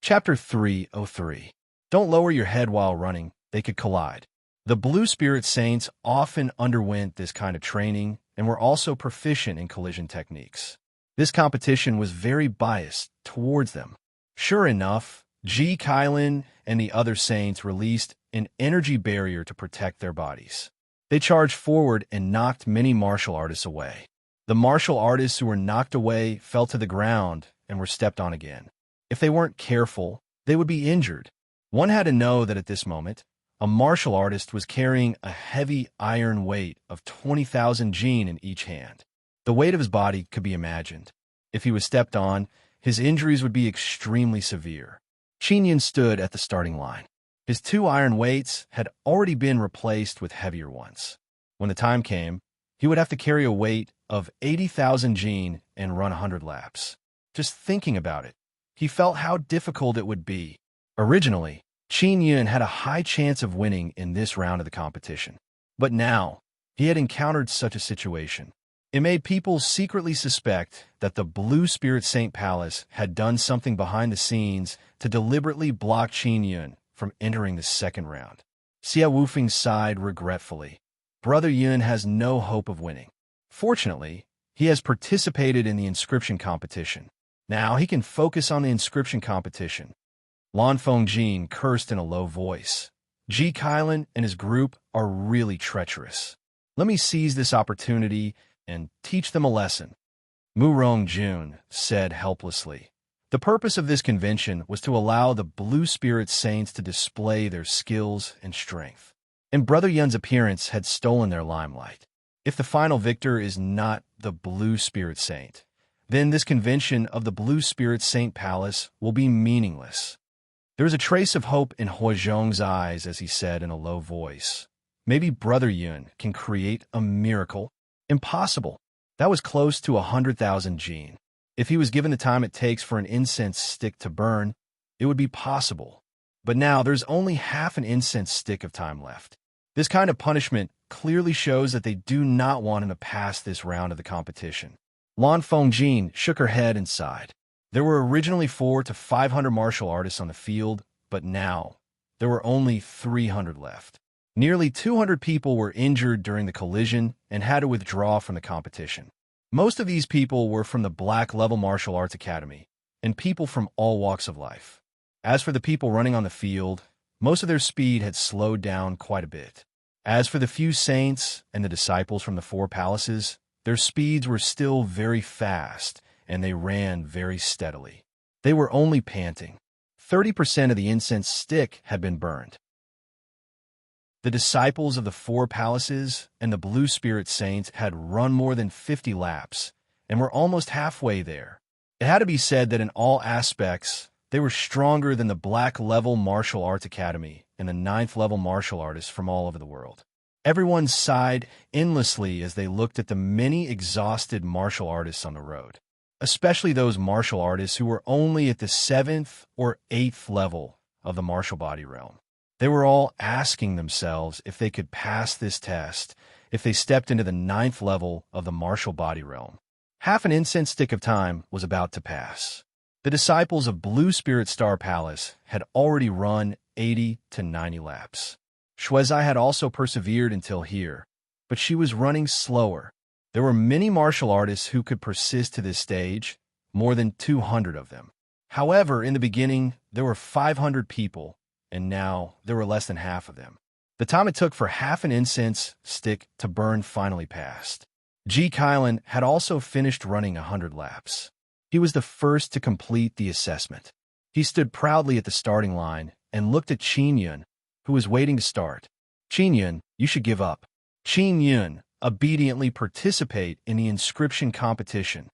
Chapter 303. Don't lower your head while running, they could collide. The Blue Spirit Saints often underwent this kind of training and were also proficient in collision techniques. This competition was very biased towards them. Sure enough, Ji Kylan and the other Saints released an energy barrier to protect their bodies. They charged forward and knocked many martial artists away. The martial artists who were knocked away fell to the ground and were stepped on again. If they weren't careful, they would be injured. One had to know that at this moment, a martial artist was carrying a heavy iron weight of 20,000 jin in each hand. The weight of his body could be imagined. If he was stepped on, his injuries would be extremely severe. Qin Yun stood at the starting line. His 2 iron weights had already been replaced with heavier ones. When the time came, he would have to carry a weight of 80,000 jin and run 100 laps. Just thinking about it, he felt how difficult it would be. Originally, Qin Yun had a high chance of winning in this round of the competition. But now, he had encountered such a situation. It made people secretly suspect that the Blue Spirit Saint Palace had done something behind the scenes to deliberately block Qin Yun from entering the second round. Xia Wufeng sighed regretfully. Brother Yun has no hope of winning. Fortunately, he has participated in the inscription competition. Now he can focus on the inscription competition. Lan Fengjin cursed in a low voice. Ji Kylan and his group are really treacherous. Let me seize this opportunity and teach them a lesson. Mu Rongjun said helplessly. The purpose of this convention was to allow the Blue Spirit Saints to display their skills and strength. And Brother Yun's appearance had stolen their limelight. If the final victor is not the Blue Spirit Saint, then this convention of the Blue Spirit Saint Palace will be meaningless. There was a trace of hope in Huozhong's eyes as he said in a low voice, "Maybe Brother Yun can create a miracle." Impossible. That was close to 100,000 jin. If he was given the time it takes for an incense stick to burn, it would be possible. But now there's only half an incense stick of time left. This kind of punishment clearly shows that they do not want him to pass this round of the competition. Lan Fengjin shook her head and sighed. There were originally 400 to 500 martial artists on the field, but now there were only 300 left. Nearly 200 people were injured during the collision and had to withdraw from the competition. Most of these people were from the Black Level Martial Arts Academy, and people from all walks of life. As for the people running on the field, most of their speed had slowed down quite a bit. As for the few saints and the disciples from the 4 palaces, their speeds were still very fast, and they ran very steadily. They were only panting. 30% of the incense stick had been burned. The disciples of the 4 palaces and the Blue Spirit Saints had run more than 50 laps and were almost halfway there. It had to be said that in all aspects, they were stronger than the Black Level Martial Arts Academy and the 9th level martial artists from all over the world. Everyone sighed endlessly as they looked at the many exhausted martial artists on the road, especially those martial artists who were only at the 7th or 8th level of the martial body realm. They were all asking themselves if they could pass this test if they stepped into the 9th level of the martial body realm. Half an incense stick of time was about to pass. The disciples of Blue Spirit Star Palace had already run 80 to 90 laps. Shuizai had also persevered until here, but she was running slower. There were many martial artists who could persist to this stage, more than 200 of them. However, in the beginning, there were 500 people, and now there were less than half of them. The time it took for half an incense stick to burn finally passed. Ji Kylan had also finished running 100 laps. He was the first to complete the assessment. He stood proudly at the starting line and looked at Qin Yun, who was waiting to start. "Qin Yun, you should give up." Qin Yun obediently participate in the inscription competition.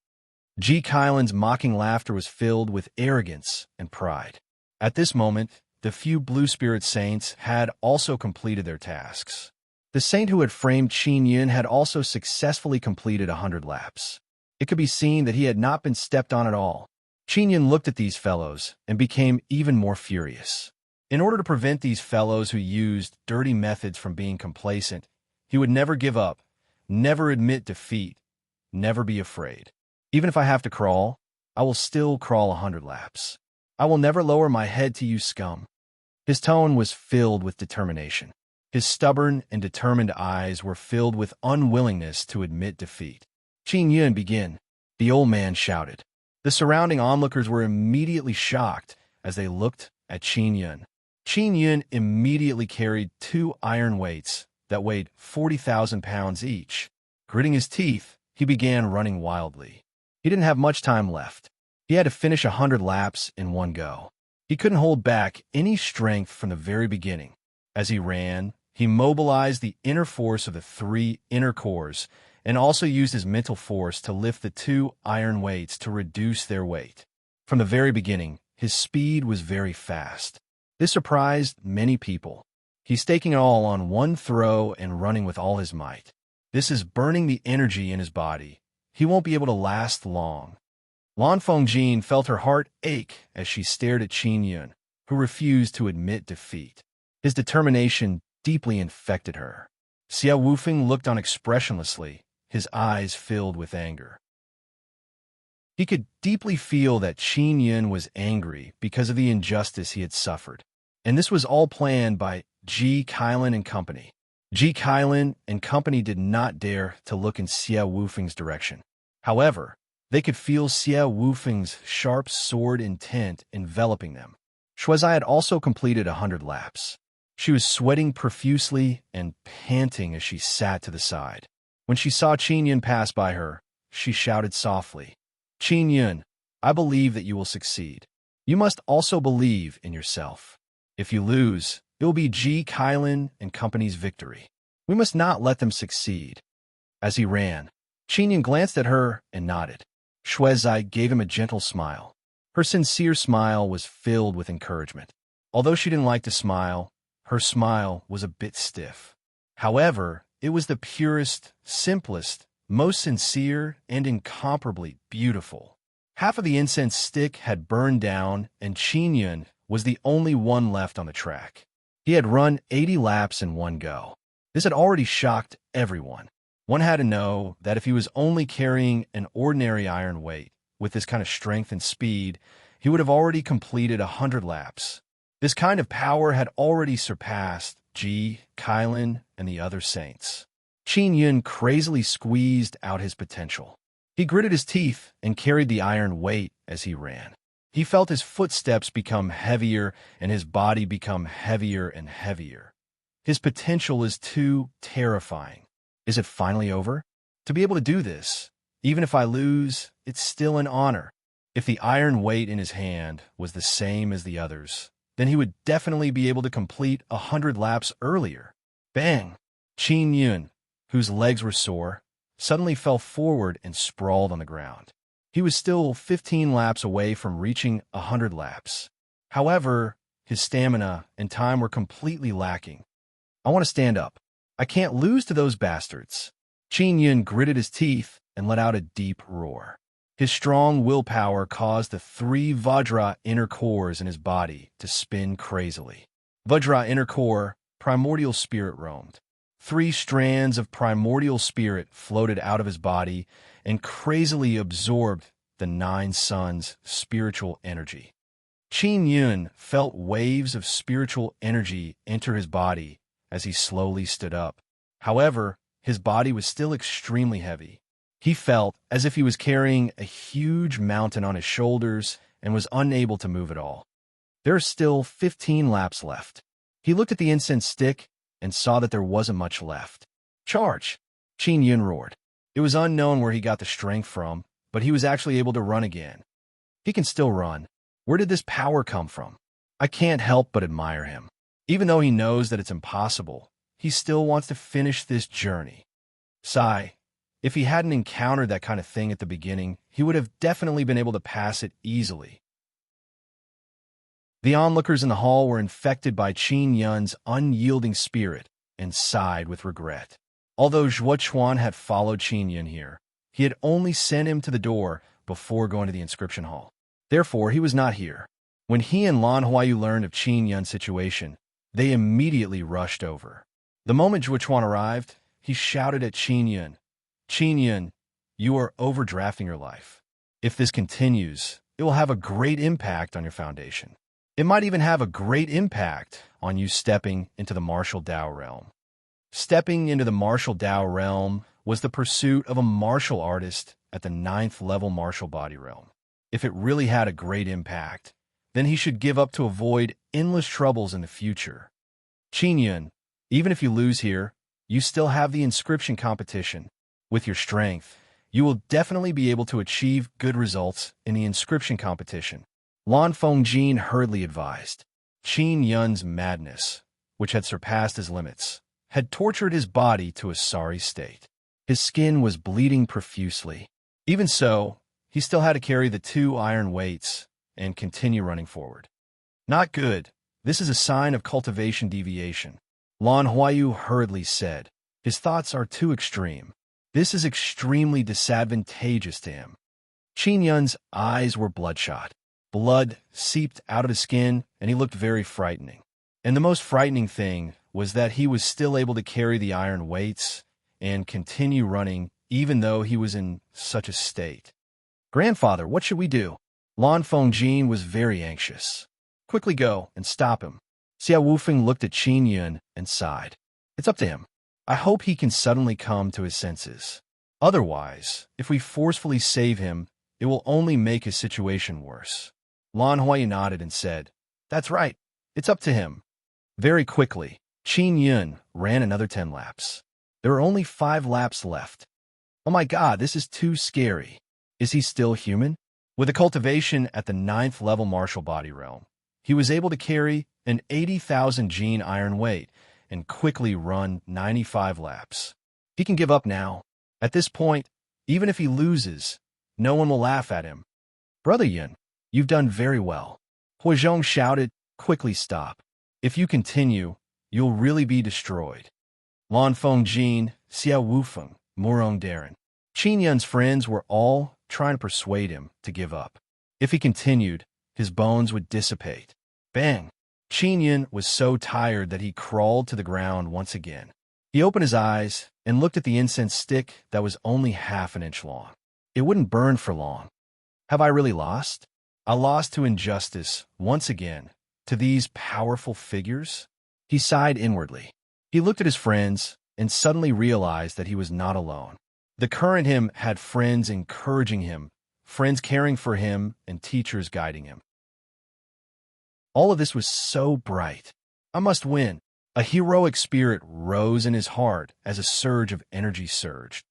Ji Kylan's mocking laughter was filled with arrogance and pride. At this moment, the few Blue Spirit Saints had also completed their tasks. The saint who had framed Qin Yun had also successfully completed 100 laps. It could be seen that he had not been stepped on at all. Qin Yun looked at these fellows and became even more furious. In order to prevent these fellows who used dirty methods from being complacent, he would never give up, never admit defeat, never be afraid. Even if I have to crawl, I will still crawl 100 laps. I will never lower my head to you, scum. His tone was filled with determination. His stubborn and determined eyes were filled with unwillingness to admit defeat. Qin Yun, begin, the old man shouted. The surrounding onlookers were immediately shocked as they looked at Qin Yun. Qin Yun immediately carried 2 iron weights that weighed 40,000 pounds each. Gritting his teeth, he began running wildly. He didn't have much time left. He had to finish 100 laps in one go. He couldn't hold back any strength from the very beginning. As he ran, he mobilized the inner force of the 3 inner cores and also used his mental force to lift the 2 iron weights to reduce their weight. From the very beginning, his speed was very fast. This surprised many people. He's taking it all on one throw and running with all his might. This is burning the energy in his body. He won't be able to last long. Lan Fengjin felt her heart ache as she stared at Qin Yun, who refused to admit defeat. His determination deeply infected her. Xia Wufeng looked on expressionlessly, his eyes filled with anger. He could deeply feel that Qin Yun was angry because of the injustice he had suffered. And this was all planned by Ji Kailan and company. Ji Kailan and company did not dare to look in Xia Wufeng's direction. However, they could feel Xia Wufeng's sharp sword intent enveloping them. Shuizai had also completed 100 laps. She was sweating profusely and panting as she sat to the side. When she saw Qin Yun pass by her, she shouted softly, "Qin Yun, I believe that you will succeed. You must also believe in yourself. If you lose, it will be Ji Kailan and company's victory. We must not let them succeed." As he ran, Qin Yun glanced at her and nodded. Shuizai gave him a gentle smile. Her sincere smile was filled with encouragement. Although she didn't like to smile, her smile was a bit stiff. However, it was the purest, simplest, most sincere, and incomparably beautiful. Half of the incense stick had burned down, and Qin Yun was the only one left on the track. He had run 80 laps in one go. This had already shocked everyone. One had to know that if he was only carrying an ordinary iron weight, with this kind of strength and speed, he would have already completed 100 laps. This kind of power had already surpassed Ji, Kailan, and the other saints. Qin Yun crazily squeezed out his potential. He gritted his teeth and carried the iron weight as he ran. He felt his footsteps become heavier and his body become heavier and heavier. His potential is too terrifying. Is it finally over? To be able to do this, even if I lose, it's still an honor. If the iron weight in his hand was the same as the others, then he would definitely be able to complete 100 laps earlier. Bang! Qin Yun, whose legs were sore, suddenly fell forward and sprawled on the ground. He was still 15 laps away from reaching 100 laps. However, his stamina and time were completely lacking. I want to stand up. I can't lose to those bastards. Qin Yun gritted his teeth and let out a deep roar. His strong willpower caused the 3 Vajra inner cores in his body to spin crazily. Vajra inner core, primordial spirit roamed. 3 strands of primordial spirit floated out of his body and crazily absorbed the 9 suns' spiritual energy. Qin Yun felt waves of spiritual energy enter his body as he slowly stood up. However, his body was still extremely heavy. He felt as if he was carrying a huge mountain on his shoulders and was unable to move at all. There are still 15 laps left. He looked at the incense stick and saw that there wasn't much left. Charge! Qin Yun roared. It was unknown where he got the strength from, but he was actually able to run again. He can still run. Where did this power come from? I can't help but admire him. Even though he knows that it's impossible, he still wants to finish this journey. Sigh. If he hadn't encountered that kind of thing at the beginning, he would have definitely been able to pass it easily. The onlookers in the hall were infected by Qin Yun's unyielding spirit and sighed with regret. Although Zhuo Chuan had followed Qin Yun here, he had only sent him to the door before going to the inscription hall. Therefore, he was not here. When he and Lan Huayu learned of Qin Yun's situation, they immediately rushed over. The moment Zhuo Chuan arrived, he shouted at Qin Yun, "Qin Yun, you are overdrafting your life. If this continues, it will have a great impact on your foundation. It might even have a great impact on you stepping into the martial Tao realm. Stepping into the martial Tao realm was the pursuit of a martial artist at the 9th level martial body realm. If it really had a great impact, then he should give up to avoid endless troubles in the future. Qin Yun, even if you lose here, you still have the inscription competition. With your strength, you will definitely be able to achieve good results in the inscription competition. Lan Fengjin hurriedly advised. Qin Yun's madness, which had surpassed his limits, had tortured his body to a sorry state. His skin was bleeding profusely. Even so, he still had to carry the 2 iron weights and continue running forward. Not good. This is a sign of cultivation deviation. Lan Huayu hurriedly said. His thoughts are too extreme. This is extremely disadvantageous to him. Qin Yun's eyes were bloodshot. Blood seeped out of his skin, and he looked very frightening. And the most frightening thing was that he was still able to carry the iron weights and continue running even though he was in such a state. Grandfather, what should we do? Lan Fengjin was very anxious. Quickly go and stop him. Xiao Wufeng looked at Qin Yun and sighed. It's up to him. I hope he can suddenly come to his senses. Otherwise, if we forcefully save him, it will only make his situation worse. Lan Huayu nodded and said, That's right. It's up to him. Very quickly, Qin Yun ran another 10 laps. There are only 5 laps left. Oh my god, this is too scary. Is he still human? With a cultivation at the 9th level martial body realm, he was able to carry an 80,000 gene iron weight and quickly run 95 laps. He can give up now. At this point, even if he loses, no one will laugh at him. Brother Yun, you've done very well. Huizhong shouted, quickly stop. If you continue, you'll really be destroyed. Lan Fengjin, Xiao Wufeng, Murong Darren. Qin Yun's friends were all trying to persuade him to give up. If he continued, his bones would dissipate. Bang! Qin Yun was so tired that he crawled to the ground once again. He opened his eyes and looked at the incense stick that was only half an inch long. It wouldn't burn for long. Have I really lost? I lost to injustice once again, to these powerful figures? He sighed inwardly. He looked at his friends and suddenly realized that he was not alone. The current him had friends encouraging him, friends caring for him, and teachers guiding him. All of this was so bright. I must win. A heroic spirit rose in his heart as a surge of energy surged.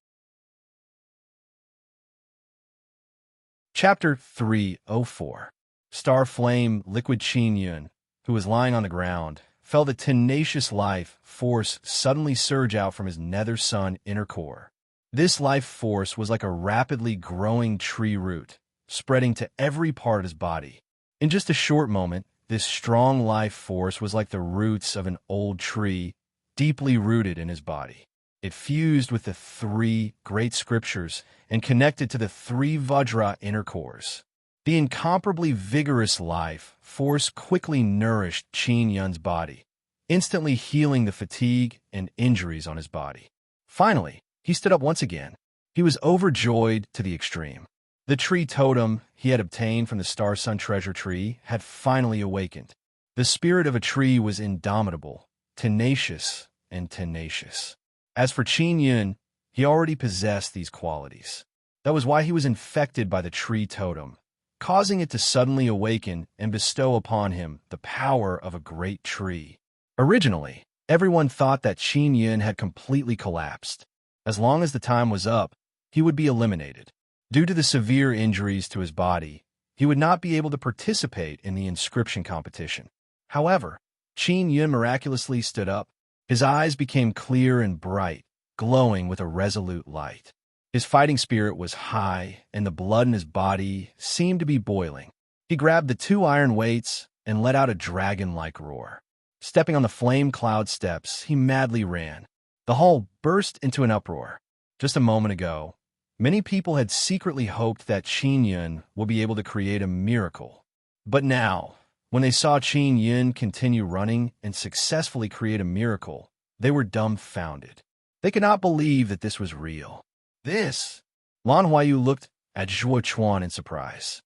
Chapter 304. Star Flame Liquid Qin Yun, who was lying on the ground, felt a tenacious life force suddenly surge out from his nether sun inner core. This life force was like a rapidly growing tree root, spreading to every part of his body. In just a short moment, this strong life force was like the roots of an old tree, deeply rooted in his body. It fused with the 3 great scriptures and connected to the 3 Vajra inner cores. The incomparably vigorous life force quickly nourished Qin Yun's body, instantly healing the fatigue and injuries on his body. Finally, he stood up once again. He was overjoyed to the extreme. The tree totem he had obtained from the Star Sun treasure tree had finally awakened. The spirit of a tree was indomitable, tenacious, and tenacious. As for Qin Yun, he already possessed these qualities. That was why he was infected by the tree totem, causing it to suddenly awaken and bestow upon him the power of a great tree. Originally, everyone thought that Qin Yun had completely collapsed. As long as the time was up, he would be eliminated. Due to the severe injuries to his body, he would not be able to participate in the inscription competition. However, Qin Yun miraculously stood up. His eyes became clear and bright, glowing with a resolute light. His fighting spirit was high, and the blood in his body seemed to be boiling. He grabbed the 2 iron weights and let out a dragon-like roar. Stepping on the flame cloud steps, he madly ran. The hall burst into an uproar. Just a moment ago, many people had secretly hoped that Qin Yun would be able to create a miracle. But now, when they saw Qin Yun continue running and successfully create a miracle, they were dumbfounded. They could not believe that this was real. This! Lan Huayu looked at Zhuo Chuan in surprise.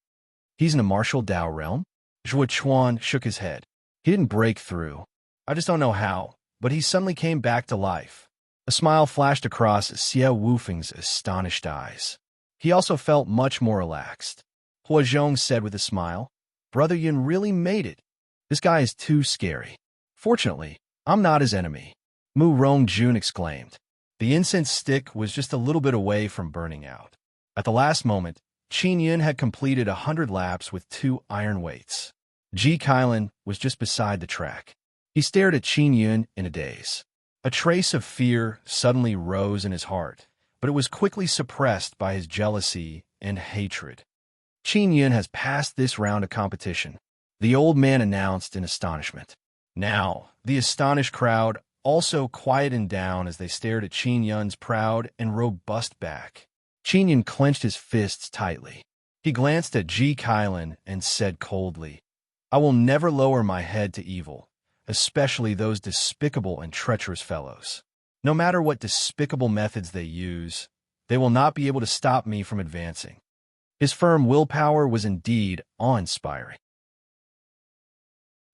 He's in a martial Dao realm? Zhuo Chuan shook his head. He didn't break through. I just don't know how, but he suddenly came back to life. A smile flashed across Xie Wufeng's astonished eyes. He also felt much more relaxed. Hua Zhong said with a smile, Brother Yun really made it. This guy is too scary. Fortunately, I'm not his enemy. Mu Rongjun exclaimed. The incense stick was just a little bit away from burning out. At the last moment, Qin Yun had completed 100 laps with 2 iron weights. Ji Kailan was just beside the track. He stared at Qin Yun in a daze. A trace of fear suddenly rose in his heart, but it was quickly suppressed by his jealousy and hatred. Qin Yun has passed this round of competition, the old man announced in astonishment. Now, the astonished crowd also quieted down as they stared at Qin Yun's proud and robust back. Qin Yun clenched his fists tightly. He glanced at Ji Kailan and said coldly, I will never lower my head to evil, especially those despicable and treacherous fellows. No matter what despicable methods they use, they will not be able to stop me from advancing. His firm willpower was indeed awe-inspiring.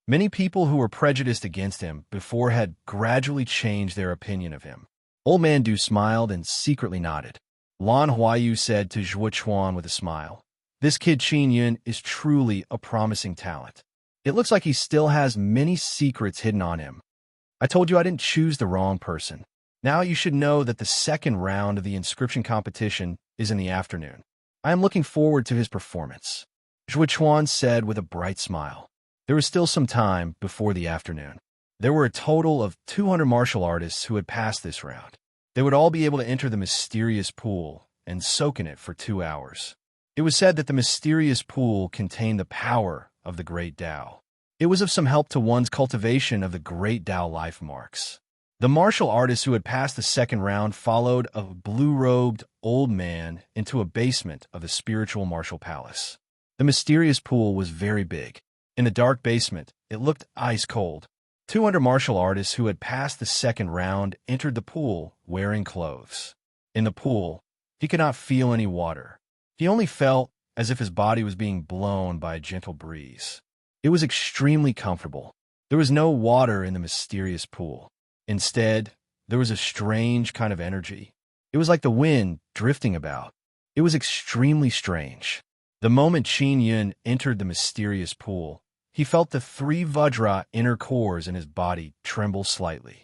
Many people who were prejudiced against him before had gradually changed their opinion of him. Old Man Du smiled and secretly nodded. Lan Huayu said to Zhuo Chuan with a smile, This kid Qin Yun is truly a promising talent. It looks like he still has many secrets hidden on him. I told you I didn't choose the wrong person. Now you should know that the second round of the inscription competition is in the afternoon. I am looking forward to his performance. Zhuo Chuan said with a bright smile. There was still some time before the afternoon. There were a total of 200 martial artists who had passed this round. They would all be able to enter the mysterious pool and soak in it for 2 hours. It was said that the mysterious pool contained the power of the Great Tao. It was of some help to one's cultivation of the Great Tao life marks. The martial artists who had passed the second round followed a blue-robed old man into a basement of the spiritual martial palace. The mysterious pool was very big. In the dark basement, it looked ice cold. 200 martial artists who had passed the second round entered the pool wearing clothes. In the pool, he could not feel any water. He only felt as if his body was being blown by a gentle breeze. It was extremely comfortable. There was no water in the mysterious pool. Instead, there was a strange kind of energy. It was like the wind drifting about. It was extremely strange. The moment Qin Yun entered the mysterious pool, he felt the 3 Vajra inner cores in his body tremble slightly.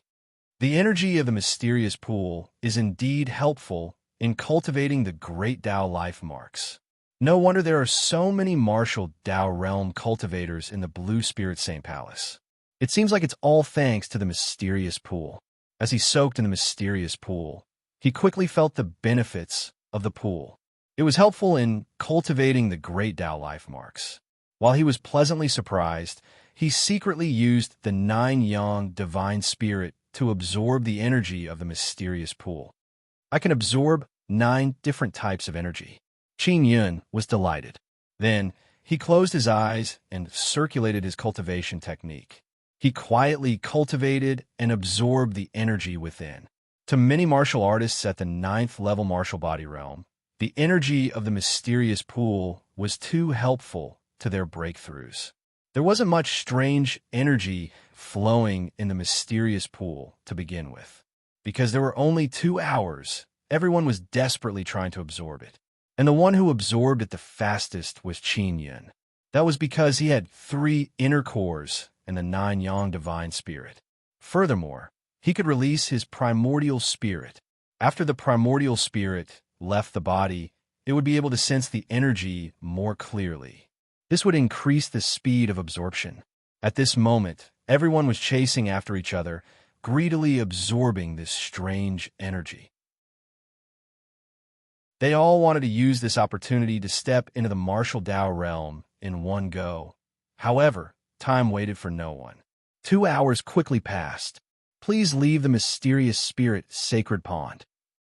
The energy of the mysterious pool is indeed helpful in cultivating the Great Tao life marks. No wonder there are so many martial Tao realm cultivators in the Blue Spirit Saint Palace. It seems like it's all thanks to the mysterious pool. As he soaked in the mysterious pool, he quickly felt the benefits of the pool. It was helpful in cultivating the Great Tao life marks. While he was pleasantly surprised, he secretly used the 9 Yang divine spirit to absorb the energy of the mysterious pool. I can absorb 9 different types of energy. Qin Yun was delighted. Then, he closed his eyes and circulated his cultivation technique. He quietly cultivated and absorbed the energy within. To many martial artists at the 9th level martial body realm, the energy of the mysterious pool was too helpful to their breakthroughs. There wasn't much strange energy flowing in the mysterious pool to begin with. Because there were only 2 hours, everyone was desperately trying to absorb it. And the one who absorbed it the fastest was Qin Yun. That was because he had 3 inner cores and the 9 Yang divine spirit. Furthermore, he could release his primordial spirit. After the primordial spirit left the body, it would be able to sense the energy more clearly. This would increase the speed of absorption. At this moment, everyone was chasing after each other, greedily absorbing this strange energy. They all wanted to use this opportunity to step into the martial Tao realm in one go. However, time waited for no one. 2 hours quickly passed. Please leave the mysterious spirit sacred pond.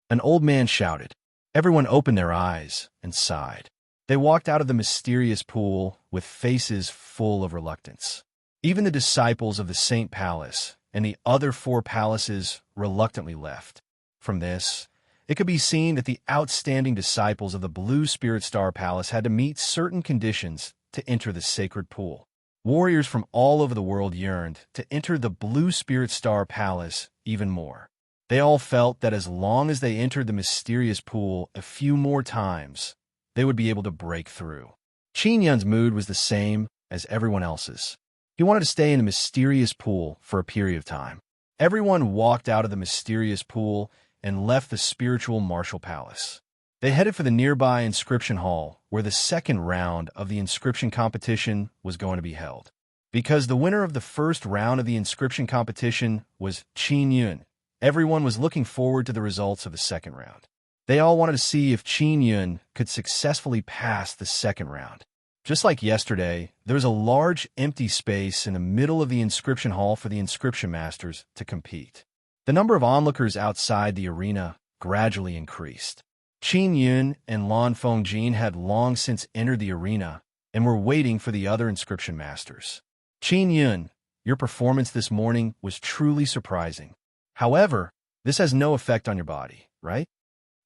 An old man shouted. Everyone opened their eyes and sighed. They walked out of the mysterious pool with faces full of reluctance. Even the disciples of the Saint Palace and the other 4 palaces reluctantly left. From this, It could be seen that the outstanding disciples of the Blue Spirit Star Palace had to meet certain conditions to enter the sacred pool. Warriors from all over the world yearned to enter the Blue Spirit Star Palace even more. They all felt that as long as they entered the mysterious pool a few more times, they would be able to break through. Qin Yun's mood was the same as everyone else's. He wanted to stay in the mysterious pool for a period of time. Everyone walked out of the mysterious pool and left the spiritual martial palace. They headed for the nearby inscription hall, where the second round of the inscription competition was going to be held. Because the winner of the first round of the inscription competition was Qin Yun, everyone was looking forward to the results of the second round. They all wanted to see if Qin Yun could successfully pass the second round. Just like yesterday, there was a large empty space in the middle of the inscription hall for the inscription masters to compete. The number of onlookers outside the arena gradually increased. Qin Yun and Lan Fengjin had long since entered the arena and were waiting for the other inscription masters. Qin Yun, your performance this morning was truly surprising. However, this has no effect on your body, right?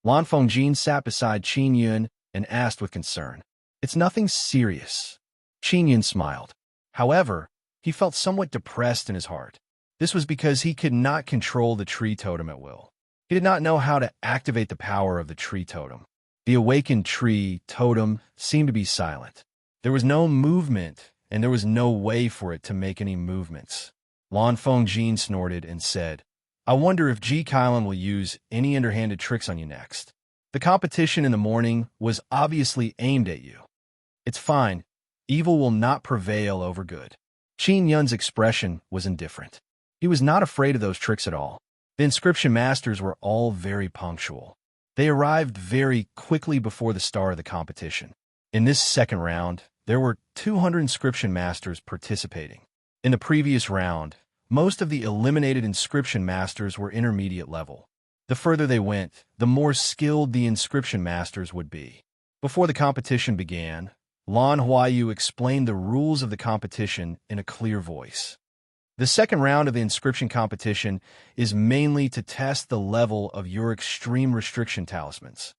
Lan Fengjin sat beside Qin Yun and asked with concern. It's nothing serious. Qin Yun smiled. However, he felt somewhat depressed in his heart. This was because he could not control the tree totem at will. He did not know how to activate the power of the tree totem. The awakened tree totem seemed to be silent. There was no movement, and there was no way for it to make any movements. Lan Fengjin snorted and said, I wonder if Ji Kailan will use any underhanded tricks on you next. The competition in the morning was obviously aimed at you. It's fine. Evil will not prevail over good. Qin Yun's expression was indifferent. He was not afraid of those tricks at all. The inscription masters were all very punctual. They arrived very quickly before the start of the competition. In this second round, there were 200 inscription masters participating. In the previous round, most of the eliminated inscription masters were intermediate level. The further they went, the more skilled the inscription masters would be. Before the competition began, Lan Huayu explained the rules of the competition in a clear voice. The second round of the inscription competition is mainly to test the level of your extreme restriction talismans.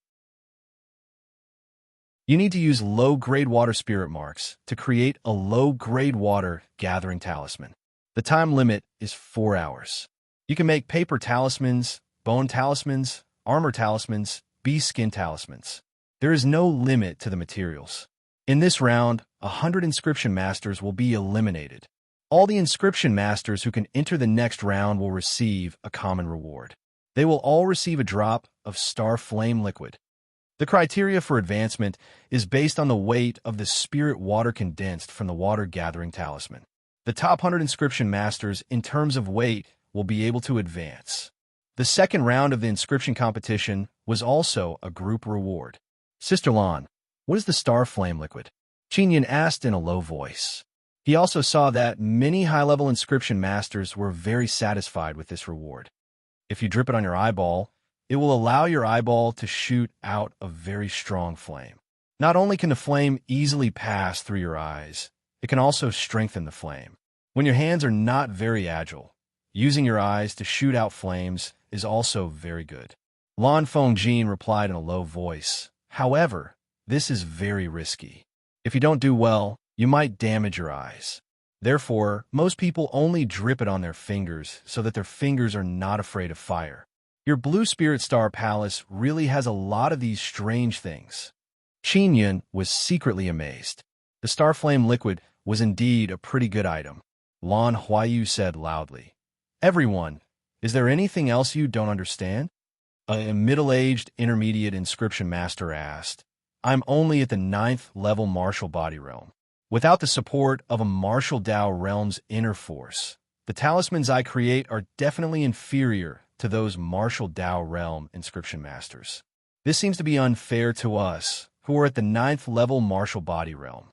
You need to use low-grade water spirit marks to create a low-grade water gathering talisman. The time limit is 4 hours. You can make paper talismans, bone talismans, armor talismans, bee skin talismans. There is no limit to the materials. In this round, 100 inscription masters will be eliminated. All the inscription masters who can enter the next round will receive a common reward. They will all receive a drop of star flame liquid. The criteria for advancement is based on the weight of the spirit water condensed from the water gathering talisman. The top 100 inscription masters in terms of weight will be able to advance. The second round of the inscription competition was also a group reward. Sister Lan, what is the star flame liquid? Qin Yun asked in a low voice. He also saw that many high-level inscription masters were very satisfied with this reward. If you drip it on your eyeball, it will allow your eyeball to shoot out a very strong flame. Not only can the flame easily pass through your eyes, it can also strengthen the flame. When your hands are not very agile, using your eyes to shoot out flames is also very good. Lan Fengjin replied in a low voice. However, this is very risky. If you don't do well, you might damage your eyes. Therefore, most people only drip it on their fingers so that their fingers are not afraid of fire. Your Blue Spirit Star Palace really has a lot of these strange things. Qin Yun was secretly amazed. The star flame liquid was indeed a pretty good item. Lan Huayu said loudly. Everyone, is there anything else you don't understand? A middle-aged intermediate inscription master asked. I'm only at the 9th level martial body realm. Without the support of a martial Dao realm's inner force, the talismans I create are definitely inferior to those martial Dao realm inscription masters. This seems to be unfair to us, who are at the 9th level martial body realm.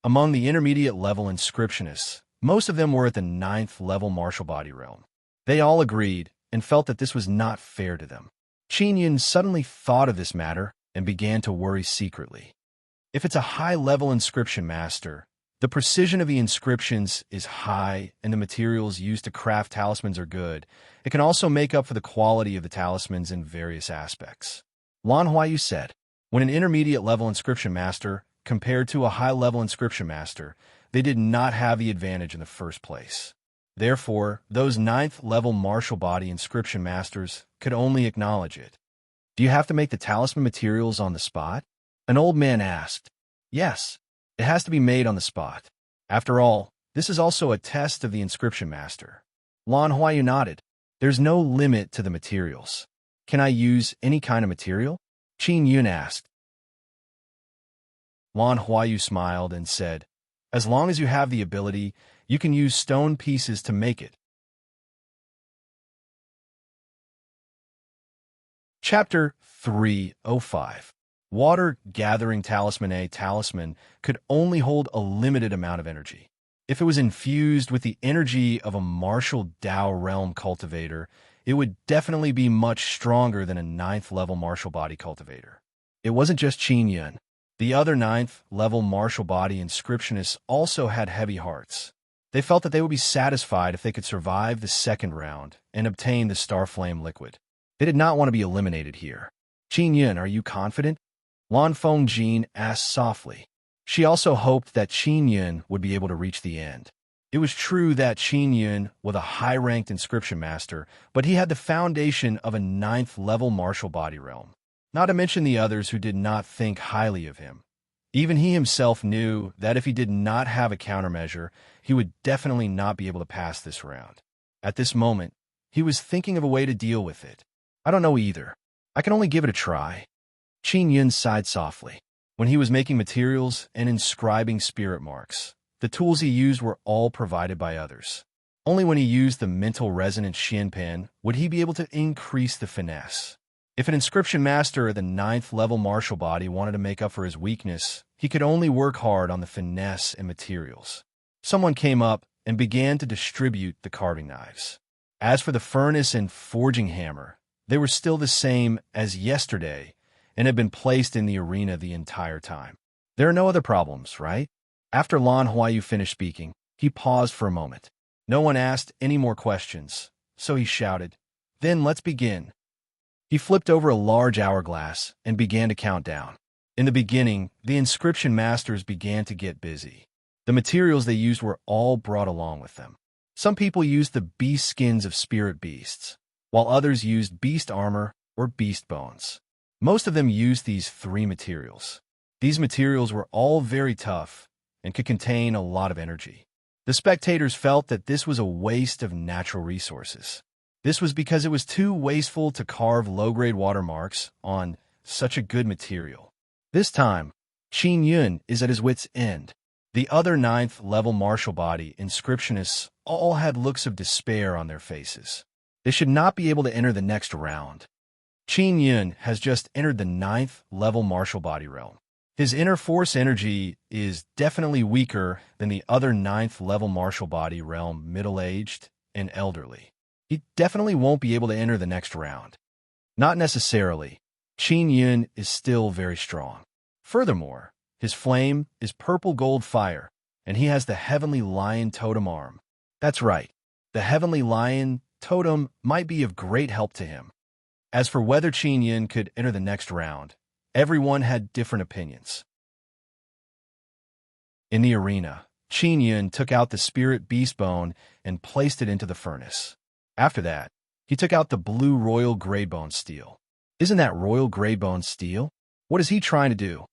Among the intermediate level inscriptionists, most of them were at the 9th level martial body realm. They all agreed and felt that this was not fair to them. Qin Yun suddenly thought of this matter and began to worry secretly. If it's a high-level inscription master, The precision of the inscriptions is high, and the materials used to craft talismans are good. It can also make up for the quality of the talismans in various aspects. Lan Huayu said, when an intermediate-level inscription master compared to a high-level inscription master, they did not have the advantage in the first place. Therefore, those ninth-level martial body inscription masters could only acknowledge it. Do you have to make the talisman materials on the spot? An old man asked. Yes, it has to be made on the spot. After all, this is also a test of the inscription master. Lan Huayu nodded. There's no limit to the materials. Can I use any kind of material? Qin Yun asked. Lan Huayu smiled and said, as long as you have the ability, you can use stone pieces to make it. Chapter 305. Water Gathering Talisman. A talisman could only hold a limited amount of energy. If it was infused with the energy of a martial Dao realm cultivator, it would definitely be much stronger than a ninth-level martial body cultivator. It wasn't just Qin Yun. The other ninth-level martial body inscriptionists also had heavy hearts. They felt that they would be satisfied if they could survive the second round and obtain the Starflame liquid. They did not want to be eliminated here. Qin Yun, are you confident? Lan Fengjin asked softly. She also hoped that Qin Yun would be able to reach the end. It was true that Qin Yun was a high-ranked inscription master, but he had the foundation of a ninth-level martial body realm. Not to mention the others who did not think highly of him. Even he himself knew that if he did not have a countermeasure, he would definitely not be able to pass this round. At this moment, he was thinking of a way to deal with it. I don't know either. I can only give it a try. Qin Yun sighed softly. When he was making materials and inscribing spirit marks, the tools he used were all provided by others. Only when he used the mental resonance Xianpan would he be able to increase the finesse. If an inscription master of the ninth-level martial body wanted to make up for his weakness, he could only work hard on the finesse and materials. Someone came up and began to distribute the carving knives. As for the furnace and forging hammer, they were still the same as yesterday and had been placed in the arena the entire time. There are no other problems, right? After Lan Huayu finished speaking, he paused for a moment. No one asked any more questions, so he shouted, "Then let's begin." He flipped over a large hourglass and began to count down. In the beginning, the inscription masters began to get busy. The materials they used were all brought along with them. Some people used the beast skins of spirit beasts, while others used beast armor or beast bones. Most of them used these three materials. These materials were all very tough and could contain a lot of energy. The spectators felt that this was a waste of natural resources. This was because it was too wasteful to carve low-grade watermarks on such a good material. This time, Qin Yun is at his wit's end. The other ninth-level martial body inscriptionists all had looks of despair on their faces. They should not be able to enter the next round. Qin Yun has just entered the ninth-level martial body realm. His inner force energy is definitely weaker than the other ninth-level martial body realm middle-aged and elderly. He definitely won't be able to enter the next round. Not necessarily. Qin Yun is still very strong. Furthermore, his flame is purple gold fire, and he has the heavenly lion totem arm. That's right. The heavenly lion totem might be of great help to him. As for whether Qin Yun could enter the next round, everyone had different opinions. In the arena, Qin Yun took out the spirit beast bone and placed it into the furnace. After that, he took out the blue royal greybone steel. Isn't that royal greybone steel? What is he trying to do?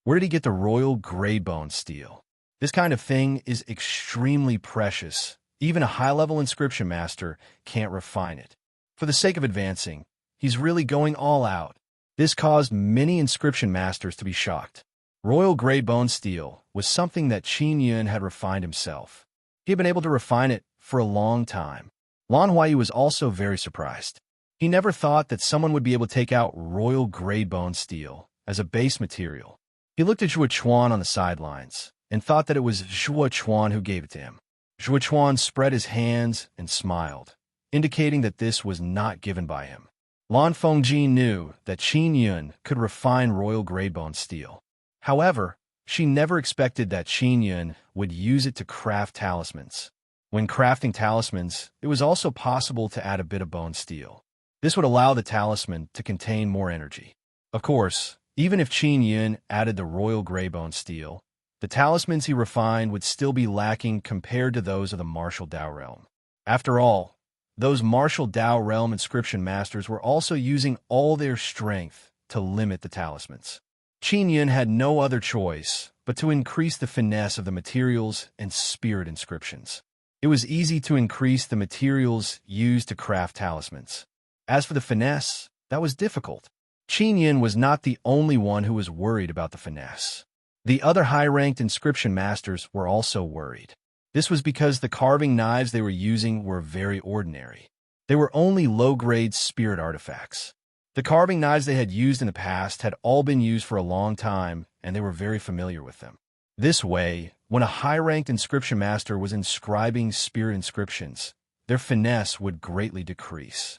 Where did he get the royal greybone steel? This kind of thing is extremely precious. Even a high-level inscription master can't refine it. For the sake of advancing, he's really going all out. This caused many inscription masters to be shocked. Royal greybone steel was something that Qin Yun had refined himself. He had been able to refine it for a long time. Lan Huayu was also very surprised. He never thought that someone would be able to take out royal greybone steel as a base material. He looked at Zhuo Chuan on the sidelines and thought that it was Zhuo Chuan who gave it to him. Zhuo Chuan spread his hands and smiled, indicating that this was not given by him. Lan Fengjin knew that Qin Yun could refine royal greybone steel. However, She never expected that Qin Yun would use it to craft talismans. When crafting talismans, it was also possible to add a bit of bone steel. This would allow the talisman to contain more energy. Of course, even if Qin Yun added the royal gray bone steel, the talismans he refined would still be lacking compared to those of the martial Dao realm. After all, those martial Dao realm inscription masters were also using all their strength to limit the talismans. Qin Yun had no other choice but to increase the finesse of the materials and spirit inscriptions. It was easy to increase the materials used to craft talismans. As for the finesse, that was difficult. Qin Yun was not the only one who was worried about the finesse. The other high-ranked inscription masters were also worried. This was because the carving knives they were using were very ordinary. They were only low-grade spirit artifacts. The carving knives they had used in the past had all been used for a long time, and they were very familiar with them. This way, when a high-ranked inscription master was inscribing spirit inscriptions, their finesse would greatly decrease.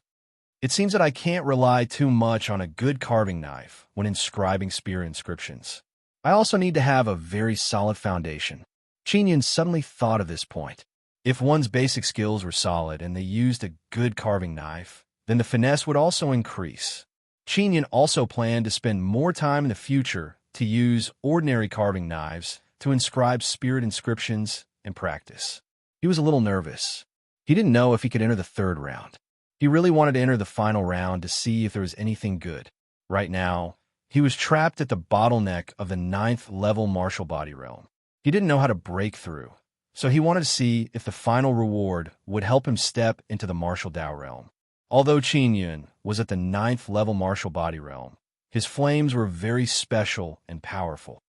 It seems that I can't rely too much on a good carving knife when inscribing spirit inscriptions. I also need to have a very solid foundation. Qin Yun suddenly thought of this point. If one's basic skills were solid and they used a good carving knife, then the finesse would also increase. Qin Yun also planned to spend more time in the future to use ordinary carving knives to inscribe spirit inscriptions and practice. He was a little nervous. He didn't know if he could enter the third round. He really wanted to enter the final round to see if there was anything good. Right now, he was trapped at the bottleneck of the 9th level martial body realm. He didn't know how to break through, so he wanted to see if the final reward would help him step into the martial Dao realm. Although Qin Yun was at the 9th level martial body realm, his flames were very special and powerful.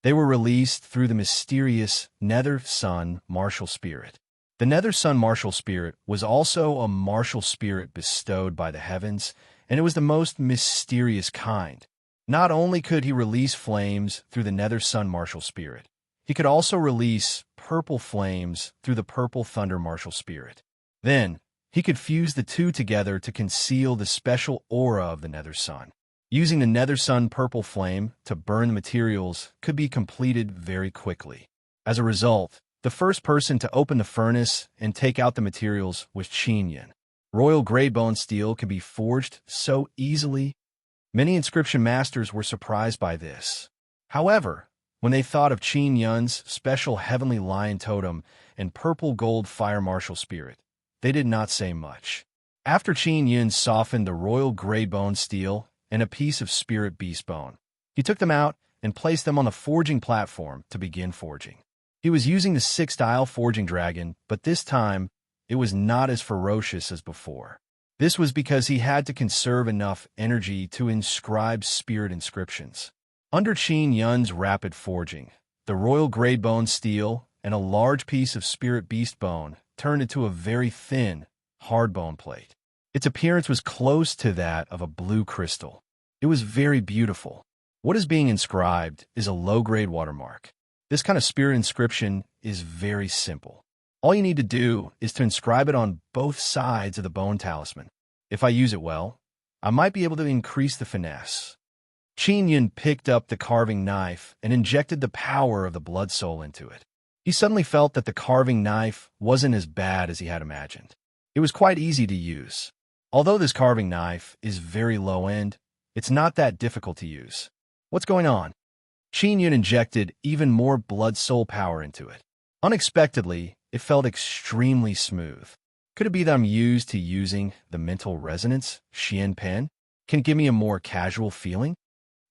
They were released through the mysterious Nether Sun martial spirit. The Nether Sun martial spirit was also a martial spirit bestowed by the heavens, and it was the most mysterious kind. Not only could he release flames through the Nether Sun martial spirit, he could also release purple flames through the purple thunder martial spirit. Then, he could fuse the two together to conceal the special aura of the Nether Sun. Using the Nether Sun purple flame to burn the materials could be completed very quickly. As a result, the first person to open the furnace and take out the materials was Qin Yun. Royal gray bone steel could be forged so easily. Many inscription masters were surprised by this. However, when they thought of Qin Yun's special heavenly lion totem and purple gold fire martial spirit, they did not say much. After Qin Yun softened the royal gray bone steel and a piece of spirit beast bone, he took them out and placed them on the forging platform to begin forging. He was using the 6-dial forging dragon, but this time, it was not as ferocious as before. This was because he had to conserve enough energy to inscribe spirit inscriptions. Under Qin Yun's rapid forging, the royal gray bone steel and a large piece of spirit beast bone turned into a very thin, hard bone plate. Its appearance was close to that of a blue crystal. It was very beautiful. What is being inscribed is a low-grade watermark. This kind of spirit inscription is very simple. All you need to do is to inscribe it on both sides of the bone talisman. If I use it well, I might be able to increase the finesse. Qin Yun picked up the carving knife and injected the power of the blood soul into it. He suddenly felt that the carving knife wasn't as bad as he had imagined. It was quite easy to use. Although this carving knife is very low-end, it's not that difficult to use. What's going on? Qin Yun injected even more blood soul power into it. Unexpectedly, it felt extremely smooth. Could it be that I'm used to using the mental resonance, Xian Pen? Can it give me a more casual feeling?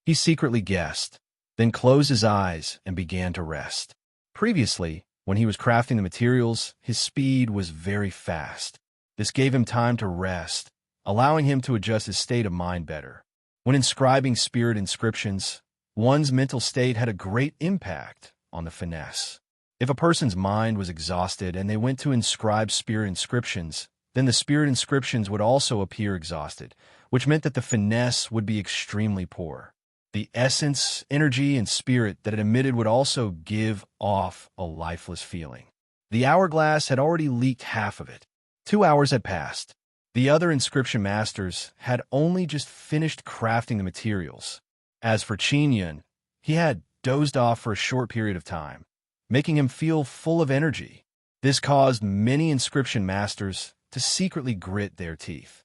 He secretly guessed, then closed his eyes and began to rest. Previously, when he was crafting the materials, his speed was very fast. This gave him time to rest, allowing him to adjust his state of mind better. When inscribing spirit inscriptions, one's mental state had a great impact on the finesse. If a person's mind was exhausted and they went to inscribe spirit inscriptions, then the spirit inscriptions would also appear exhausted, which meant that the finesse would be extremely poor. The essence, energy, and spirit that it emitted would also give off a lifeless feeling. The hourglass had already leaked half of it. 2 hours had passed. The other inscription masters had only just finished crafting the materials. As for Qin Yun, he had dozed off for a short period of time, making him feel full of energy. This caused many inscription masters to secretly grit their teeth.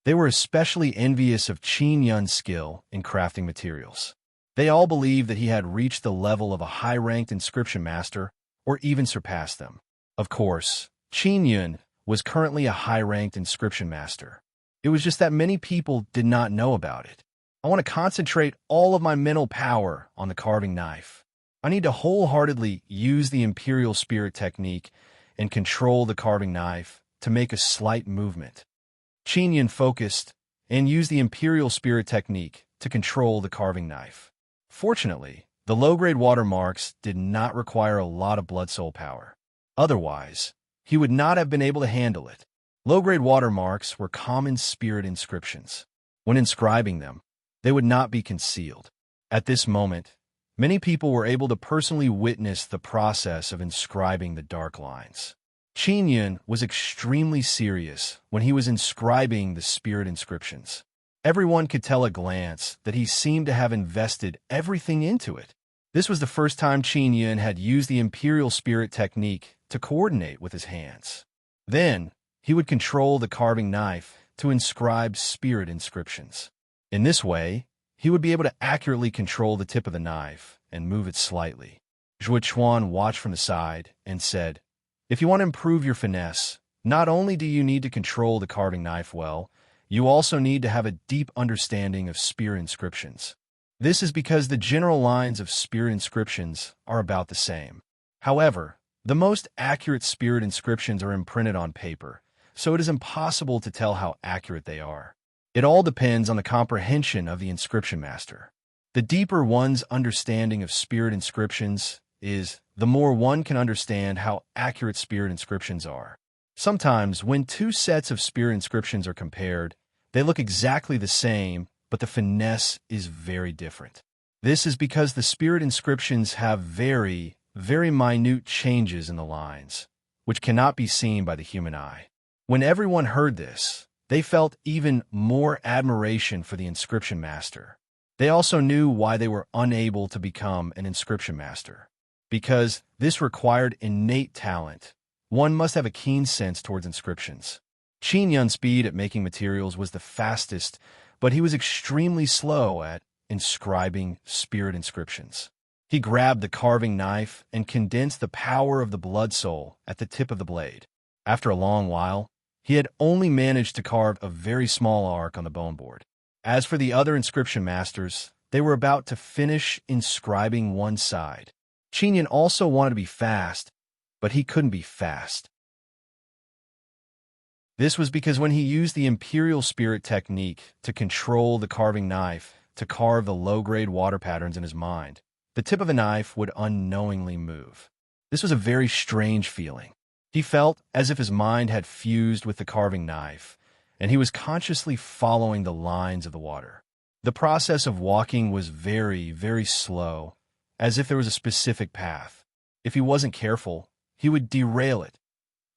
They were especially envious of Qin Yun's skill in crafting materials. They all believed that he had reached the level of a high-ranked inscription master or even surpassed them. Of course, Qin Yun was currently a high-ranked inscription master. It was just that many people did not know about it. I want to concentrate all of my mental power on the carving knife. I need to wholeheartedly use the Imperial Spirit technique and control the carving knife to make a slight movement. Qin Yun focused and used the Imperial Spirit technique to control the carving knife. Fortunately, the low-grade watermarks did not require a lot of blood soul power. Otherwise, he would not have been able to handle it. Low-grade watermarks were common spirit inscriptions. When inscribing them, they would not be concealed. At this moment, many people were able to personally witness the process of inscribing the dark lines. Qin Yun was extremely serious when he was inscribing the spirit inscriptions. Everyone could tell at a glance that he seemed to have invested everything into it. This was the first time Qin Yun had used the Imperial Spirit technique to coordinate with his hands. Then, he would control the carving knife to inscribe spirit inscriptions. In this way, he would be able to accurately control the tip of the knife and move it slightly. Zhuo Chuan watched from the side and said, "If you want to improve your finesse, not only do you need to control the carving knife well, you also need to have a deep understanding of spirit inscriptions. This is because the general lines of spirit inscriptions are about the same. However, the most accurate spirit inscriptions are imprinted on paper, so it is impossible to tell how accurate they are. It all depends on the comprehension of the inscription master. The deeper one's understanding of spirit inscriptions is, the more one can understand how accurate spirit inscriptions are. Sometimes, when two sets of spirit inscriptions are compared, they look exactly the same, but the finesse is very different. This is because the spirit inscriptions have very, very minute changes in the lines, which cannot be seen by the human eye." When everyone heard this, they felt even more admiration for the inscription master. They also knew why they were unable to become an inscription master. Because this required innate talent. One must have a keen sense towards inscriptions. Qin Yun's speed at making materials was the fastest, but he was extremely slow at inscribing spirit inscriptions. He grabbed the carving knife and condensed the power of the blood soul at the tip of the blade. After a long while, he had only managed to carve a very small arc on the bone board. As for the other inscription masters, they were about to finish inscribing one side. Qin Yun also wanted to be fast, but he couldn't be fast. This was because when he used the Imperial Spirit technique to control the carving knife to carve the low-grade water patterns in his mind, the tip of the knife would unknowingly move. This was a very strange feeling. He felt as if his mind had fused with the carving knife, and he was consciously following the lines of the water. The process of walking was very, very slow, as if there was a specific path. If he wasn't careful, he would derail it.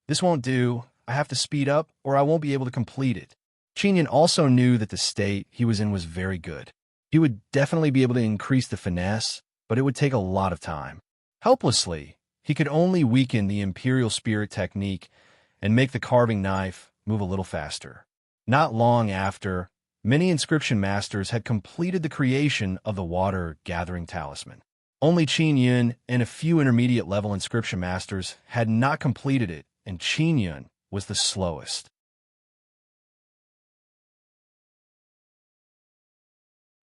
"This won't do. I have to speed up, or I won't be able to complete it." Qin Yun also knew that the state he was in was very good. He would definitely be able to increase the finesse, but it would take a lot of time. Helplessly, he could only weaken the Imperial Spirit technique and make the carving knife move a little faster. Not long after, many inscription masters had completed the creation of the water-gathering talisman. Only Qin Yun and a few intermediate-level inscription masters had not completed it, and Qin Yun was the slowest.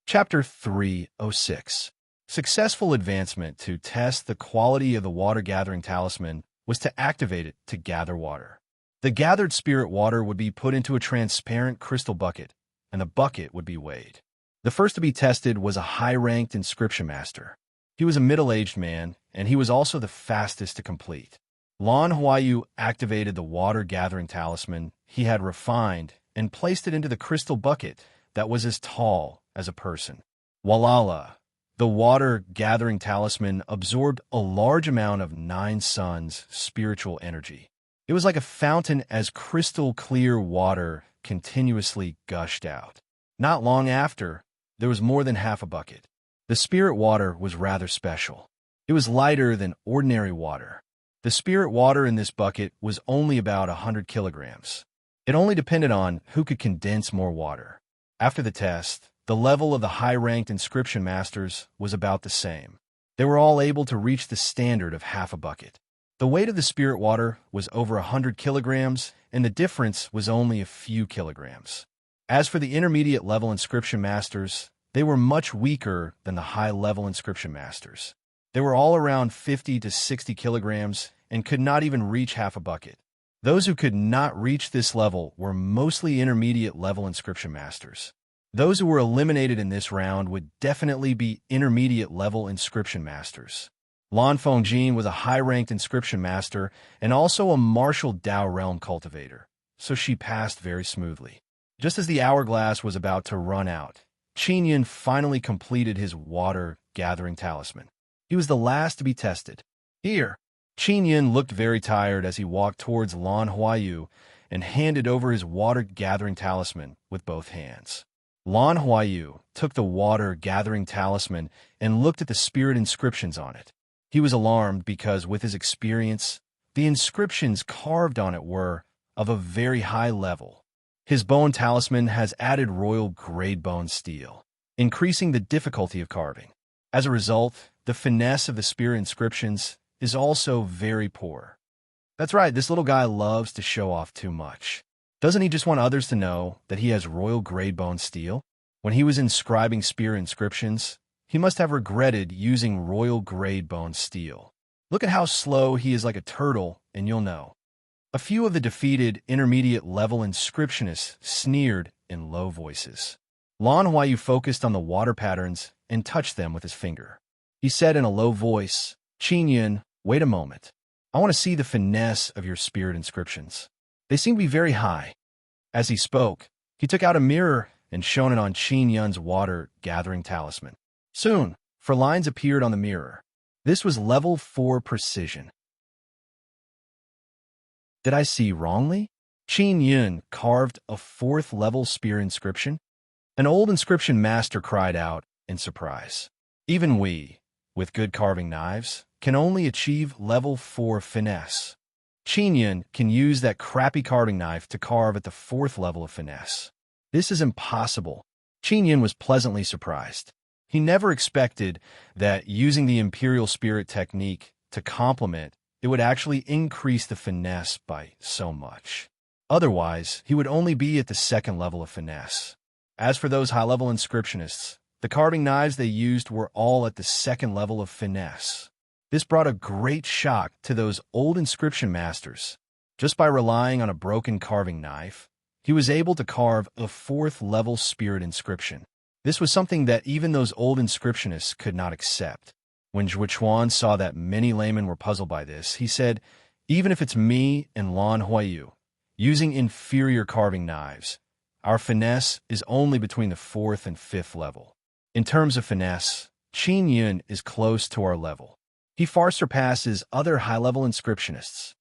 Chapter 306. Successful advancement to test the quality of the water-gathering talisman was to activate it to gather water. The gathered spirit water would be put into a transparent crystal bucket, and the bucket would be weighed. The first to be tested was a high-ranked inscription master. He was a middle-aged man, and he was also the fastest to complete. Lan Huayu activated the water-gathering talisman he had refined and placed it into the crystal bucket that was as tall as a person. Walala, the water-gathering talisman, absorbed a large amount of 9 suns' spiritual energy. It was like a fountain as crystal-clear water continuously gushed out. Not long after, there was more than half a bucket. The spirit water was rather special. It was lighter than ordinary water. The spirit water in this bucket was only about 100 kilograms. It only depended on who could condense more water. After the test, the level of the high-ranked inscription masters was about the same. They were all able to reach the standard of half a bucket. The weight of the spirit water was over 100 kilograms, and the difference was only a few kilograms. As for the intermediate level inscription masters, they were much weaker than the high-level inscription masters. They were all around 50 to 60 kilograms and could not even reach half a bucket. Those who could not reach this level were mostly intermediate level inscription masters. Those who were eliminated in this round would definitely be intermediate level inscription masters. Lan Fengjin was a high-ranked inscription master and also a martial Dao realm cultivator, so she passed very smoothly. Just as the hourglass was about to run out, Qin Yun finally completed his water-gathering talisman. He was the last to be tested. Here, Qin Yun looked very tired as he walked towards Lan Huayu and handed over his water-gathering talisman with both hands. Lan Huayu took the water-gathering talisman and looked at the spirit inscriptions on it. He was alarmed because, with his experience, the inscriptions carved on it were of a very high level. His bone talisman has added royal-grade bone steel, increasing the difficulty of carving. As a result, the finesse of the spirit inscriptions is also very poor. That's right, this little guy loves to show off too much. Doesn't he just want others to know that he has royal-grade bone steel? When he was inscribing spirit inscriptions, he must have regretted using royal-grade bone steel. Look at how slow he is, like a turtle, and you'll know. A few of the defeated intermediate-level inscriptionists sneered in low voices. Lan Huayu focused on the water patterns and touched them with his finger. He said in a low voice, "Qin Yun, wait a moment. I want to see the finesse of your spirit inscriptions. They seem to be very high." As he spoke, he took out a mirror and shone it on Qin Yun's water-gathering talisman. Soon, 4 lines appeared on the mirror. This was level 4 precision. Did I see wrongly? Qin Yun carved a 4th-level spear inscription? An old inscription master cried out in surprise. Even we, with good carving knives, can only achieve level 4 finesse. Qin Yun can use that crappy carving knife to carve at the 4th level of finesse. This is impossible. Qin Yun was pleasantly surprised. He never expected that using the Imperial Spirit technique to complement, it would actually increase the finesse by so much. Otherwise, he would only be at the 2nd level of finesse. As for those high-level inscriptionists, the carving knives they used were all at the 2nd level of finesse. This brought a great shock to those old inscription masters. Just by relying on a broken carving knife, he was able to carve a 4th-level spirit inscription. This was something that even those old inscriptionists could not accept. When Zhuo Chuan saw that many laymen were puzzled by this, he said, "Even if it's me and Lan Huayu, using inferior carving knives, our finesse is only between the 4th and 5th level. In terms of finesse, Qin Yun is close to our level. He far surpasses other high-level inscriptionists."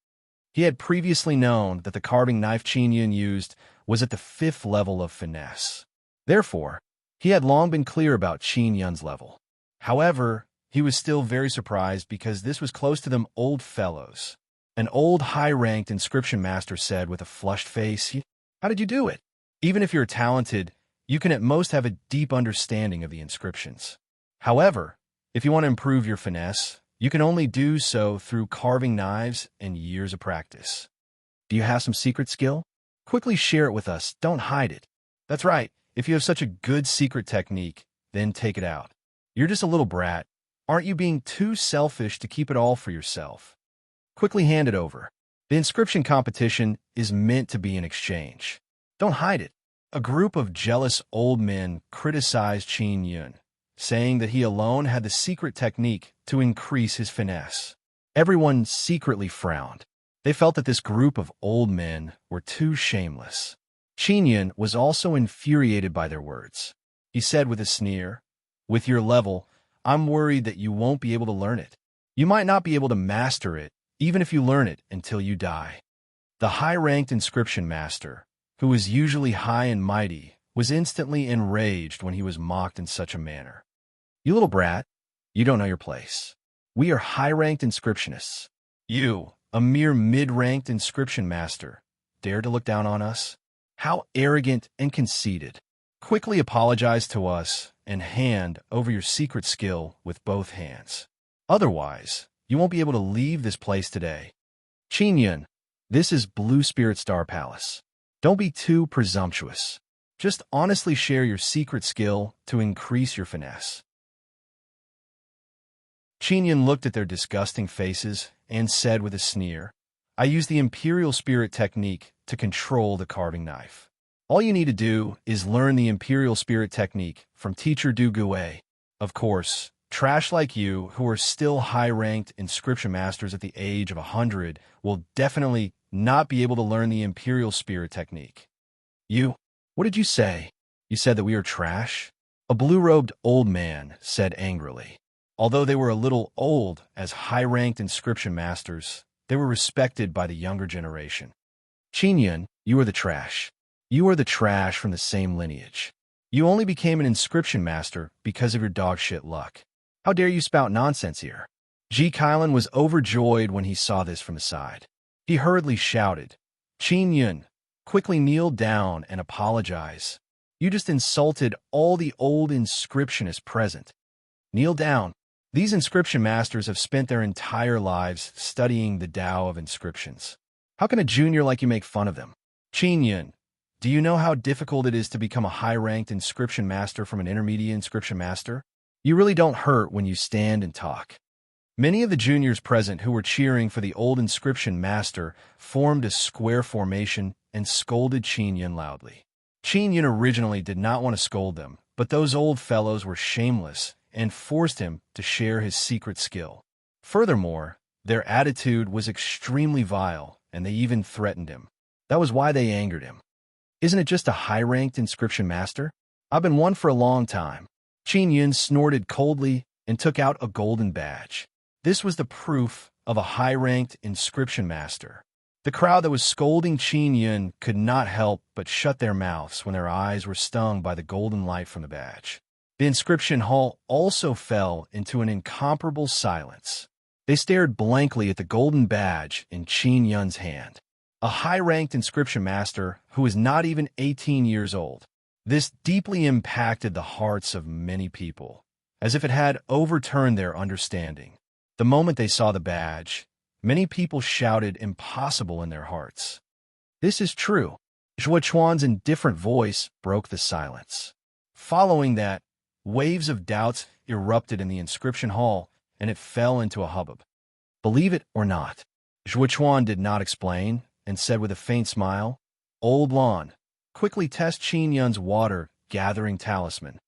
He had previously known that the carving knife Qin Yun used was at the 5th level of finesse. Therefore, he had long been clear about Qin Yun's level. However, he was still very surprised because this was close to them old fellows. An old high-ranked inscription master said with a flushed face, "How did you do it? Even if you're talented, you can at most have a deep understanding of the inscriptions. However, if you want to improve your finesse, you can only do so through carving knives and years of practice. Do you have some secret skill? Quickly share it with us. Don't hide it." That's right. If you have such a good secret technique, then take it out. You're just a little brat. Aren't you being too selfish to keep it all for yourself? Quickly hand it over. The inscription competition is meant to be an exchange. Don't hide it. A group of jealous old men criticized Qin Yun, saying that he alone had the secret technique to increase his finesse. Everyone secretly frowned. They felt that this group of old men were too shameless. Qin Yun was also infuriated by their words. He said with a sneer, "With your level, I'm worried that you won't be able to learn it. You might not be able to master it, even if you learn it until you die." The high-ranked inscription master, who was usually high and mighty, was instantly enraged when he was mocked in such a manner. "You little brat, you don't know your place. We are high-ranked inscriptionists. You, a mere mid-ranked inscription master, dare to look down on us? How arrogant and conceited. Quickly apologize to us and hand over your secret skill with both hands. Otherwise, you won't be able to leave this place today. Qingyun, this is Blue Spirit Star Palace. Don't be too presumptuous. Just honestly share your secret skill to increase your finesse." Qingyun looked at their disgusting faces and said with a sneer, "I use the Imperial Spirit technique to control the carving knife. All you need to do is learn the Imperial Spirit technique from Teacher Du Gui. Of course, trash like you, who are still high-ranked inscription masters at the age of 100, will definitely not be able to learn the Imperial Spirit technique." "You? What did you say? You said that we are trash?" a blue-robed old man said angrily. Although they were a little old as high-ranked inscription masters, they were respected by the younger generation. "Qingyun, you are the trash. You are the trash from the same lineage. You only became an inscription master because of your dog-shit luck. How dare you spout nonsense here?" Ji Kailan was overjoyed when he saw this from the side. He hurriedly shouted, "Qingyun, quickly kneel down and apologize. You just insulted all the old inscriptionists present. Kneel down. These inscription masters have spent their entire lives studying the Tao of inscriptions. How can a junior like you make fun of them? Qingyun, do you know how difficult it is to become a high-ranked inscription master from an intermediate inscription master? You really don't hurt when you stand and talk." Many of the juniors present who were cheering for the old inscription master formed a square formation and scolded Qingyun loudly. Qingyun originally did not want to scold them, but those old fellows were shameless and forced him to share his secret skill. Furthermore, their attitude was extremely vile, and they even threatened him. That was why they angered him. "Isn't it just a high-ranked inscription master? I've been one for a long time." Qingyun snorted coldly and took out a golden badge. This was the proof of a high-ranked inscription master. The crowd that was scolding Qingyun could not help but shut their mouths when their eyes were stung by the golden light from the badge. The inscription hall also fell into an incomparable silence. They stared blankly at the golden badge in Qingyun's hand. A high-ranked inscription master who was not even 18 years old. This deeply impacted the hearts of many people, as if it had overturned their understanding. The moment they saw the badge, many people shouted impossible in their hearts. "This is true." Zhuo Chuan's indifferent voice broke the silence. Following that, waves of doubts erupted in the inscription hall, and it fell into a hubbub. "Believe it or not." Zhuo Chuan did not explain, and said with a faint smile, "Old Lon, quickly test Qingyun's water-gathering talisman."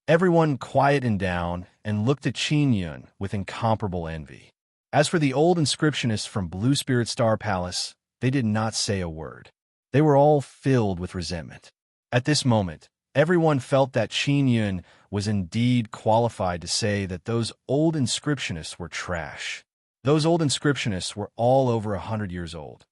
Everyone quieted down and looked at Qingyun with incomparable envy. As for the old inscriptionists from Blue Spirit Star Palace, they did not say a word. They were all filled with resentment. At this moment, everyone felt that Qingyun was indeed qualified to say that those old inscriptionists were trash. Those old inscriptionists were all over 100 years old.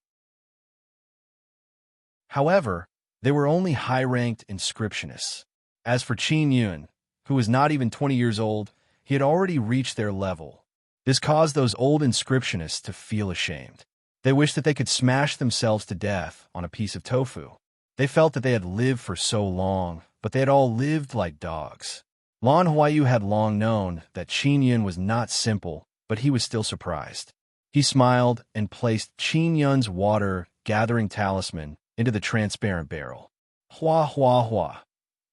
However, they were only high-ranked inscriptionists. As for Qingyun, who was not even 20 years old, he had already reached their level. This caused those old inscriptionists to feel ashamed. They wished that they could smash themselves to death on a piece of tofu. They felt that they had lived for so long, but they had all lived like dogs. Lan Huayu had long known that Qingyun was not simple, but he was still surprised. He smiled and placed Qingyun's water-gathering talisman into the transparent barrel. Hua, hua, hua.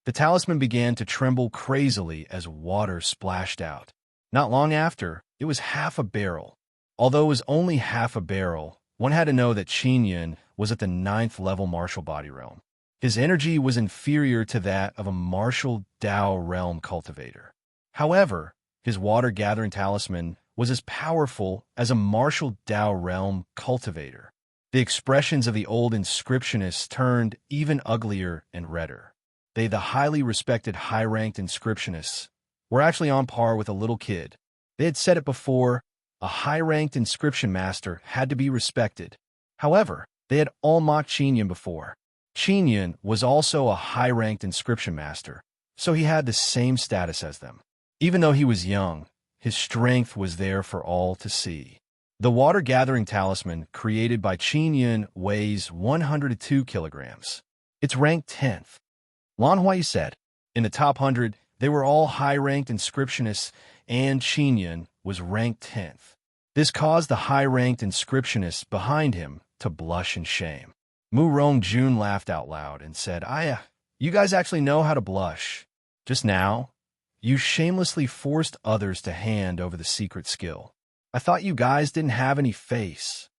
The talisman began to tremble crazily as water splashed out. Not long after, it was half a barrel. Although it was only half a barrel, one had to know that Qingyun was at the 9th level martial body realm. His energy was inferior to that of a martial Tao realm cultivator. However, his water-gathering talisman was as powerful as a martial Tao realm cultivator. The expressions of the old inscriptionists turned even uglier and redder. They, the highly respected high-ranked inscriptionists, were actually on par with a little kid. They had said it before, a high-ranked inscription master had to be respected. However, they had all mocked Qingyun before. Qin Yun was also a high-ranked inscription master, so he had the same status as them. Even though he was young, his strength was there for all to see. The water-gathering talisman created by Qin Yun weighs 102 kilograms. It's ranked 10th. Lan Huayu said, in the top 100, they were all high-ranked inscriptionists, and Qin Yun was ranked 10th. This caused the high-ranked inscriptionists behind him to blush in shame. Mu Rongjun laughed out loud and said, you guys actually know how to blush. Just now, you shamelessly forced others to hand over the secret skill. I thought you guys didn't have any face.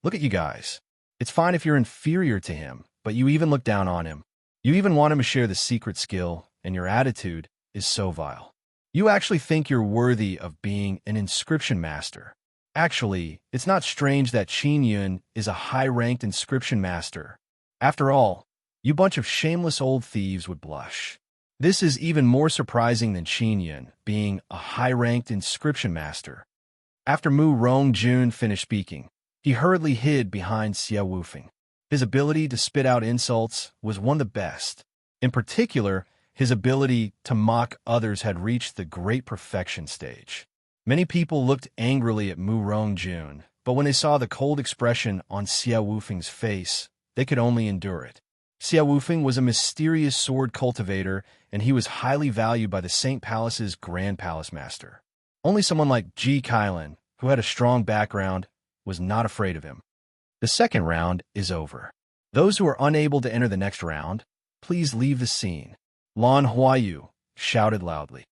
Look at you guys. It's fine if you're inferior to him, but you even look down on him. You even want him to share the secret skill, and your attitude is so vile. You actually think you're worthy of being an inscription master. Actually, it's not strange that Qin Yun is a high-ranked inscription master. After all, you bunch of shameless old thieves would blush. This is even more surprising than Qin Yun being a high-ranked inscription master. After Mu Rongjun finished speaking, he hurriedly hid behind Xie Wufeng. His ability to spit out insults was one of the best. In particular, his ability to mock others had reached the great perfection stage. Many people looked angrily at Mu Rongjun, but when they saw the cold expression on Xie Wufeng's face, they could only endure it. Xie Wufeng was a mysterious sword cultivator, and he was highly valued by the Saint Palace's Grand Palace Master. Only someone like Ji Kailan, who had a strong background, was not afraid of him. The second round is over. Those who are unable to enter the next round, please leave the scene. Lan Huayu shouted loudly.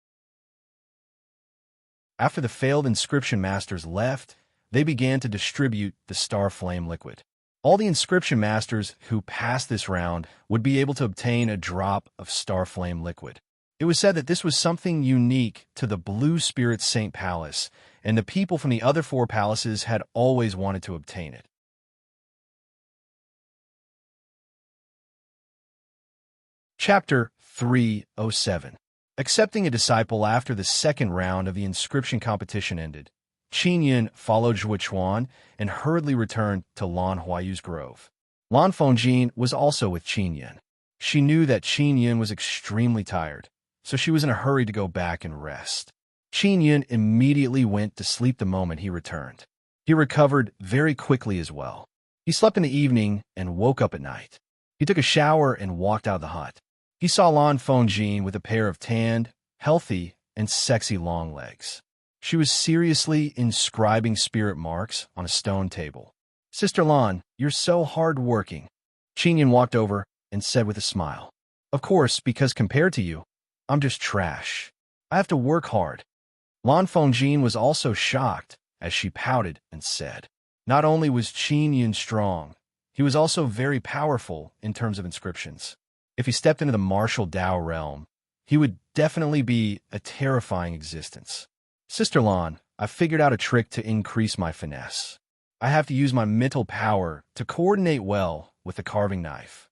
After the failed inscription masters left, they began to distribute the star flame liquid. All the inscription masters who passed this round would be able to obtain a drop of star flame liquid. It was said that this was something unique to the Blue Spirit Saint Palace, and the people from the other 4 palaces had always wanted to obtain it. Chapter 307. Accepting a disciple. After the second round of the inscription competition ended, Qin Yun followed Zhuochuan and hurriedly returned to Lan Huayu's grove. Lan Fengjin was also with Qin Yun. She knew that Qin Yun was extremely tired, so she was in a hurry to go back and rest. Qin Yun immediately went to sleep the moment he returned. He recovered very quickly as well. He slept in the evening and woke up at night. He took a shower and walked out of the hut. He saw Lan Fengjin with a pair of tanned, healthy, and sexy long legs. She was seriously inscribing spirit marks on a stone table. Sister Lan, you're so hard-working. Qin Yun walked over and said with a smile. Of course, because compared to you, I'm just trash. I have to work hard. Lan Fengjin was also shocked as she pouted and said, not only was Qin Yun strong, he was also very powerful in terms of inscriptions. If he stepped into the martial Dao realm, he would definitely be a terrifying existence. Sister Lan, I've figured out a trick to increase my finesse. I have to use my mental power to coordinate well with the carving knife.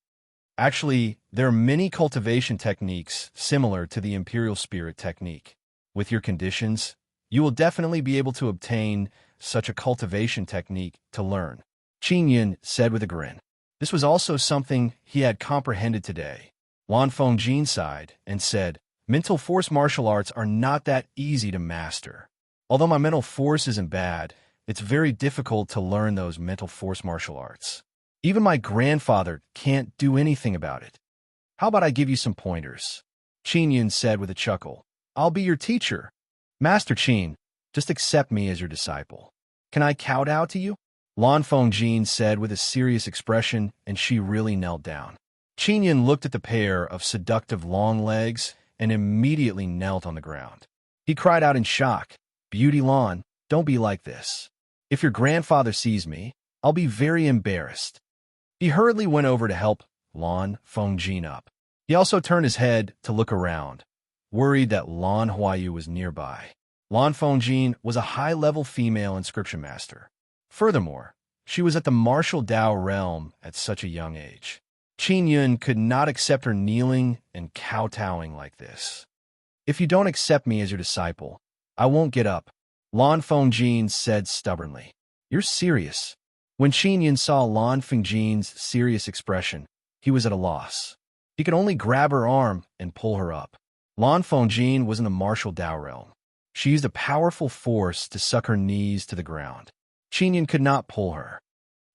Actually, there are many cultivation techniques similar to the Imperial Spirit technique. With your conditions, you will definitely be able to obtain such a cultivation technique to learn, Qin Yun said with a grin. This was also something he had comprehended today. Lan Fengjin sighed and said, mental force martial arts are not that easy to master. Although my mental force isn't bad, it's very difficult to learn those mental force martial arts. Even my grandfather can't do anything about it. How about I give you some pointers? Qin Yun said with a chuckle. I'll be your teacher. Master Qin, just accept me as your disciple. Can I kowtow to you? Lan Fengjin said with a serious expression, and she really knelt down. Qin Yun looked at the pair of seductive long legs and immediately knelt on the ground. He cried out in shock, Beauty Lan, don't be like this. If your grandfather sees me, I'll be very embarrassed. He hurriedly went over to help Lan Fengjin up. He also turned his head to look around, worried that Lan Huayu was nearby. Lan Fengjin was a high-level female inscription master. Furthermore, she was at the martial Dao realm at such a young age. Qin Yun could not accept her kneeling and kowtowing like this. If you don't accept me as your disciple, I won't get up, Lan Fengjin said stubbornly. You're serious. When Qin Yun saw Lan Fengjin's serious expression, he was at a loss. He could only grab her arm and pull her up. Lan Fengjin was in the martial Dao realm. She used a powerful force to suck her knees to the ground. Qinyan could not pull her.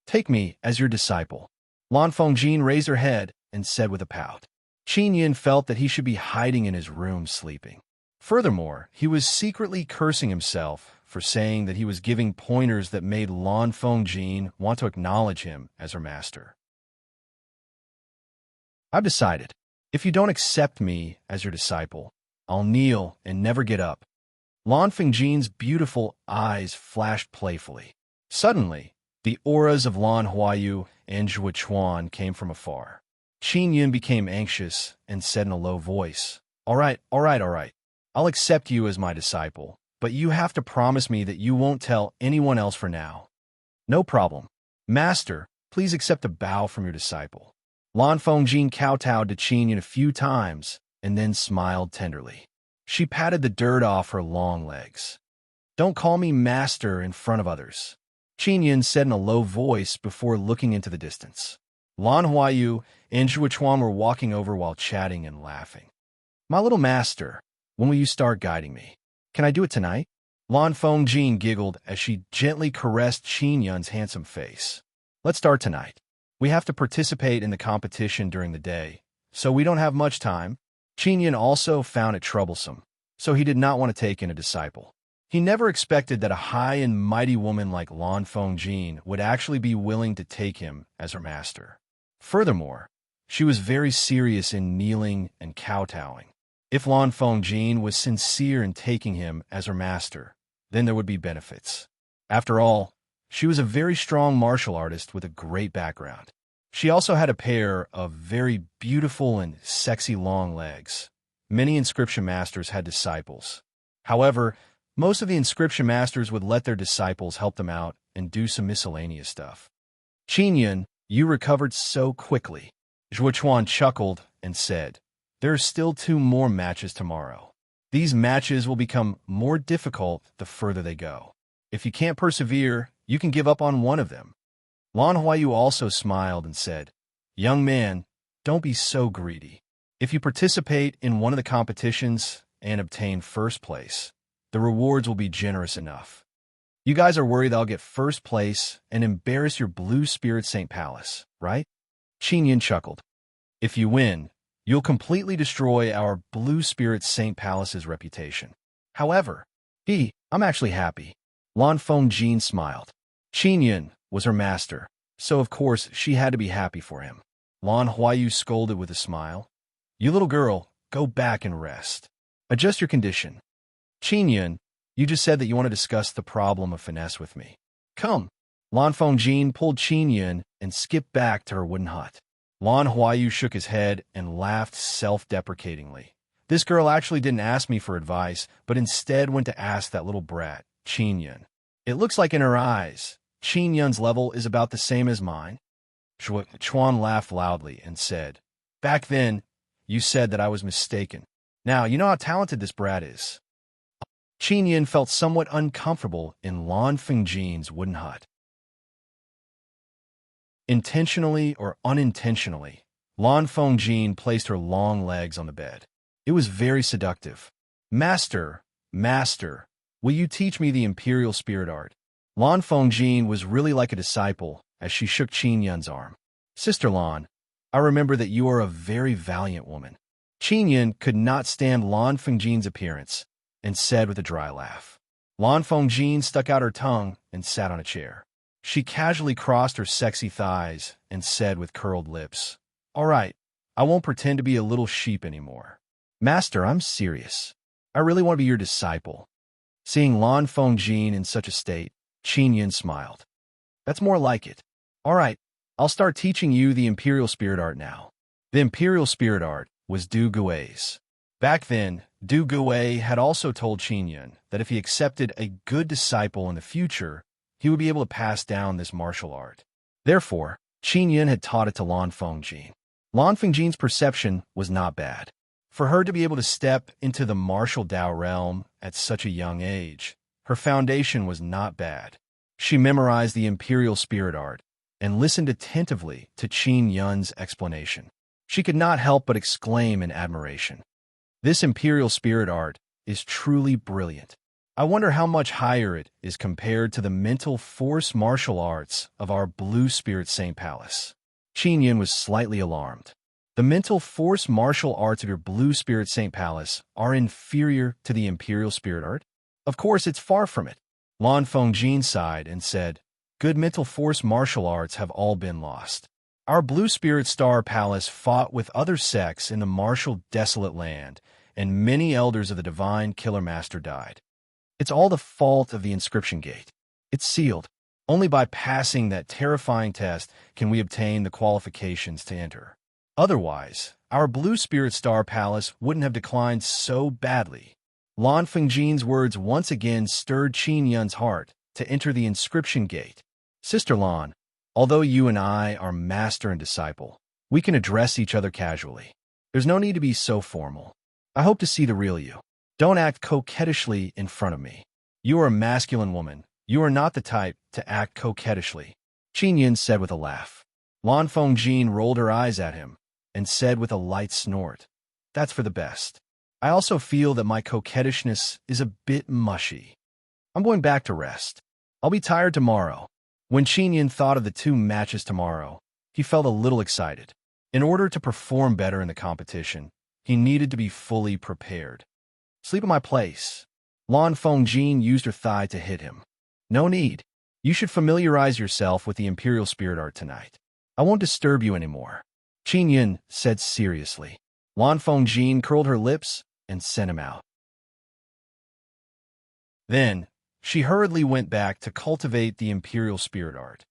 "Take me as your disciple." Lan Fengjin raised her head and said with a pout. Qinyan felt that he should be hiding in his room sleeping. Furthermore, he was secretly cursing himself for saying that he was giving pointers that made Lan Fengjin want to acknowledge him as her master. "I've decided. If you don't accept me as your disciple, I'll kneel and never get up." Lan Fengjin's beautiful eyes flashed playfully. Suddenly, the auras of Lan Huayu and Zhuo Chuan came from afar. Qinyan became anxious and said in a low voice, all right. I'll accept you as my disciple, but you have to promise me that you won't tell anyone else for now." "No problem. Master, please accept a bow from your disciple." Lan Fengjin kowtowed to Qinyan a few times and then smiled tenderly. She patted the dirt off her long legs. "Don't call me master in front of others," Qinyan said in a low voice before looking into the distance. Lan Huayu and Zhuo Chuan were walking over while chatting and laughing. "My little master, when will you start guiding me? Can I do it tonight?" Lan Fengjin giggled as she gently caressed Qinyan's handsome face. "Let's start tonight. We have to participate in the competition during the day, so we don't have much time." Qinyan also found it troublesome, so he did not want to take in a disciple. He never expected that a high and mighty woman like Lan Fengjin would actually be willing to take him as her master. Furthermore, she was very serious in kneeling and kowtowing. If Lan Fengjin was sincere in taking him as her master, then there would be benefits. After all, she was a very strong martial artist with a great background. She also had a pair of very beautiful and sexy long legs. Many inscription masters had disciples. However, most of the inscription masters would let their disciples help them out and do some miscellaneous stuff. "Qinyan, you recovered so quickly." Zhuo Chuan chuckled and said, "There are still 2 more matches tomorrow. These matches will become more difficult the further they go. If you can't persevere, you can give up on one of them." Lan Huayu also smiled and said, "Young man, don't be so greedy. If you participate in one of the competitions and obtain first place, the rewards will be generous enough. You guys are worried I'll get first place and embarrass your Blue Spirit Saint Palace, right?" Qinyan chuckled. "If you win, you'll completely destroy our Blue Spirit Saint Palace's reputation. However, I'm actually happy." Lan Fengjin smiled. Qinyan was her master, so of course she had to be happy for him. Lan Huayu scolded with a smile. "You little girl, go back and rest. Adjust your condition. Qinyan, you just said that you want to discuss the problem of finesse with me. Come." Lan Fengjin pulled Qinyan and skipped back to her wooden hut. Lan Huayu shook his head and laughed self-deprecatingly. "This girl actually didn't ask me for advice, but instead went to ask that little brat, Qinyan. It looks like in her eyes, Qinyan's level is about the same as mine." Zhuo Chuan laughed loudly and said, "Back then, you said that I was mistaken. Now you know how talented this brat is." Qinyan felt somewhat uncomfortable in Lan Fengjin's wooden hut. Intentionally or unintentionally, Lan Fengjin placed her long legs on the bed. It was very seductive. Master, will you teach me the Imperial Spirit Art?" Lan Fengjin was really like a disciple as she shook Qinyan's arm. "Sister Lan, I remember that you are a very valiant woman." Qinyan could not stand Lan Fengjin's appearance and said with a dry laugh. Lan Fengjin stuck out her tongue and sat on a chair. She casually crossed her sexy thighs and said with curled lips, "All right, I won't pretend to be a little sheep anymore. Master, I'm serious. I really want to be your disciple." Seeing Lan Fengjin in such a state, Qinyan smiled. "That's more like it. All right, I'll start teaching you the Imperial Spirit Art now." The Imperial Spirit Art was Du Gui's. Back then, Du Gui had also told Qinyan that if he accepted a good disciple in the future, he would be able to pass down this martial art. Therefore, Qinyan had taught it to Lan Fengjin. Lan Fengjin's perception was not bad. For her to be able to step into the martial Dao realm at such a young age, her foundation was not bad. She memorized the Imperial Spirit Art and listened attentively to Qin Yun's explanation. She could not help but exclaim in admiration. This imperial spirit art is truly brilliant. I wonder how much higher it is compared to the mental force martial arts of our Blue Spirit Saint Palace. Qin Yun was slightly alarmed. The mental force martial arts of your Blue Spirit Saint Palace are inferior to the imperial spirit art? Of course, it's far from it. Lan Fengjin sighed and said, good mental force martial arts have all been lost. Our Blue Spirit Star Palace fought with other sects in the martial desolate land, and many elders of the divine Killer Master died. It's all the fault of the inscription gate. It's sealed. Only by passing that terrifying test can we obtain the qualifications to enter. Otherwise, our Blue Spirit Star Palace wouldn't have declined so badly. Lan Fengjin's words once again stirred Qin Yun's heart to enter the inscription gate. Sister Lan, although you and I are master and disciple, we can address each other casually. There's no need to be so formal. I hope to see the real you. Don't act coquettishly in front of me. You are a masculine woman. You are not the type to act coquettishly, Qin Yun said with a laugh. Lan Fengjin rolled her eyes at him and said with a light snort, that's for the best. I also feel that my coquettishness is a bit mushy. I'm going back to rest. I'll be tired tomorrow. When Qin Yun thought of the 2 matches tomorrow, he felt a little excited. In order to perform better in the competition, he needed to be fully prepared. Sleep in my place. Lan Fengjin used her thigh to hit him. No need. You should familiarize yourself with the Imperial Spirit Art tonight. I won't disturb you anymore, Qin Yun said seriously. Lan Fengjin curled her lips and sent him out. Then, she hurriedly went back to cultivate the Imperial Spirit Art.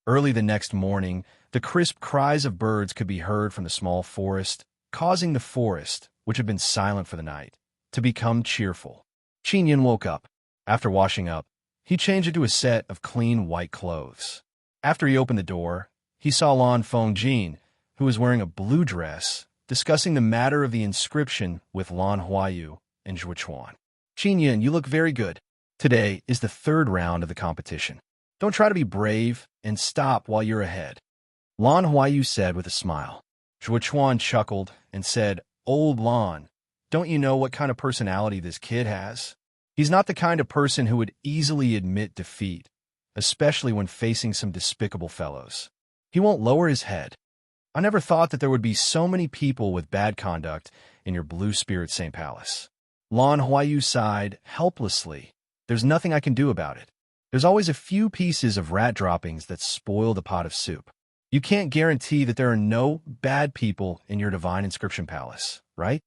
Early the next morning, the crisp cries of birds could be heard from the small forest, causing the forest, which had been silent for the night, to become cheerful. Qin Yun woke up. After washing up, he changed into a set of clean white clothes. After he opened the door, he saw Lan Fengjin, who was wearing a blue dress, discussing the matter of the inscription with Lan Huayu and Zhuo Chuan. Qin Yun, you look very good. Today is the 3rd round of the competition. Don't try to be brave and stop while you're ahead, Lan Huayu said with a smile. Zhuo Chuan chuckled and said, old Lan, don't you know what kind of personality this kid has? He's not the kind of person who would easily admit defeat, especially when facing some despicable fellows. He won't lower his head. I never thought that there would be so many people with bad conduct in your Blue Spirit Saint Palace. Lan Huayu sighed helplessly. There's nothing I can do about it. There's always a few pieces of rat droppings that spoil the pot of soup. You can't guarantee that there are no bad people in your Divine Inscription Palace, right?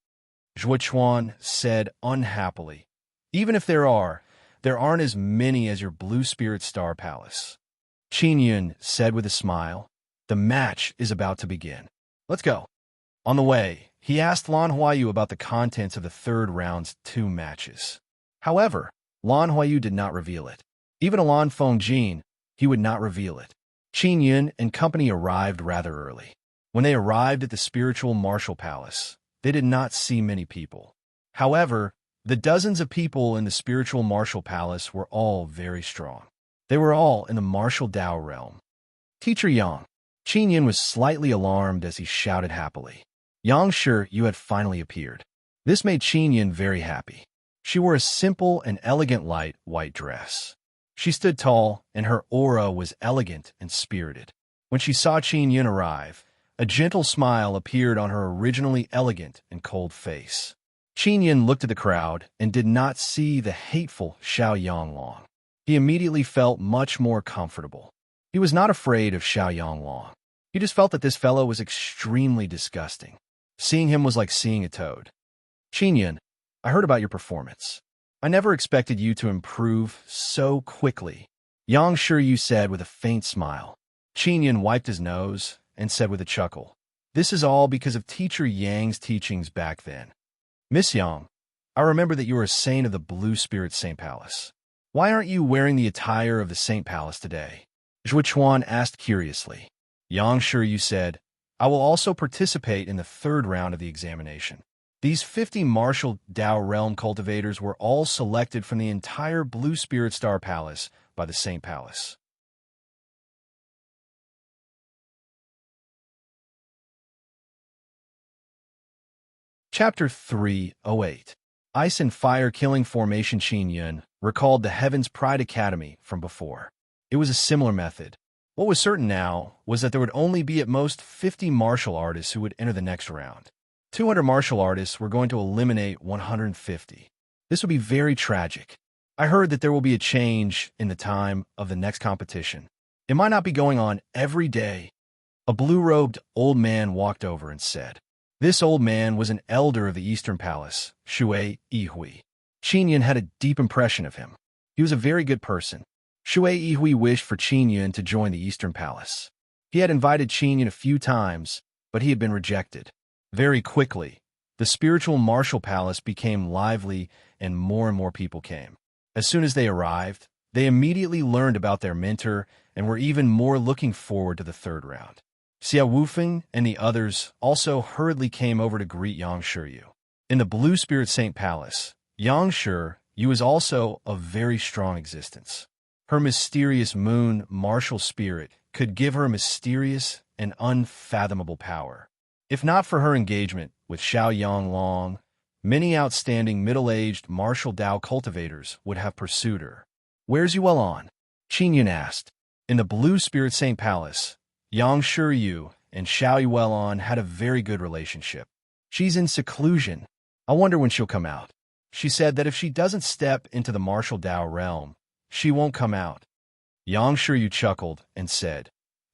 Zhuo Chuan said unhappily. Even if there aren't as many as your Blue Spirit Star Palace. Qin Yun said with a smile, the match is about to begin. Let's go. On the way, he asked Lan Huayu about the contents of the 3rd round's 2 matches. However, Lan Huayu did not reveal it. Even to Lan Fengjin, he would not reveal it. Qin Yun and company arrived rather early. When they arrived at the Spiritual Martial Palace, they did not see many people. However, the dozens of people in the Spiritual Martial Palace were all very strong. They were all in the martial Dao realm. Teacher Yang. Qin Yun was slightly alarmed as he shouted happily. Yang, sure, you had finally appeared. This made Qin Yun very happy. She wore a simple and elegant light white dress. She stood tall, and her aura was elegant and spirited. When she saw Qin Yun arrive, a gentle smile appeared on her originally elegant and cold face. Qin Yun looked at the crowd and did not see the hateful Xiao Yanglong. He immediately felt much more comfortable. He was not afraid of Xiao Yanglong. He just felt that this fellow was extremely disgusting. Seeing him was like seeing a toad. Qin Yun, I heard about your performance. I never expected you to improve so quickly, Yang Shiyu said with a faint smile. Qin Yun wiped his nose and said with a chuckle, this is all because of Teacher Yang's teachings back then. Miss Yang, I remember that you are a saint of the Blue Spirit Saint Palace. Why aren't you wearing the attire of the Saint Palace today? Zhuo Chuan asked curiously. Yang Shiyu said, I will also participate in the 3rd round of the examination. These 50 martial Dao realm cultivators were all selected from the entire Blue Spirit Star Palace by the Saint Palace. Chapter 308. Ice and Fire Killing Formation. Qin Yun recalled the Heaven's Pride Academy from before. It was a similar method. What was certain now was that there would only be at most 50 martial artists who would enter the next round. 200 martial artists were going to eliminate 150. This would be very tragic. I heard that there will be a change in the time of the next competition. It might not be going on every day. A blue-robed old man walked over and said. This old man was an elder of the Eastern Palace, Shui Yihui. Qin Yun had a deep impression of him. He was a very good person. Shui Yihui wished for Qin Yun to join the Eastern Palace. He had invited Qin Yun a few times, but he had been rejected. Very quickly, the spiritual martial palace became lively and more people came. As soon as they arrived, they immediately learned about their mentor and were even more looking forward to the third round. Xia Wufeng and the others also hurriedly came over to greet Yang Shiyu. In the Blue Spirit Saint Palace, Yang Shiyu was also a very strong existence. Her mysterious moon martial spirit could give her mysterious and unfathomable power. If not for her engagement with Xiao Yanglong, many outstanding middle-aged martial Dao cultivators would have pursued her. Where's Yuelon? Qin Yun asked. In the Blue Spirit Saint Palace, Yang Shiyu and Xiao Yuelon had a very good relationship. She's in seclusion. I wonder when she'll come out. She said that if she doesn't step into the martial Dao realm, she won't come out. Yang Shiyu chuckled and said,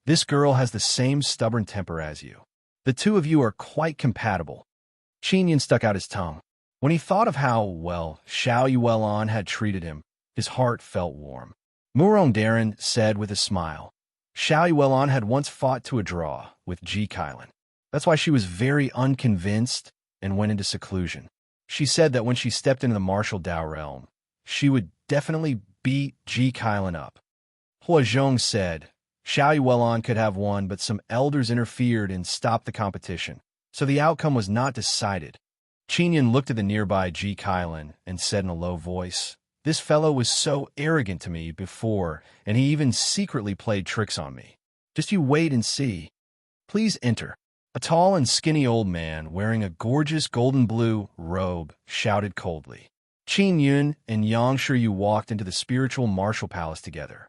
This girl has the same stubborn temper as you. The two of you are quite compatible. Qin Yun stuck out his tongue. When he thought of how well Xiao Yuelon had treated him, his heart felt warm. Murong Darren said with a smile, Xiao Yuelon had once fought to a draw with Ji Kailan. That's why she was very unconvinced and went into seclusion. She said that when she stepped into the martial Dao realm, she would definitely beat Ji Kailan up. Hua Zhong said, Xiao Yuelon could have won, but some elders interfered and stopped the competition, so the outcome was not decided. Qin Yun looked at the nearby Ji Kailan and said in a low voice, This fellow was so arrogant to me before, and he even secretly played tricks on me. Just you wait and see. Please enter. A tall and skinny old man wearing a gorgeous golden blue robe shouted coldly. Qin Yun and Yang Shiyu walked into the spiritual martial palace together.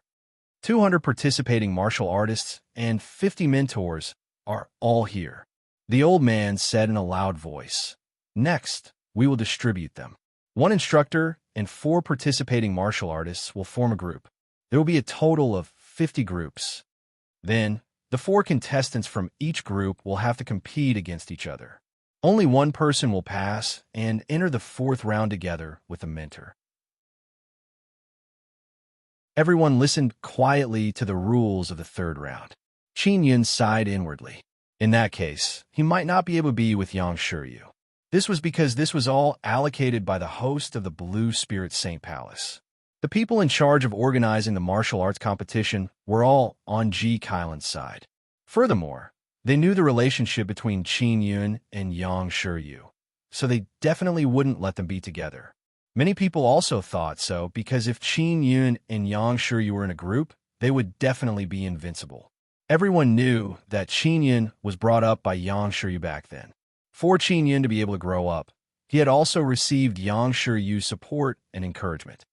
200 participating martial artists and 50 mentors are all here. The old man said in a loud voice, Next, we will distribute them. One instructor and 4 participating martial artists will form a group. There will be a total of 50 groups. Then, the 4 contestants from each group will have to compete against each other. Only one person will pass and enter the 4th round together with a mentor. Everyone listened quietly to the rules of the 3rd round. Qin Yun sighed inwardly. In that case, he might not be able to be with Yang Shiyu. This was because this was all allocated by the host of the Blue Spirit Saint Palace. The people in charge of organizing the martial arts competition were all on Ji Kailan's side. Furthermore, they knew the relationship between Qin Yun and Yang Shiyu, so they definitely wouldn't let them be together. Many people also thought so because if Qin Yun and Yang Shiyu were in a group, they would definitely be invincible. Everyone knew that Qin Yun was brought up by Yang Shiyu back then. For Qin Yun to be able to grow up, he had also received Yang Shiyu's support and encouragement.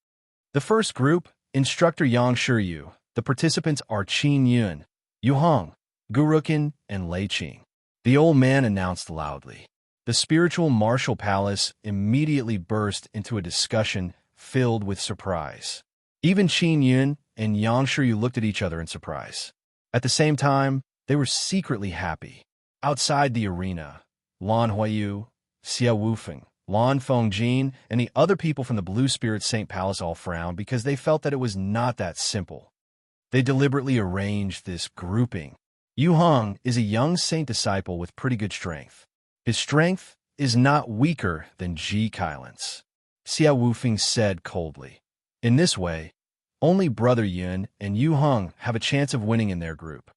The first group, Instructor Yang Shiyu, the participants are Qin Yun, Yu Hong, Gurukin, and Lei Qing. The old man announced loudly. The spiritual martial palace immediately burst into a discussion filled with surprise. Even Qin Yun and Yang Shiyu looked at each other in surprise. At the same time, they were secretly happy. Outside the arena, Lan Huayu, Xia Wufeng, Lan Fengjin, and the other people from the Blue Spirit Saint Palace all frowned because they felt that it was not that simple. They deliberately arranged this grouping. Yu Hong is a young saint disciple with pretty good strength. His strength is not weaker than Ji Kailan's, Xia Wufeng said coldly. In this way, only Brother Yun and Yu Hong have a chance of winning in their group.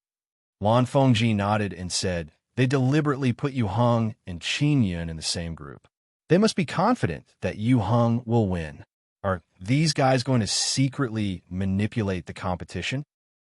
Lan Fengjin nodded and said, They deliberately put Yu Hong and Qin Yun in the same group. They must be confident that Yu Hong will win. Are these guys going to secretly manipulate the competition?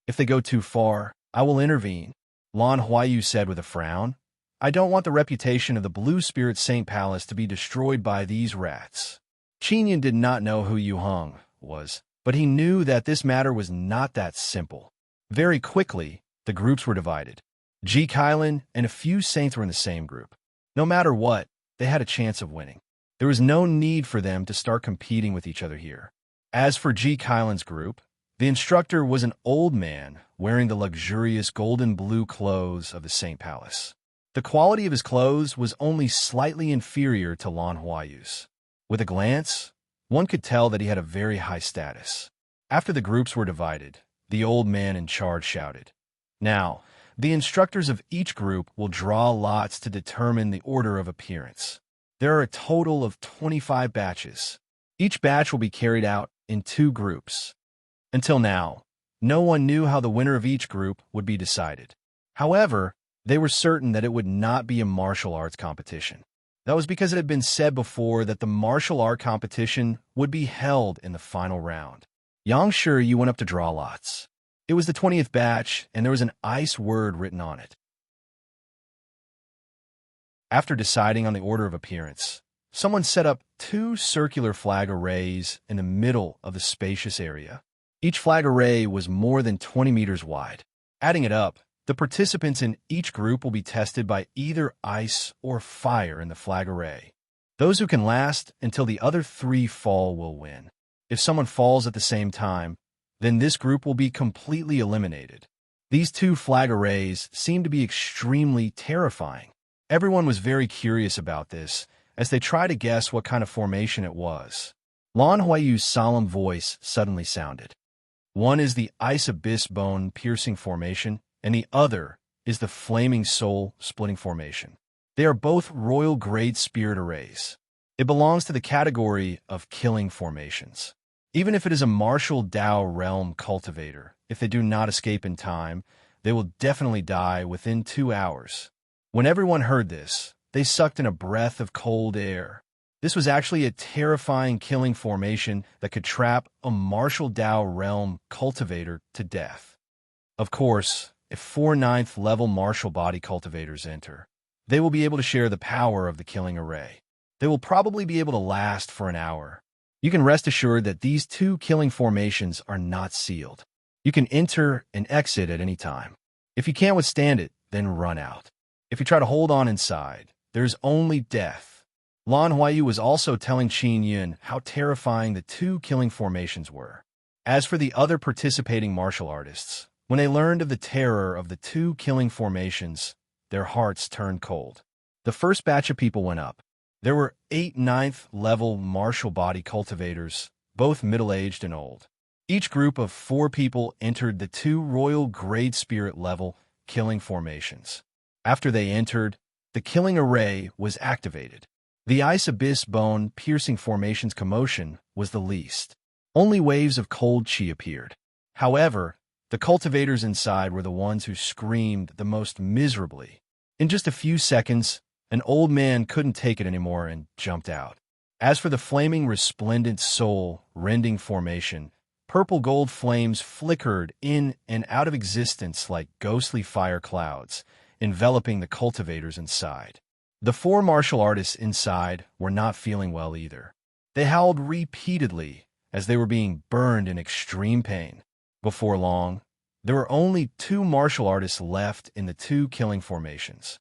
If they go too far, I will intervene, Lan Huayu said with a frown. I don't want the reputation of the Blue Spirit Saint Palace to be destroyed by these rats. Qinyan did not know who Yu Hong was, but he knew that this matter was not that simple. Very quickly, the groups were divided. Ji Kailan and a few saints were in the same group. No matter what, they had a chance of winning. There was no need for them to start competing with each other here. As for Ji Kailan's group, the instructor was an old man wearing the luxurious golden blue clothes of the Saint Palace. The quality of his clothes was only slightly inferior to Lan Huayu's. With a glance, one could tell that he had a very high status. After the groups were divided, the old man in charge shouted, "Now, the instructors of each group will draw lots to determine the order of appearance. There are a total of 25 batches. Each batch will be carried out in 2 groups. Until now, no one knew how the winner of each group would be decided. However, they were certain that it would not be a martial arts competition. That was because it had been said before that the martial art competition would be held in the final round. Yang Shi went up to draw lots. It was the 20th batch, and there was an ice word written on it. After deciding on the order of appearance, someone set up 2 circular flag arrays in the middle of the spacious area. Each flag array was more than 20 meters wide. Adding it up, the participants in each group will be tested by either ice or fire in the flag array. Those who can last until the other 3 fall will win. If someone falls at the same time, then this group will be completely eliminated. These 2 flag arrays seemed to be extremely terrifying. Everyone was very curious about this, as they tried to guess what kind of formation it was. Lan Huayu's solemn voice suddenly sounded. One is the Ice Abyss Bone Piercing Formation, and the other is the Flaming Soul Splitting Formation. They are both Royal Grade Spirit Arrays. It belongs to the category of killing formations. Even if it is a martial Dao realm cultivator, if they do not escape in time, they will definitely die within 2 hours. When everyone heard this, they sucked in a breath of cold air. This was actually a terrifying killing formation that could trap a martial Dao realm cultivator to death. Of course, if 4 9th level martial body cultivators enter, they will be able to share the power of the killing array. They will probably be able to last for an hour. You can rest assured that these 2 killing formations are not sealed. You can enter and exit at any time. If you can't withstand it, then run out. If you try to hold on inside, there's only death. Lan Huayu was also telling Qin Yun how terrifying the 2 killing formations were. As for the other participating martial artists, when they learned of the terror of the 2 killing formations, their hearts turned cold. The first batch of people went up. There were 8 9th level martial body cultivators, both middle-aged and old. Each group of 4 people entered the 2 royal grade spirit level killing formations. After they entered, the killing array was activated. The Ice Abyss Bone Piercing Formation's commotion was the least. Only waves of cold chi appeared. However, the cultivators inside were the ones who screamed the most miserably. In just a few seconds, an old man couldn't take it anymore and jumped out. As for the flaming resplendent soul rending formation, purple gold flames flickered in and out of existence like ghostly fire clouds, enveloping the cultivators inside. The 4 martial artists inside were not feeling well either. They howled repeatedly as they were being burned in extreme pain. Before long, there were only 2 martial artists left in the 2 killing formations.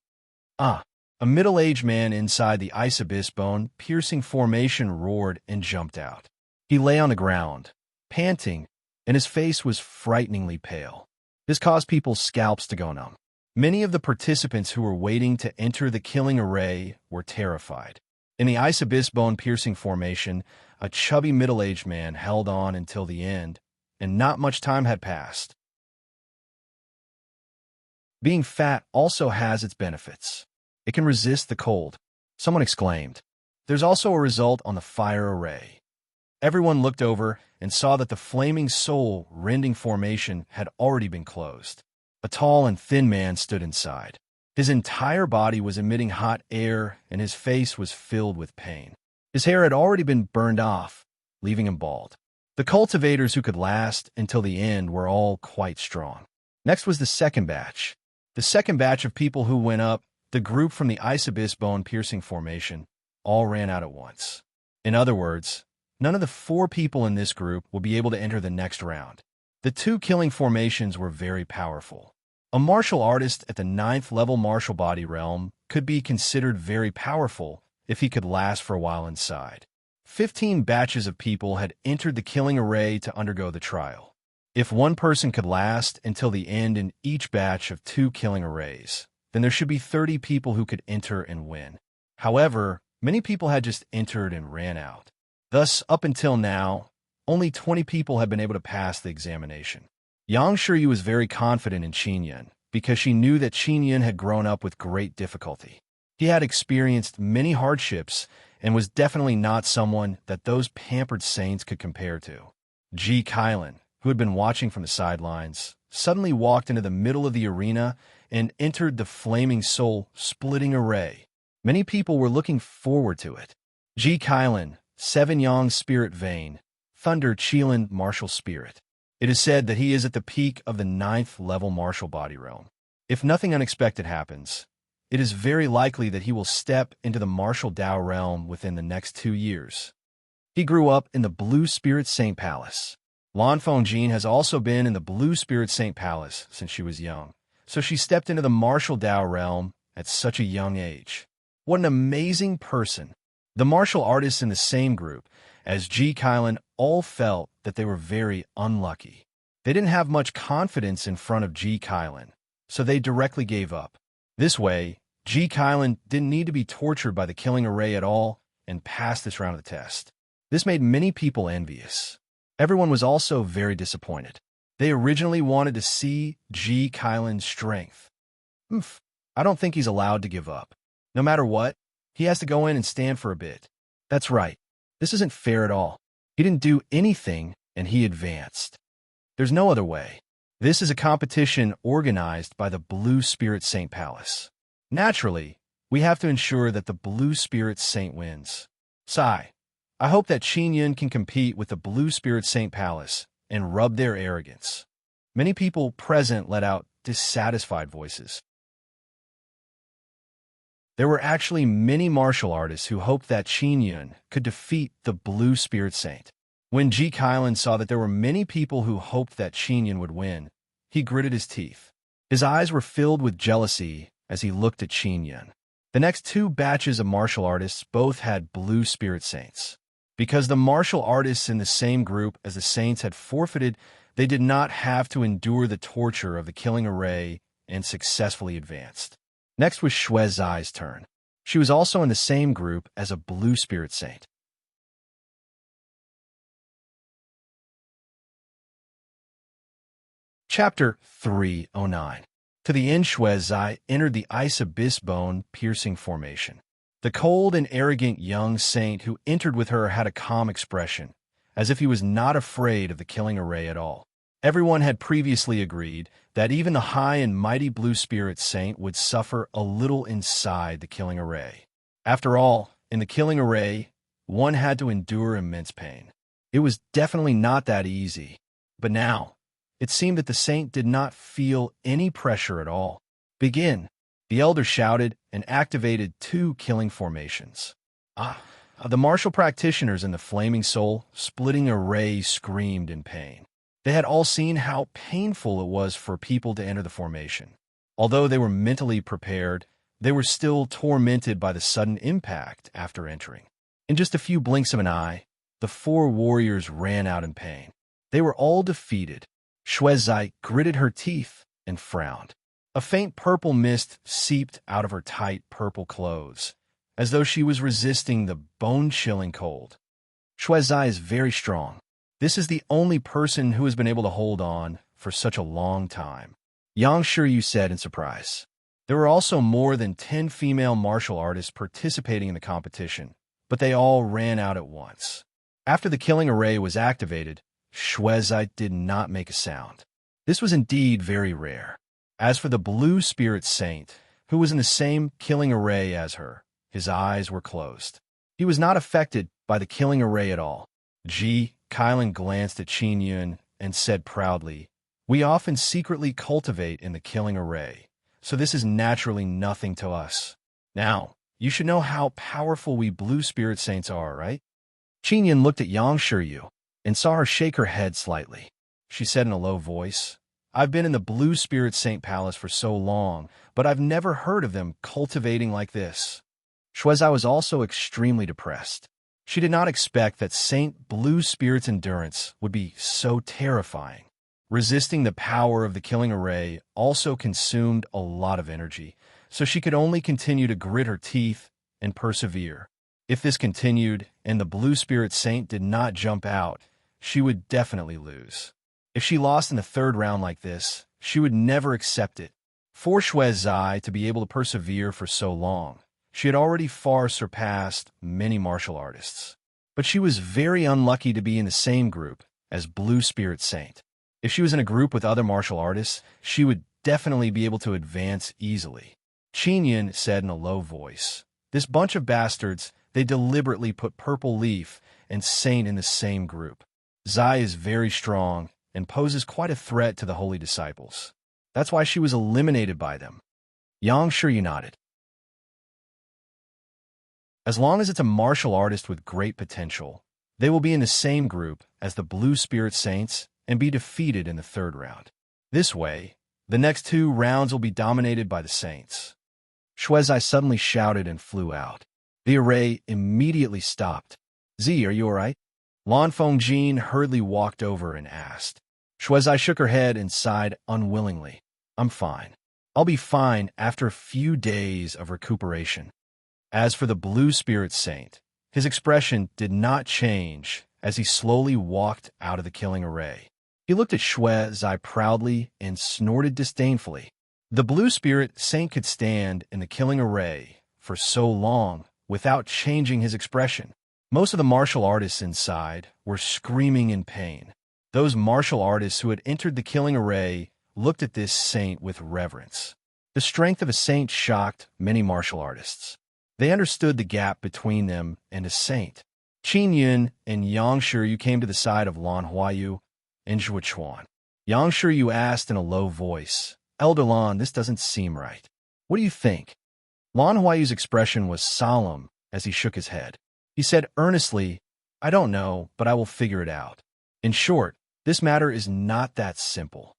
A middle-aged man inside the Ice Abyss Bone Piercing Formation roared and jumped out. He lay on the ground, panting, and his face was frighteningly pale. This caused people's scalps to go numb. Many of the participants who were waiting to enter the killing array were terrified. In the Ice Abyss Bone Piercing Formation, a chubby middle-aged man held on until the end, and not much time had passed. Being fat also has its benefits. It can resist the cold. Someone exclaimed. There's also a result on the fire array. Everyone looked over and saw that the flaming soul rending formation had already been closed. A tall and thin man stood inside. His entire body was emitting hot air, and his face was filled with pain. His hair had already been burned off, leaving him bald. The cultivators who could last until the end were all quite strong. Next was the second batch. The second batch of people who went up the group from the Ice Abyss bone-piercing formation, all ran out at once. In other words, none of the 4 people in this group will be able to enter the next round. The 2 killing formations were very powerful. A martial artist at the 9th level martial body realm could be considered very powerful if he could last for a while inside. 15 batches of people had entered the killing array to undergo the trial. If one person could last until the end in each batch of 2 killing arrays, then there should be 30 people who could enter and win. However, many people had just entered and ran out. Thus, up until now, only 20 people had been able to pass the examination. Yang Shiyu was very confident in Qingyun because she knew that Qingyun had grown up with great difficulty. He had experienced many hardships and was definitely not someone that those pampered saints could compare to. Ji Kailan, who had been watching from the sidelines, suddenly walked into the middle of the arena and entered the flaming soul-splitting array. Many people were looking forward to it. Ji Kailan, 7 Yang Spirit Vein, Thunder Qilin Martial Spirit. It is said that he is at the peak of the 9th level martial body realm. If nothing unexpected happens, it is very likely that he will step into the martial Dao realm within the next 2 years. He grew up in the Blue Spirit Saint Palace. Lan Fongjin has also been in the Blue Spirit Saint Palace since she was young, so she stepped into the martial Dao realm at such a young age. What an amazing person! The martial artists in the same group as Ji Kailan all felt that they were very unlucky. They didn't have much confidence in front of Ji Kailan, so they directly gave up. This way, Ji Kailan didn't need to be tortured by the killing array at all and passed this round of the test. This made many people envious. Everyone was also very disappointed. They originally wanted to see Ji Kailan's strength. I don't think he's allowed to give up. No matter what, he has to go in and stand for a bit. That's right. This isn't fair at all. He didn't do anything, and he advanced. There's no other way. This is a competition organized by the Blue Spirit Saint Palace. Naturally, we have to ensure that the Blue Spirit Saint wins. Sai, I hope that Qingyun can compete with the Blue Spirit Saint Palace and rub their arrogance. Many people present let out dissatisfied voices. There were actually many martial artists who hoped that Qingyun could defeat the Blue Spirit Saint. When Ji Kailan saw that there were many people who hoped that Qingyun would win, he gritted his teeth. His eyes were filled with jealousy as he looked at Qingyun. The next 2 batches of martial artists both had Blue Spirit Saints. Because the martial artists in the same group as the Saints had forfeited, they did not have to endure the torture of the killing array and successfully advanced. Next was Xue Zai's turn. She was also in the same group as a Blue Spirit Saint. Chapter 309. To the end, Xue Zai entered the Ice Abyss bone-piercing formation. The cold and arrogant young saint who entered with her had a calm expression, as if he was not afraid of the killing array at all. Everyone had previously agreed that even the high and mighty Blue Spirit Saint would suffer a little inside the killing array. After all, in the killing array, one had to endure immense pain. It was definitely not that easy. But now, it seemed that the saint did not feel any pressure at all. Begin, the elder shouted and activated 2 killing formations. The martial practitioners in the flaming soul-splitting array screamed in pain. They had all seen how painful it was for people to enter the formation. Although they were mentally prepared, they were still tormented by the sudden impact after entering. In just a few blinks of an eye, the 4 warriors ran out in pain. They were all defeated. Xue Zai gritted her teeth and frowned. A faint purple mist seeped out of her tight purple clothes, as though she was resisting the bone-chilling cold. Xue Zai is very strong. This is the only person who has been able to hold on for such a long time, Yang Shiyu said in surprise. There were also more than 10 female martial artists participating in the competition, but they all ran out at once. After the killing array was activated, Xue Zai did not make a sound. This was indeed very rare. As for the Blue Spirit Saint, who was in the same killing array as her, his eyes were closed. He was not affected by the killing array at all. Ji Kailan glanced at Qingyun and said proudly, "We often secretly cultivate in the killing array, so this is naturally nothing to us. Now, you should know how powerful we blue spirit saints are, right? Qinyan looked at Yang Shiryu and saw her shake her head slightly. She said in a low voice, I've been in the Blue Spirit Saint Palace for so long, but I've never heard of them cultivating like this. Shuezai was also extremely depressed. She did not expect that Saint Blue Spirit's endurance would be so terrifying. Resisting the power of the killing array also consumed a lot of energy, so she could only continue to grit her teeth and persevere. If this continued and the Blue Spirit Saint did not jump out, she would definitely lose. If she lost in the third round like this, she would never accept it. For Shuezai to be able to persevere for so long, she had already far surpassed many martial artists. But she was very unlucky to be in the same group as Blue Spirit Saint. If she was in a group with other martial artists, she would definitely be able to advance easily. Qinyan said in a low voice, This bunch of bastards, they deliberately put Purple Leaf and Saint in the same group. Zai is very strong and poses quite a threat to the holy disciples. That's why she was eliminated by them. Yang Shiryu nodded. As long as it's a martial artist with great potential, they will be in the same group as the Blue Spirit Saints and be defeated in the third round. This way, the next 2 rounds will be dominated by the Saints. Shuezai suddenly shouted and flew out. The array immediately stopped. Z, are you all right? Lan Fengjin hurriedly walked over and asked. Shuezai shook her head and sighed unwillingly. I'm fine. I'll be fine after a few days of recuperation. As for the Blue Spirit Saint, his expression did not change as he slowly walked out of the killing array. He looked at Shuezai proudly and snorted disdainfully. The Blue Spirit Saint could stand in the killing array for so long without changing his expression. Most of the martial artists inside were screaming in pain. Those martial artists who had entered the killing array looked at this saint with reverence. The strength of a saint shocked many martial artists. They understood the gap between them and a saint. Qinyan and Yang Shiryu came to the side of Lan Huayu and Zhuo Chuan. Yang Shiryu asked in a low voice, Elder Lan, this doesn't seem right. What do you think? Lan Huayu's expression was solemn as he shook his head. He said earnestly, I don't know, but I will figure it out. In short, this matter is not that simple.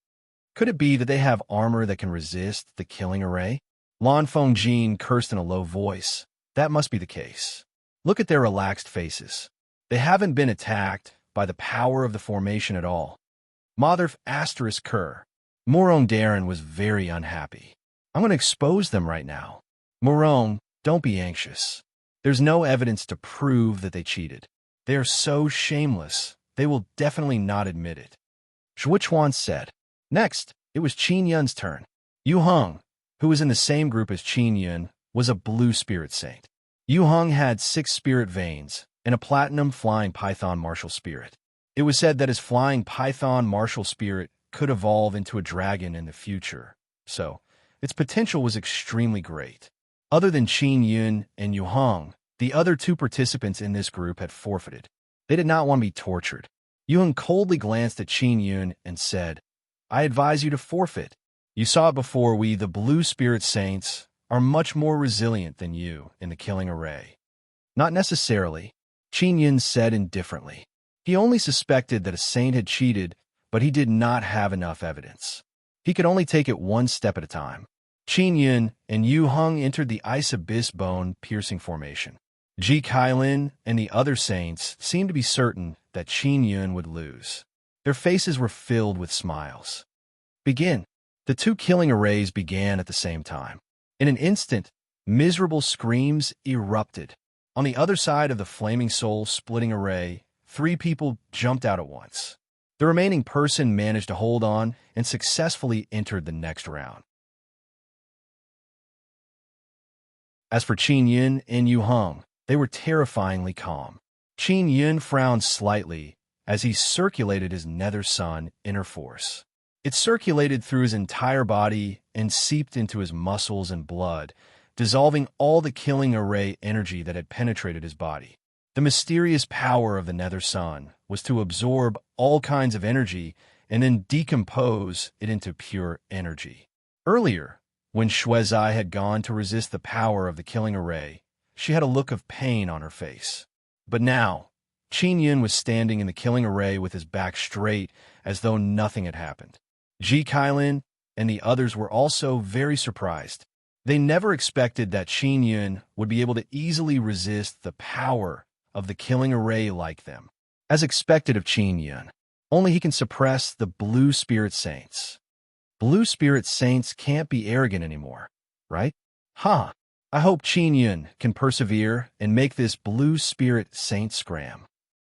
Could it be that they have armor that can resist the killing array? Lan Fengjin cursed in a low voice. That must be the case. Look at their relaxed faces. They haven't been attacked by the power of the formation at all. Mother asterisk Kerr. Morone Darren was very unhappy. I'm going to expose them right now. Morone, don't be anxious. There's no evidence to prove that they cheated. They are so shameless, they will definitely not admit it. Zhuo Chuan said. Next, it was Qinyan's turn. Yu Heng, who was in the same group as Qinyan, was a Blue Spirit Saint. Yu Heng had 6 spirit veins and a platinum flying python martial spirit. It was said that his flying python martial spirit could evolve into a dragon in the future, so its potential was extremely great. Other than Qinyan and Yu Heng, the other 2 participants in this group had forfeited. They did not want to be tortured. Yu Heng coldly glanced at Qinyan and said, I advise you to forfeit. You saw it before, we, the Blue Spirit Saints, are much more resilient than you in the killing array. Not necessarily, Qinyan said indifferently. He only suspected that a saint had cheated, but he did not have enough evidence. He could only take it one step at a time. Qinyan and Yu Heng entered the Ice Abyss bone-piercing formation. Ji Kailin and the other saints seemed to be certain that Qinyan would lose. Their faces were filled with smiles. Begin. The 2 killing arrays began at the same time. In an instant, miserable screams erupted. On the other side of the flaming soul-splitting array, 3 people jumped out at once. The remaining person managed to hold on and successfully entered the next round. As for Qinyan and Yu Heng, they were terrifyingly calm. Qinyan frowned slightly as he circulated his Nether Sun inner force. It circulated through his entire body and seeped into his muscles and blood, dissolving all the killing array energy that had penetrated his body. The mysterious power of the Nether Sun was to absorb all kinds of energy and then decompose it into pure energy. Earlier, When Shuezai had gone to resist the power of the killing array, she had a look of pain on her face. But now, Qin Yun was standing in the killing array with his back straight, as though nothing had happened. Ji Kailin and the others were also very surprised. They never expected that Qin Yun would be able to easily resist the power of the killing array like them. As expected of Qin Yun, only he can suppress the Blue Spirit Saints. Blue Spirit Saints can't be arrogant anymore, right? Huh. I hope Qin Yun can persevere and make this Blue Spirit Saint scram.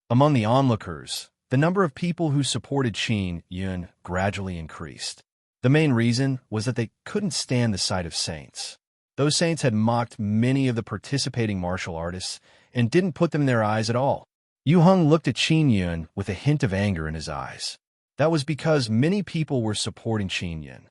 Among the onlookers, the number of people who supported Qin Yun gradually increased. The main reason was that they couldn't stand the sight of saints. Those saints had mocked many of the participating martial artists and didn't put them in their eyes at all. Yu Heng looked at Qin Yun with a hint of anger in his eyes. That was because many people were supporting Qin Yun.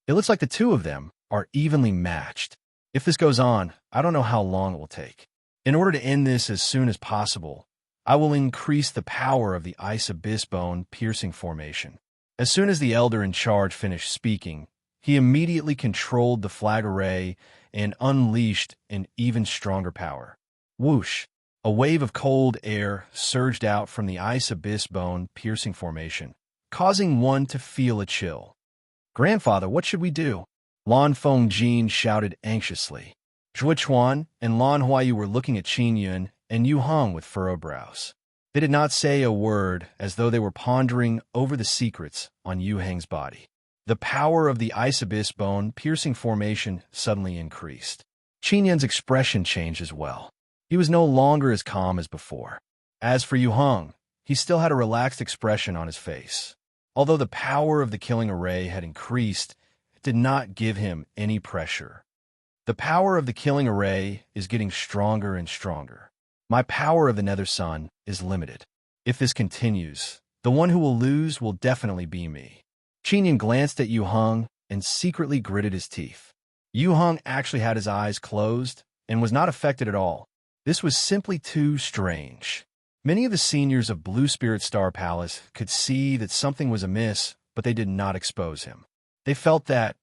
It looks like the two of them are evenly matched. If this goes on, I don't know how long it will take. In order to end this as soon as possible, I will increase the power of the Ice Abyss Bone piercing formation. As soon as the elder in charge finished speaking, he immediately controlled the flag array and unleashed an even stronger power. Whoosh! A wave of cold air surged out from the Ice Abyss Bone piercing formation, causing one to feel a chill. "Grandfather, what should we do?" Lan Fengjin shouted anxiously. Zhuo Chuan and Lan Huayu were looking at Qin Yun and Yu Heng with furrowed brows. They did not say a word, as though they were pondering over the secrets on Yu Heng's body. The power of the Ice Abyss Bone piercing formation suddenly increased. Qin Yun's expression changed as well. He was no longer as calm as before. As for Yu Heng, he still had a relaxed expression on his face. Although the power of the killing array had increased, it did not give him any pressure. The power of the killing array is getting stronger and stronger. My power of the Nether Sun is limited. If this continues, the one who will lose will definitely be me. Qin Yun glanced at Yu Heng and secretly gritted his teeth. Yu Heng actually had his eyes closed and was not affected at all. This was simply too strange. Many of the seniors of Blue Spirit Star Palace could see that something was amiss, but they did not expose him. They felt that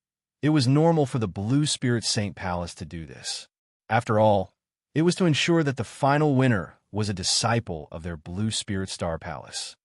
it was normal for the Blue Spirit Saint Palace to do this. After all, it was to ensure that the final winner was a disciple of their Blue Spirit Star Palace.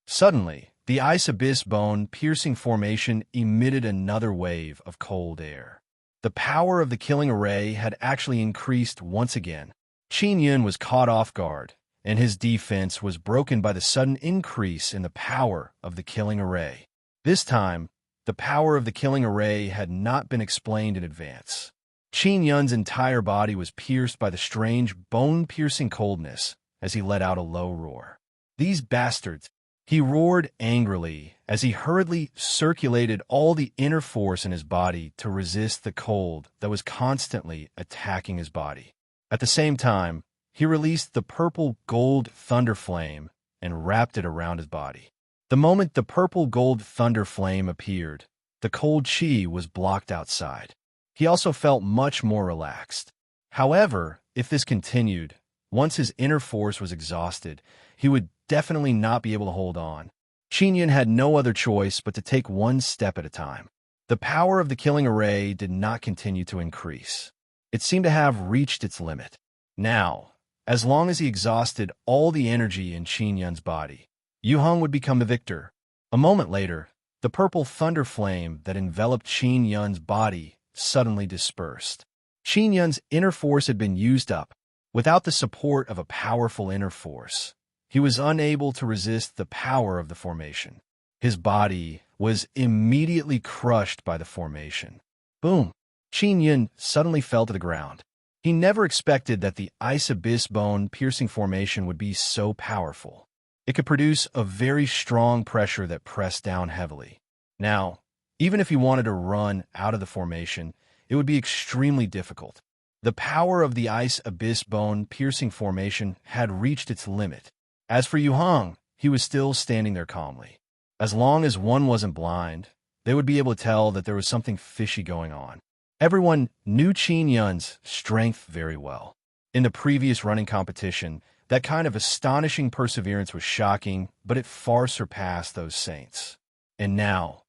Suddenly, the Ice Abyss Bone piercing formation emitted another wave of cold air. The power of the killing array had actually increased once again. Qin Yun was caught off guard, and his defense was broken by the sudden increase in the power of the killing array. This time, the power of the killing array had not been explained in advance. Qin Yun's entire body was pierced by the strange, bone-piercing coldness as he let out a low roar. "These bastards!" He roared angrily as he hurriedly circulated all the inner force in his body to resist the cold that was constantly attacking his body. At the same time, he released the purple-gold thunder flame and wrapped it around his body. The moment the purple-gold thunder flame appeared, the cold chi was blocked outside. He also felt much more relaxed. However, if this continued, once his inner force was exhausted, he would definitely not be able to hold on. Qin Yun had no other choice but to take one step at a time. The power of the killing array did not continue to increase. It seemed to have reached its limit. Now, as long as he exhausted all the energy in Qin Yun's body, Yu Heng would become the victor. A moment later, the purple thunder flame that enveloped Qin Yun's body suddenly dispersed. Qin Yun's inner force had been used up. Without the support of a powerful inner force, he was unable to resist the power of the formation. His body was immediately crushed by the formation. Boom! Qin Yun suddenly fell to the ground. He never expected that the Ice Abyss Bone piercing formation would be so powerful. It could produce a very strong pressure that pressed down heavily. Now, even if he wanted to run out of the formation, it would be extremely difficult. The power of the Ice Abyss Bone piercing formation had reached its limit. As for Yu Heng, he was still standing there calmly. As long as one wasn't blind, they would be able to tell that there was something fishy going on. Everyone knew Qin Yun's strength very well. In the previous running competition, that kind of astonishing perseverance was shocking, but it far surpassed those saints. And now,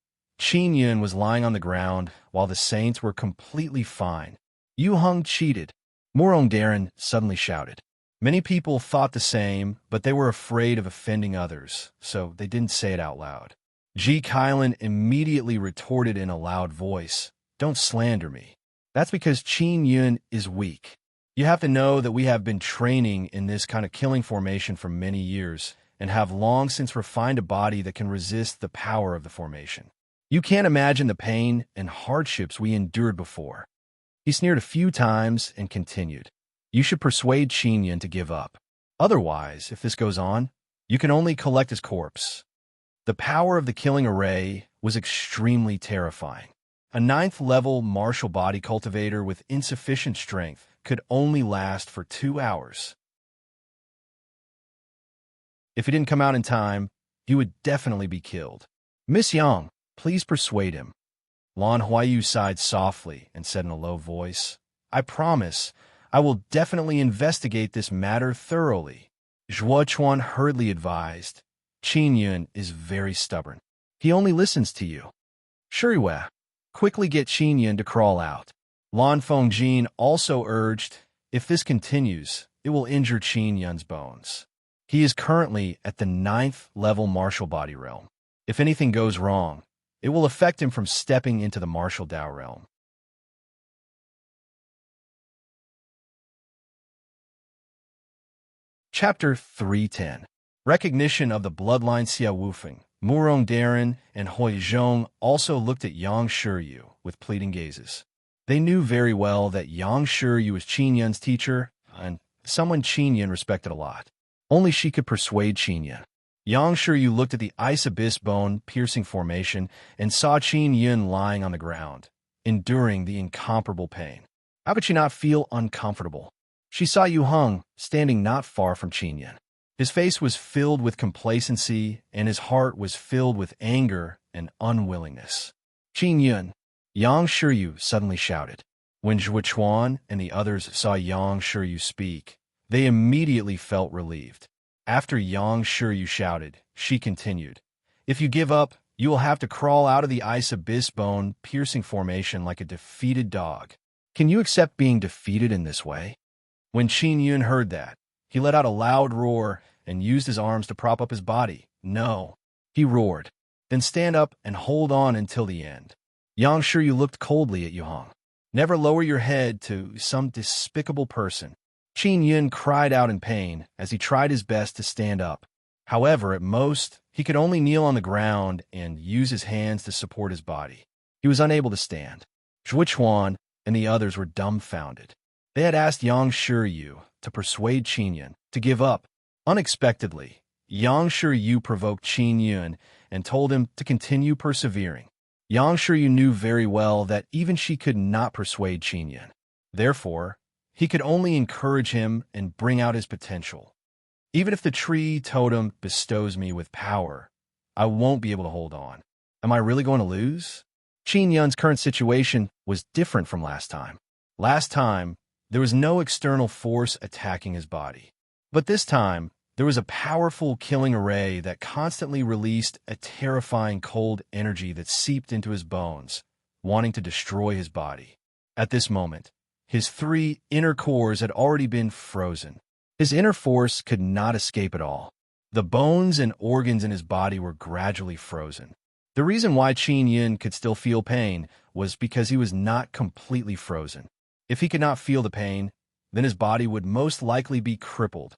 Qin Yun was lying on the ground while the saints were completely fine. Yu Heng cheated, Murong Darren suddenly shouted. Many people thought the same, but they were afraid of offending others, so they didn't say it out loud. Ji Kylan immediately retorted in a loud voice, "Don't slander me. That's because Qin Yun is weak. You have to know that we have been training in this kind of killing formation for many years and have long since refined a body that can resist the power of the formation. You can't imagine the pain and hardships we endured before." He sneered a few times and continued, "You should persuade Qin Yun to give up. Otherwise, if this goes on, you can only collect his corpse." The power of the killing array was extremely terrifying. A 9th-level martial body cultivator with insufficient strength could only last for 2 hours. If he didn't come out in time, he would definitely be killed. "Miss Yang, please persuade him." Lan Huayu sighed softly and said in a low voice, "I promise I will definitely investigate this matter thoroughly." Zhuo Chuan hurriedly advised, "Qin Yun is very stubborn. He only listens to you." "Shuriwe, quickly get Qin Yun to crawl out." Lan Fengjin also urged, "If this continues, it will injure Qin Yun's bones. He is currently at the 9th-level martial body realm. If anything goes wrong, it will affect him from stepping into the martial Dao realm." Chapter 310. Recognition of the bloodline. Xia Wufeng, Murong Darren, and Hui Zhong also looked at Yang Shiryu with pleading gazes. They knew very well that Yang Shiryu was Qin Yun's teacher, and someone Qin Yun respected a lot. Only she could persuade Qin Yun. Yang Shiryu looked at the ice abyss bone piercing formation and saw Qin Yun lying on the ground, enduring the incomparable pain. How could she not feel uncomfortable? She saw Yu Heng standing not far from Qin Yun. His face was filled with complacency, and his heart was filled with anger and unwillingness. "Qin Yun!" Yang Shiryu suddenly shouted. When Zhuo Chuan and the others saw Yang Shiryu speak, they immediately felt relieved. After Yang Shiryu shouted, she continued, "If you give up, you will have to crawl out of the ice abyss bone piercing formation like a defeated dog. Can you accept being defeated in this way?" When Qin Yun heard that, he let out a loud roar and used his arms to prop up his body. "No," he roared. "Then stand up and hold on until the end." Yang Shiryu looked coldly at Yu Heng. "Never lower your head to some despicable person." Qin Yun cried out in pain as he tried his best to stand up. However, at most, he could only kneel on the ground and use his hands to support his body. He was unable to stand. Zhuo Chuan and the others were dumbfounded. They had asked Yang Shiryu to persuade Qin Yun to give up. Unexpectedly, Yang Shiryu provoked Qin Yun and told him to continue persevering. Yang Shiryu knew very well that even she could not persuade Qin Yun. Therefore, he could only encourage him and bring out his potential. "Even if the tree totem bestows me with power, I won't be able to hold on. Am I really going to lose?" Qin Yun's current situation was different from last time. Last time, there was no external force attacking his body. But this time, there was a powerful killing array that constantly released a terrifying cold energy that seeped into his bones, wanting to destroy his body. At this moment, his 3 inner cores had already been frozen. His inner force could not escape at all. The bones and organs in his body were gradually frozen. The reason why Qin Yun could still feel pain was because he was not completely frozen. If he could not feel the pain, then his body would most likely be crippled.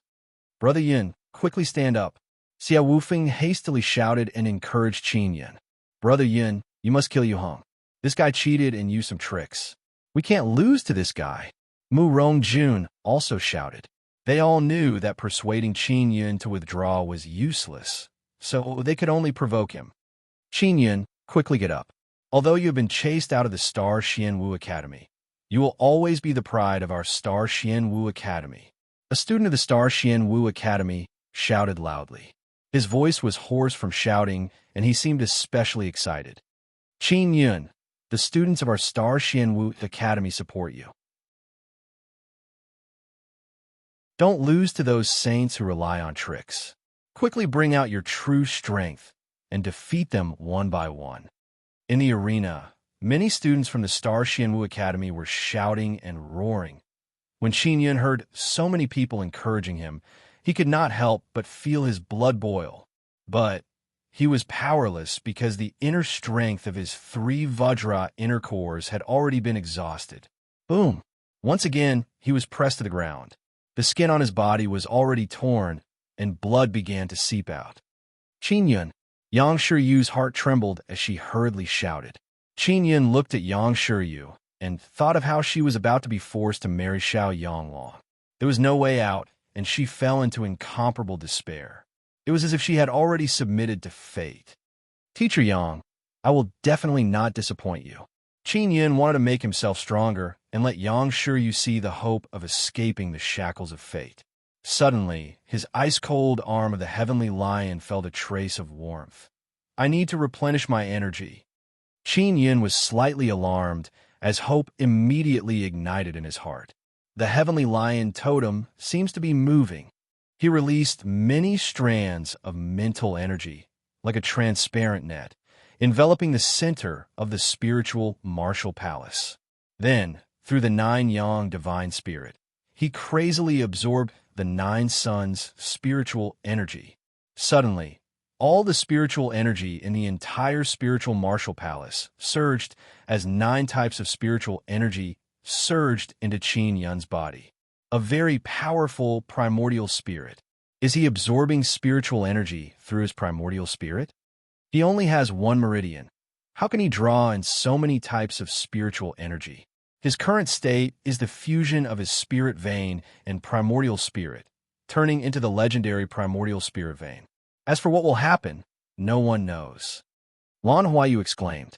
"Brother Yun, quickly stand up." Xia Wufeng hastily shouted and encouraged Qin Yun. "Brother Yun, you must kill Yu Heng. This guy cheated and used some tricks. We can't lose to this guy." Mu Rongjun also shouted. They all knew that persuading Qin Yun to withdraw was useless, so they could only provoke him. "Qin Yun, quickly get up. Although you have been chased out of the Star Xianwu Academy, you will always be the pride of our Star Xianwu Academy." A student of the Star Xianwu Academy shouted loudly. His voice was hoarse from shouting, and he seemed especially excited. "Qin Yun, the students of our Star Xianwu Academy support you. Don't lose to those saints who rely on tricks. Quickly bring out your true strength and defeat them one by one." In the arena, many students from the Star Xianwu Academy were shouting and roaring. When Qin Yun heard so many people encouraging him, he could not help but feel his blood boil. But he was powerless because the inner strength of his 3 Vajra inner cores had already been exhausted. Boom! Once again, he was pressed to the ground. The skin on his body was already torn, and blood began to seep out. Qin Yun. Yang Shiyu's heart trembled as she hurriedly shouted. Qin Yun looked at Yang Shiyu and thought of how she was about to be forced to marry Xiao Yonglong. There was no way out, and she fell into incomparable despair. It was as if she had already submitted to fate. Teacher Yang, I will definitely not disappoint you. Qin Yun wanted to make himself stronger and let Yang Shiyu see the hope of escaping the shackles of fate. Suddenly, his ice-cold arm of the heavenly lion felt a trace of warmth. I need to replenish my energy. Qin Yun was slightly alarmed as hope immediately ignited in his heart. The heavenly lion totem seems to be moving. He released many strands of mental energy, like a transparent net, enveloping the center of the spiritual martial palace. Then, through the 9 Yang divine spirit, he crazily absorbed the 9 suns' spiritual energy. Suddenly, all the spiritual energy in the entire spiritual martial palace surged as 9 types of spiritual energy surged into Qin Yun's body. A very powerful primordial spirit. Is he absorbing spiritual energy through his primordial spirit? He only has 1 meridian. How can he draw in so many types of spiritual energy? His current state is the fusion of his spirit vein and primordial spirit, turning into the legendary primordial spirit vein. As for what will happen, no one knows. Lan Huayu exclaimed.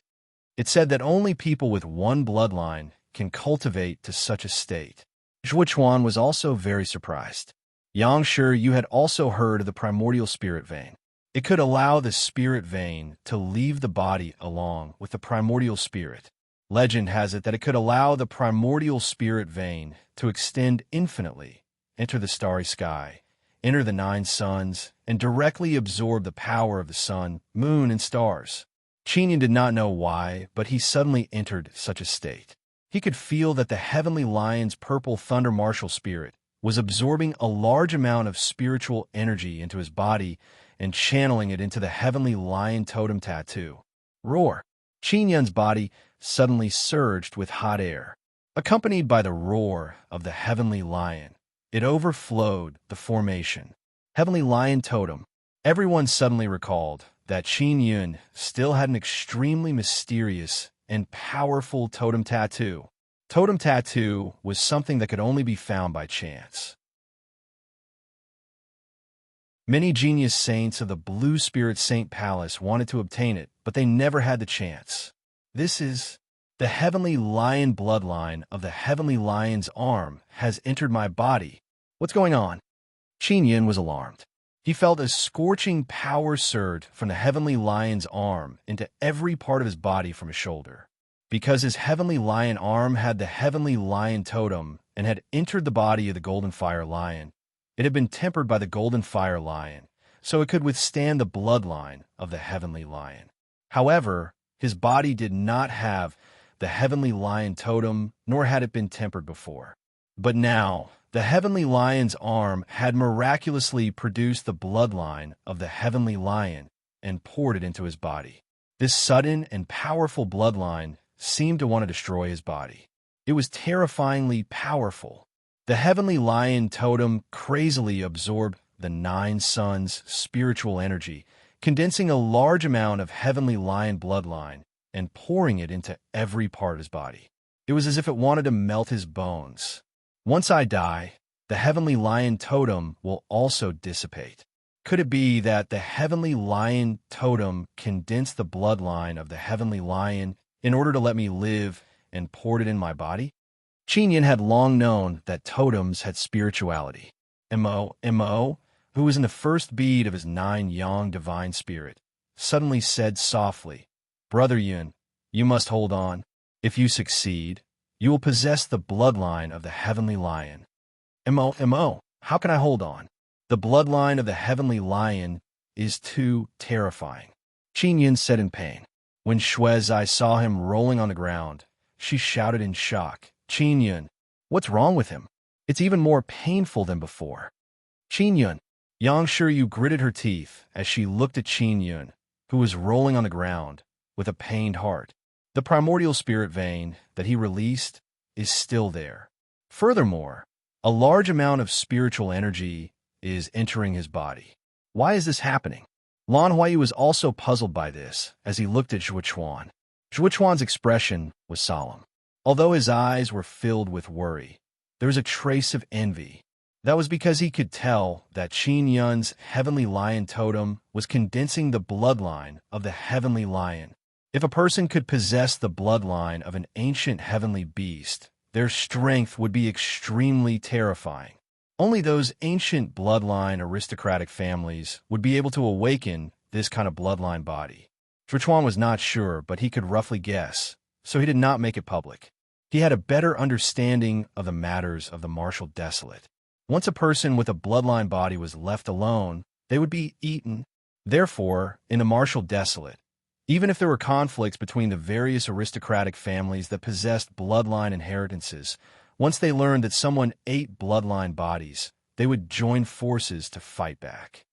It said that only people with 1 bloodline can cultivate to such a state. Zhuo Chuan was also very surprised. Yang Shiyu had also heard of the primordial spirit vein. It could allow the spirit vein to leave the body along with the primordial spirit. Legend has it that it could allow the primordial spirit vein to extend infinitely, enter the starry sky, enter the 9 suns, and directly absorb the power of the sun, moon, and stars. Qin Yun did not know why, but he suddenly entered such a state. He could feel that the heavenly lion's purple thunder martial spirit was absorbing a large amount of spiritual energy into his body and channeling it into the heavenly lion totem tattoo. Roar! Qin Yun's body suddenly surged with hot air. Accompanied by the roar of the heavenly lion, it overflowed the formation. Heavenly lion totem. Everyone suddenly recalled that Qin Yun still had an extremely mysterious and powerful totem tattoo. Totem tattoo was something that could only be found by chance. Many genius saints of the Blue Spirit Saint Palace wanted to obtain it, but they never had the chance. This is the heavenly lion bloodline of the heavenly lion's arm has entered my body. What's going on? Qin Yun was alarmed. He felt a scorching power surge from the heavenly lion's arm into every part of his body from his shoulder. Because his heavenly lion arm had the heavenly lion totem and had entered the body of the golden fire lion, it had been tempered by the golden fire lion, so it could withstand the bloodline of the heavenly lion. However, his body did not have the heavenly lion totem, nor had it been tempered before. But now, the heavenly lion's arm had miraculously produced the bloodline of the heavenly lion and poured it into his body. This sudden and powerful bloodline seemed to want to destroy his body. It was terrifyingly powerful. The heavenly lion totem crazily absorbed the 9 suns' spiritual energy, condensing a large amount of heavenly lion bloodline and pouring it into every part of his body. It was as if it wanted to melt his bones. Once I die, the heavenly lion totem will also dissipate. Could it be that the heavenly lion totem condensed the bloodline of the heavenly lion in order to let me live and poured it in my body? Qin Yun had long known that totems had spirituality. Mo, who was in the first bead of his 9 Yang divine spirit, suddenly said softly, Brother Yun, you must hold on. If you succeed, you will possess the bloodline of the heavenly lion. Mo, how can I hold on? The bloodline of the heavenly lion is too terrifying. Qin Yun said in pain. When Shuezai saw him rolling on the ground, she shouted in shock, "Qin Yun, what's wrong with him? It's even more painful than before." "Qin Yun." Yang Shiryu gritted her teeth as she looked at Qin Yun, who was rolling on the ground with a pained heart. The primordial spirit vein that he released is still there. Furthermore, a large amount of spiritual energy is entering his body. Why is this happening? Lan Huayu was also puzzled by this as he looked at Zhuo Chuan. Zhuo Chuan's expression was solemn. Although his eyes were filled with worry, there was a trace of envy. That was because he could tell that Qin Yun's heavenly lion totem was condensing the bloodline of the heavenly lion. If a person could possess the bloodline of an ancient heavenly beast, their strength would be extremely terrifying. Only those ancient bloodline aristocratic families would be able to awaken this kind of bloodline body. Zhuo Chuan was not sure, but he could roughly guess, so he did not make it public. He had a better understanding of the matters of the martial desolate. Once a person with a bloodline body was left alone, they would be eaten. Therefore, in the martial desolate, even if there were conflicts between the various aristocratic families that possessed bloodline inheritances, once they learned that someone ate bloodline bodies, they would join forces to fight back.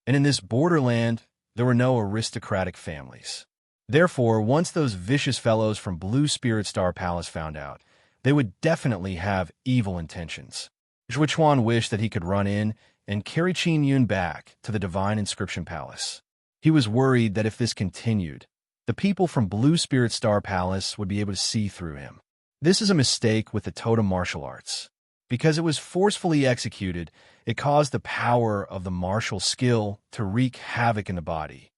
And in this borderland, there were no aristocratic families. Therefore, once those vicious fellows from Blue Spirit Star Palace found out, they would definitely have evil intentions. Zhuo Chuan wished that he could run in and carry Qin Yun back to the Divine Inscription Palace. He was worried that if this continued, the people from Blue Spirit Star Palace would be able to see through him. This is a mistake with the totem martial arts. Because it was forcefully executed, it caused the power of the martial skill to wreak havoc in the body.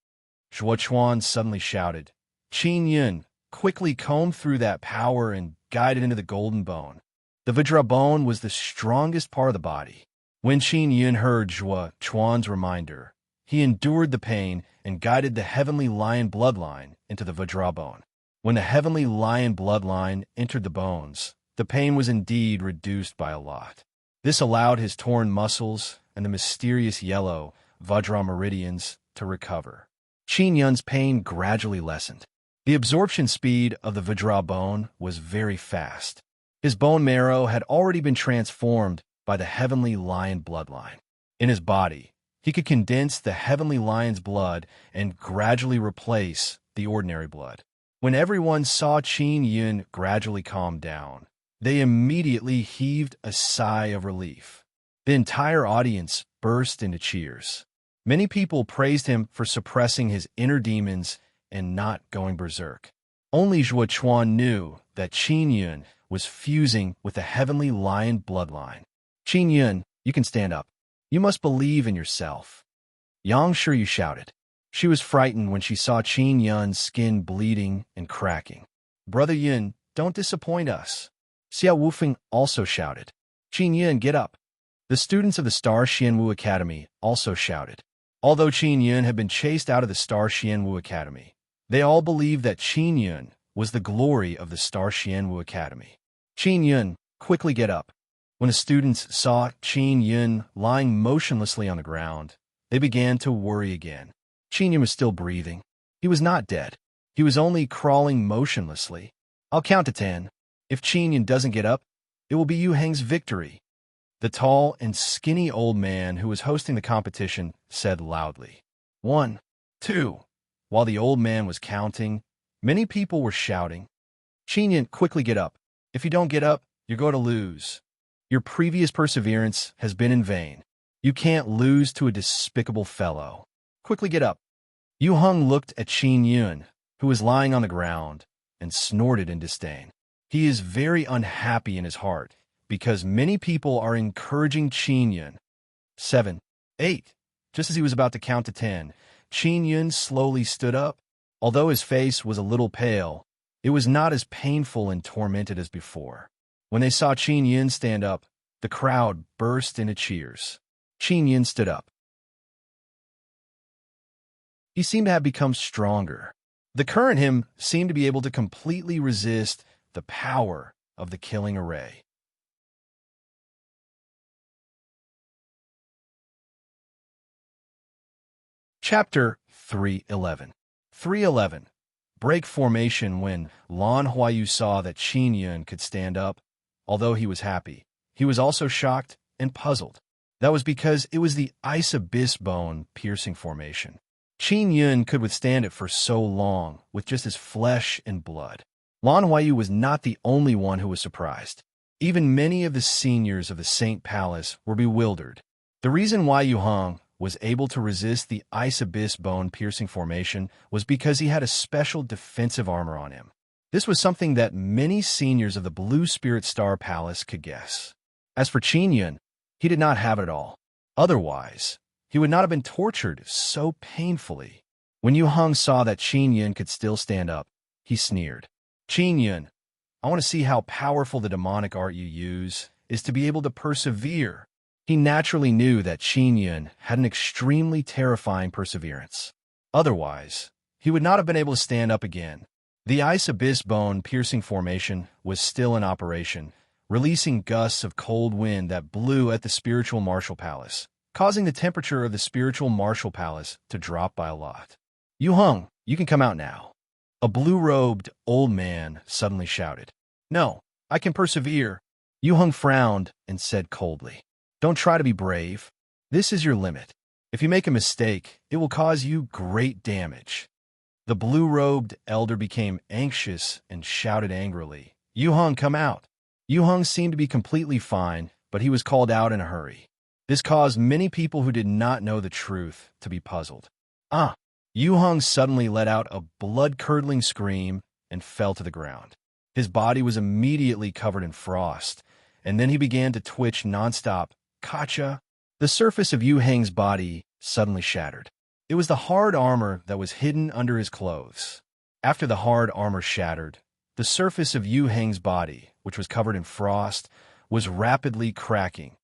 Zhuo Chuan suddenly shouted, "Qin Yun, quickly comb through that power and guide it into the golden bone." The Vajra bone was the strongest part of the body. When Qin Yun heard Zhuo Chuan's reminder, he endured the pain and guided the heavenly lion bloodline into the Vajra bone. When the heavenly lion bloodline entered the bones, the pain was indeed reduced by a lot. This allowed his torn muscles and the mysterious yellow Vajra meridians to recover. Qin Yun's pain gradually lessened. The absorption speed of the Vajra bone was very fast. His bone marrow had already been transformed by the heavenly lion bloodline. In his body, he could condense the heavenly lion's blood and gradually replace the ordinary blood. When everyone saw Qin Yun gradually calm down, they immediately heaved a sigh of relief. The entire audience burst into cheers. Many people praised him for suppressing his inner demons and not going berserk. Only Zhuo Chuan knew that Qin Yun was fusing with the heavenly lion bloodline. "Qin Yun, you can stand up. You must believe in yourself." Yang Shiryu shouted. She was frightened when she saw Qin Yun's skin bleeding and cracking. "Brother Yun, don't disappoint us." Xiao Wufeng also shouted. "Qin Yun, get up." The students of the Star Xianwu Academy also shouted. Although Qin Yun had been chased out of the Star Xianwu Academy, they all believed that Qin Yun was the glory of the Star Xianwu Academy. "Qin Yun, quickly get up." When the students saw Qin Yun lying motionlessly on the ground, they began to worry again. Qin Yun was still breathing. He was not dead. He was only crawling motionlessly. "I'll count to 10. If Qin Yun doesn't get up, it will be Yu Heng's victory." The tall and skinny old man who was hosting the competition said loudly, 1, 2. While the old man was counting, many people were shouting, "Qin Yun, quickly get up. If you don't get up, you're going to lose. Your previous perseverance has been in vain. You can't lose to a despicable fellow. Quickly get up." Yu Heng looked at Qin Yun, who was lying on the ground, and snorted in disdain. He is very unhappy in his heart, because many people are encouraging Qin Yun. 7, 8. Just as he was about to count to 10, Qin Yun slowly stood up. Although his face was a little pale, it was not as painful and tormented as before. When they saw Qin Yun stand up, the crowd burst into cheers. Qin Yun stood up. He seemed to have become stronger. The current him seemed to be able to completely resist the power of the killing array. Chapter 3:11. 3:11. Break formation. When Lan Huayu saw that Qin Yun could stand up, although he was happy, he was also shocked and puzzled. That was because it was the ice abyss bone piercing formation. Qin Yun could withstand it for so long with just his flesh and blood. Lan Huayu was not the only one who was surprised. Even many of the seniors of the Saint Palace were bewildered. The reason why Yu Hong was able to resist the ice abyss bone piercing formation was because he had a special defensive armor on him. This was something that many seniors of the Blue Spirit Star Palace could guess. As for Qin Yun, he did not have it all. Otherwise, he would not have been tortured so painfully. When Yu Hong saw that Qin Yun could still stand up, he sneered. Qin Yun, I want to see how powerful the demonic art you use is to be able to persevere. He naturally knew that Qin Yun had an extremely terrifying perseverance. Otherwise, he would not have been able to stand up again. The ice abyss bone piercing formation was still in operation, releasing gusts of cold wind that blew at the spiritual martial palace, causing the temperature of the spiritual martial palace to drop by a lot. Yu Hong, you can come out now. A blue-robed old man suddenly shouted. No, I can persevere. Yu Hong frowned and said coldly. Don't try to be brave. This is your limit. If you make a mistake, it will cause you great damage. The blue-robed elder became anxious and shouted angrily. Yu Hong, come out. Yu Hong seemed to be completely fine, but he was called out in a hurry. This caused many people who did not know the truth to be puzzled. Yu Hong suddenly let out a blood-curdling scream and fell to the ground. His body was immediately covered in frost, and then he began to twitch nonstop. Kacha! The surface of Yu Hong's body suddenly shattered. It was the hard armor that was hidden under his clothes. After the hard armor shattered, the surface of Yu Hong's body, which was covered in frost, was rapidly cracking.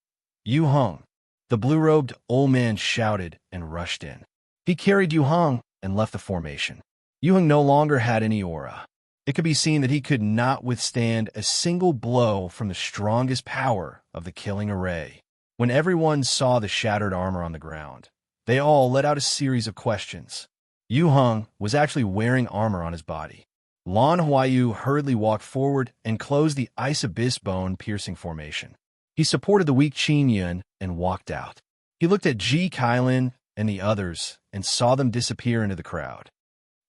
Yu Hong! The blue-robed old man shouted and rushed in. He carried Yu Hong and left the formation. Yu Hong no longer had any aura. It could be seen that he could not withstand a single blow from the strongest power of the killing array. When everyone saw the shattered armor on the ground, they all let out a series of questions. Yu Hong was actually wearing armor on his body. Lan Huayu hurriedly walked forward and closed the ice abyss bone piercing formation. He supported the weak Qin Yun and walked out. He looked at Ji Kailin and the others and saw them disappear into the crowd.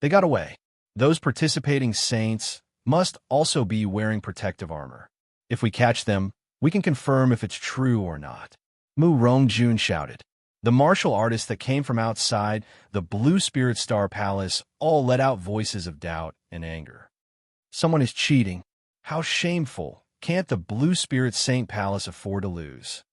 They got away. Those participating saints must also be wearing protective armor. If we catch them, we can confirm if it's true or not. Mu Rongjun shouted. The martial artists that came from outside the Blue Spirit Star Palace all let out voices of doubt and anger. Someone is cheating. How shameful. Can't the Blue Spirit Saint Palace afford to lose?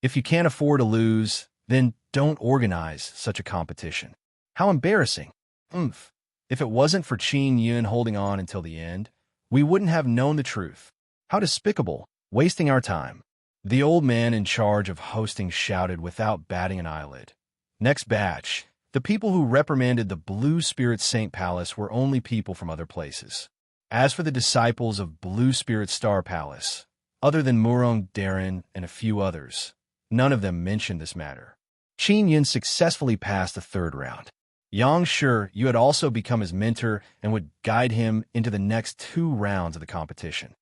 If you can't afford to lose, then don't organize such a competition. How embarrassing. If it wasn't for Qin Yun holding on until the end, we wouldn't have known the truth. How despicable, wasting our time. The old man in charge of hosting shouted without batting an eyelid. Next batch, the people who reprimanded the Blue Spirit Saint Palace were only people from other places. As for the disciples of Blue Spirit Star Palace, other than Murong Darren and a few others, none of them mentioned this matter. Qin Yun successfully passed the third round. Yang Shi, you had also become his mentor and would guide him into the next 2 rounds of the competition.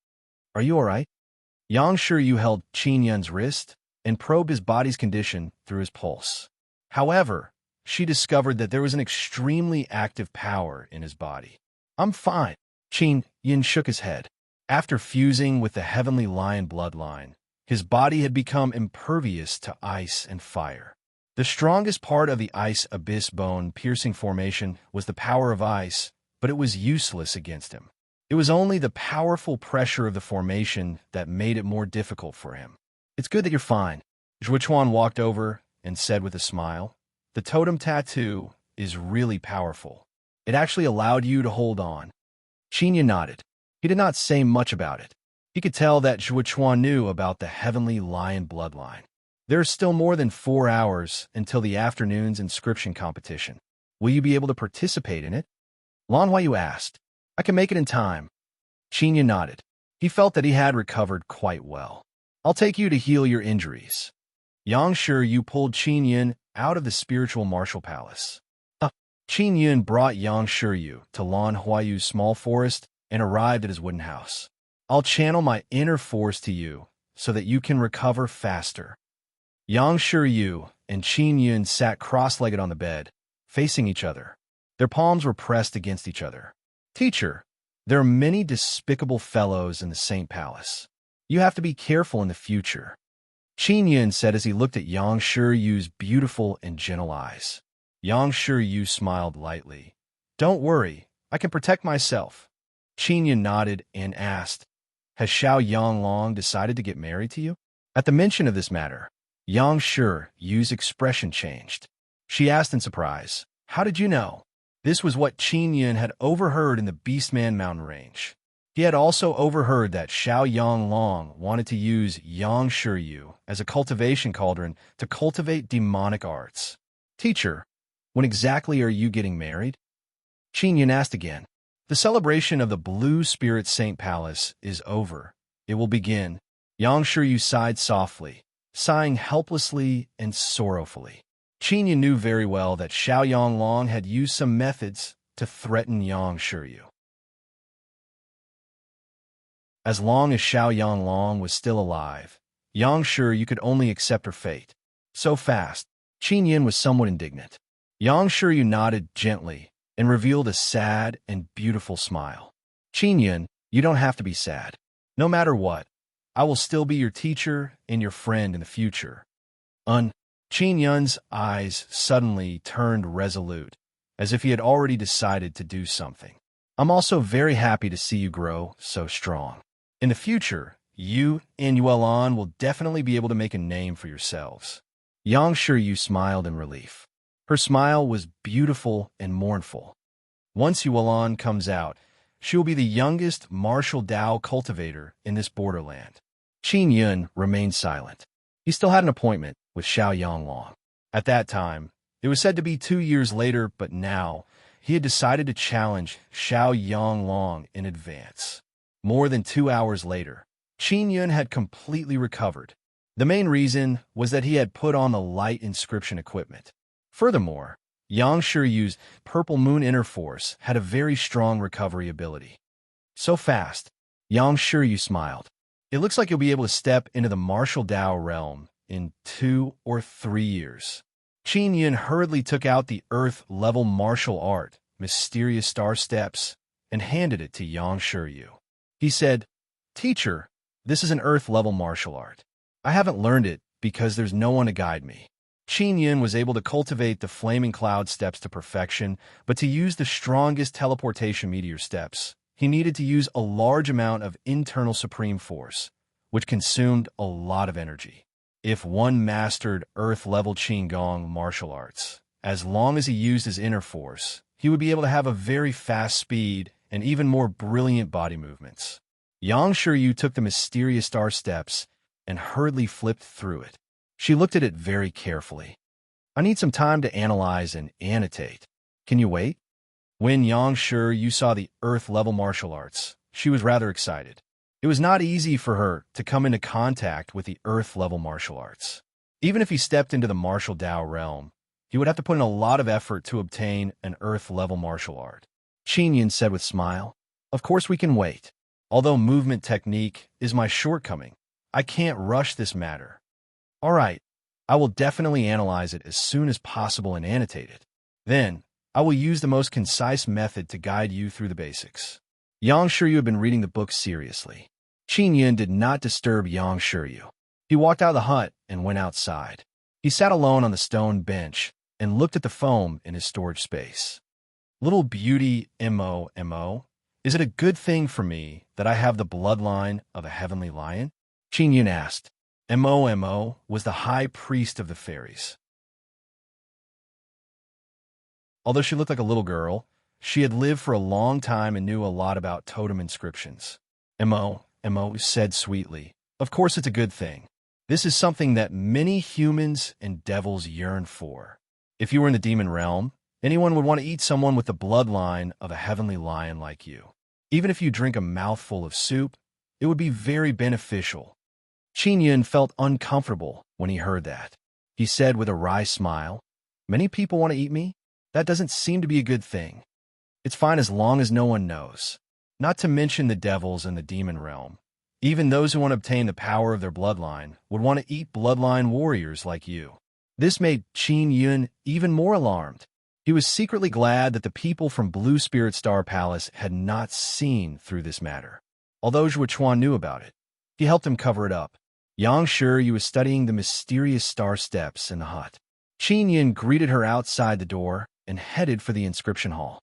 Are you all right? Yang Shi, you held Qin Yun's wrist and probed his body's condition through his pulse. However, she discovered that there was an extremely active power in his body. I'm fine. Qin Yun shook his head. After fusing with the heavenly lion bloodline, his body had become impervious to ice and fire. The strongest part of the ice abyss bone piercing formation was the power of ice, but it was useless against him. It was only the powerful pressure of the formation that made it more difficult for him. It's good that you're fine. Zhuchuan walked over and said with a smile, the totem tattoo is really powerful. It actually allowed you to hold on. Qin Yun nodded. He did not say much about it. He could tell that Zhuchuan knew about the heavenly lion bloodline. There are still more than 4 hours until the afternoon's inscription competition. Will you be able to participate in it? Lan Huayu asked. I can make it in time. Qin Yun nodded. He felt that he had recovered quite well. I'll take you to heal your injuries. Yang Shi pulled Qin Yun out of the spiritual martial palace. Qin Yun brought Yang Shi to Lan Huayu's small forest and arrived at his wooden house. I'll channel my inner force to you so that you can recover faster. Yang Shi and Qin Yun sat cross-legged on the bed, facing each other. Their palms were pressed against each other. Teacher, there are many despicable fellows in the Saint Palace. You have to be careful in the future. Qin Yun said as he looked at Yang Shi's beautiful and gentle eyes. Yang Shi smiled lightly. Don't worry, I can protect myself. Qin Yun nodded and asked, has Xiao Yanglong decided to get married to you? At the mention of this matter, Yang Shi's expression changed. She asked in surprise, how did you know? This was what Qin Yun had overheard in the Beastman mountain range. He had also overheard that Xiao Yanglong wanted to use Yang Shi as a cultivation cauldron to cultivate demonic arts. Teacher, when exactly are you getting married? Qin Yun asked again. The celebration of the Blue Spirit Saint Palace is over. It will begin. Yang Shi sighed softly, sighing helplessly and sorrowfully. Qin Yun knew very well that Xiao Yanglong had used some methods to threaten Yang Shi. As long as Xiao Yanglong was still alive, Yang Shi could only accept her fate. So fast, Qin Yun was somewhat indignant. Yang Shi nodded gently and revealed a sad and beautiful smile. Qin Yun, you don't have to be sad. No matter what, I will still be your teacher and your friend in the future. Qin Yun's eyes suddenly turned resolute, as if he had already decided to do something. I'm also very happy to see you grow so strong. In the future, you and Yuan will definitely be able to make a name for yourselves. Yang Shi smiled in relief. Her smile was beautiful and mournful. Once Yuan comes out, she will be the youngest martial Dao cultivator in this borderland. Qin Yun remained silent. He still had an appointment with Xiao Yanglong. At that time, it was said to be 2 years later, but now he had decided to challenge Xiao Yanglong in advance. More than 2 hours later, Qin Yun had completely recovered. The main reason was that he had put on the light inscription equipment. Furthermore, Yang Shi's Purple Moon Inner Force had a very strong recovery ability. So fast, Yang Shi smiled. It looks like you'll be able to step into the martial Dao realm in 2 or 3 years. Qin Yun hurriedly took out the Earth-level martial art, Mysterious Star Steps, and handed it to Yang Shi. He said, Teacher, this is an Earth-level martial art. I haven't learned it because there's no one to guide me. Qin Yun was able to cultivate the Flaming Cloud Steps to perfection, but to use the strongest teleportation meteor steps, he needed to use a large amount of internal supreme force, which consumed a lot of energy. If one mastered Earth-level Qigong martial arts, as long as he used his inner force, he would be able to have a very fast speed and even more brilliant body movements. Yang Shi took the Mysterious Star Steps and hurriedly flipped through it. She looked at it very carefully. I need some time to analyze and annotate. Can you wait? When Yang Shi saw the Earth-level martial arts, she was rather excited. It was not easy for her to come into contact with the Earth-level martial arts. Even if he stepped into the martial Dao realm, he would have to put in a lot of effort to obtain an Earth-level martial art. Qin Yun said with a smile, Of course we can wait. Although movement technique is my shortcoming, I can't rush this matter. All right, I will definitely analyze it as soon as possible and annotate it. Then, I will use the most concise method to guide you through the basics. Yang Shi had been reading the book seriously. Qin Yun did not disturb Yang Shi. He walked out of the hut and went outside. He sat alone on the stone bench and looked at the foam in his storage space. Little beauty, Mo, is it a good thing for me that I have the bloodline of a heavenly lion? Qin Yun asked. Mo was the high priest of the fairies. Although she looked like a little girl, she had lived for a long time and knew a lot about totem inscriptions. Mo said sweetly, Of course it's a good thing. This is something that many humans and devils yearn for. If you were in the demon realm, anyone would want to eat someone with the bloodline of a heavenly lion like you. Even if you drink a mouthful of soup, it would be very beneficial. Qin Yun felt uncomfortable when he heard that. He said with a wry smile, "Many people want to eat me? That doesn't seem to be a good thing. It's fine as long as no one knows. Not to mention the devils in the demon realm. Even those who want to obtain the power of their bloodline would want to eat bloodline warriors like you." This made Qin Yun even more alarmed. He was secretly glad that the people from Blue Spirit Star Palace had not seen through this matter. Although Zhuo Chuan knew about it, he helped him cover it up. Yang Shiyu was studying the mysterious star steps in the hut. Qin Yun greeted her outside the door and headed for the inscription hall.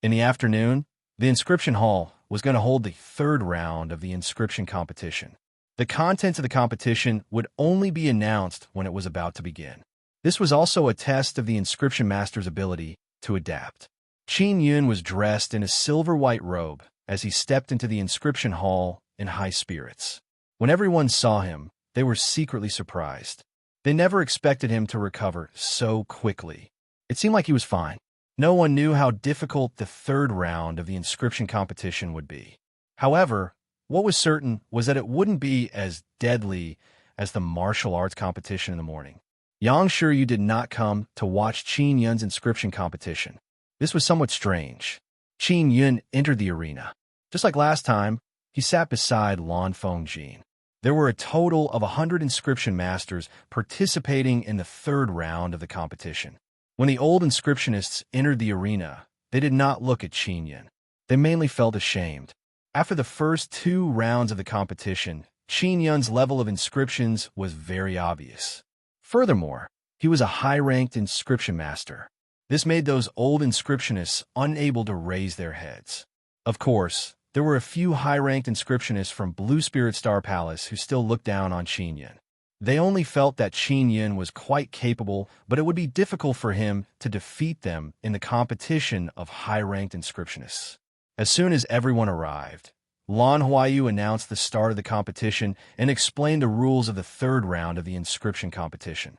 In the afternoon, the inscription hall was going to hold the third round of the inscription competition. The contents of the competition would only be announced when it was about to begin. This was also a test of the inscription master's ability to adapt. Qin Yun was dressed in a silver-white robe as he stepped into the inscription hall in high spirits. When everyone saw him, they were secretly surprised. They never expected him to recover so quickly. It seemed like he was fine. No one knew how difficult the third round of the inscription competition would be. However, what was certain was that it wouldn't be as deadly as the martial arts competition in the morning. Yang Shiyu did not come to watch Qin Yun's inscription competition. This was somewhat strange. Qin Yun entered the arena. Just like last time, he sat beside Lan Fengjin. There were a total of 100 inscription masters participating in the third round of the competition. When the old inscriptionists entered the arena, they did not look at Qin Yun. They mainly felt ashamed. After the first 2 rounds of the competition, Qin Yun's level of inscriptions was very obvious. Furthermore, he was a high-ranked inscription master. This made those old inscriptionists unable to raise their heads. Of course, there were a few high-ranked inscriptionists from Blue Spirit Star Palace who still looked down on Qin Yun. They only felt that Qin Yun was quite capable, but it would be difficult for him to defeat them in the competition of high-ranked inscriptionists. As soon as everyone arrived, Lan Huayu announced the start of the competition and explained the rules of the third round of the inscription competition.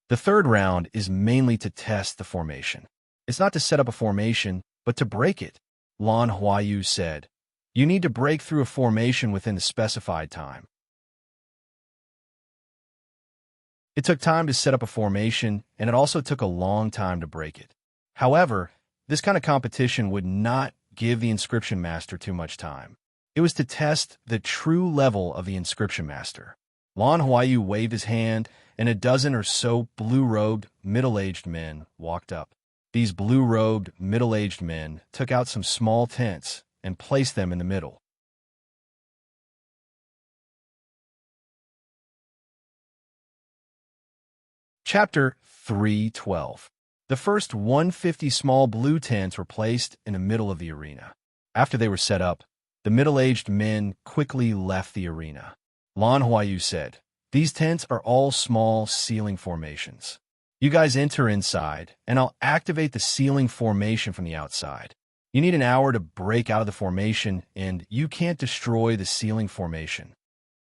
The third round is mainly to test the formation. It's not to set up a formation, but to break it, Lan Huayu said. You need to break through a formation within the specified time. It took time to set up a formation, and it also took a long time to break it. However, this kind of competition would not give the inscription master too much time. It was to test the true level of the inscription master. Lan Huayu waved his hand, and a dozen or so blue-robed, middle-aged men walked up. These blue-robed, middle-aged men took out some small tents and placed them in the middle. Chapter 3:12. The first 150 small blue tents were placed in the middle of the arena. After they were set up, the middle-aged men quickly left the arena. Lan Huayu said, "These tents are all small ceiling formations. You guys enter inside, and I'll activate the ceiling formation from the outside. You need an hour to break out of the formation, and you can't destroy the ceiling formation."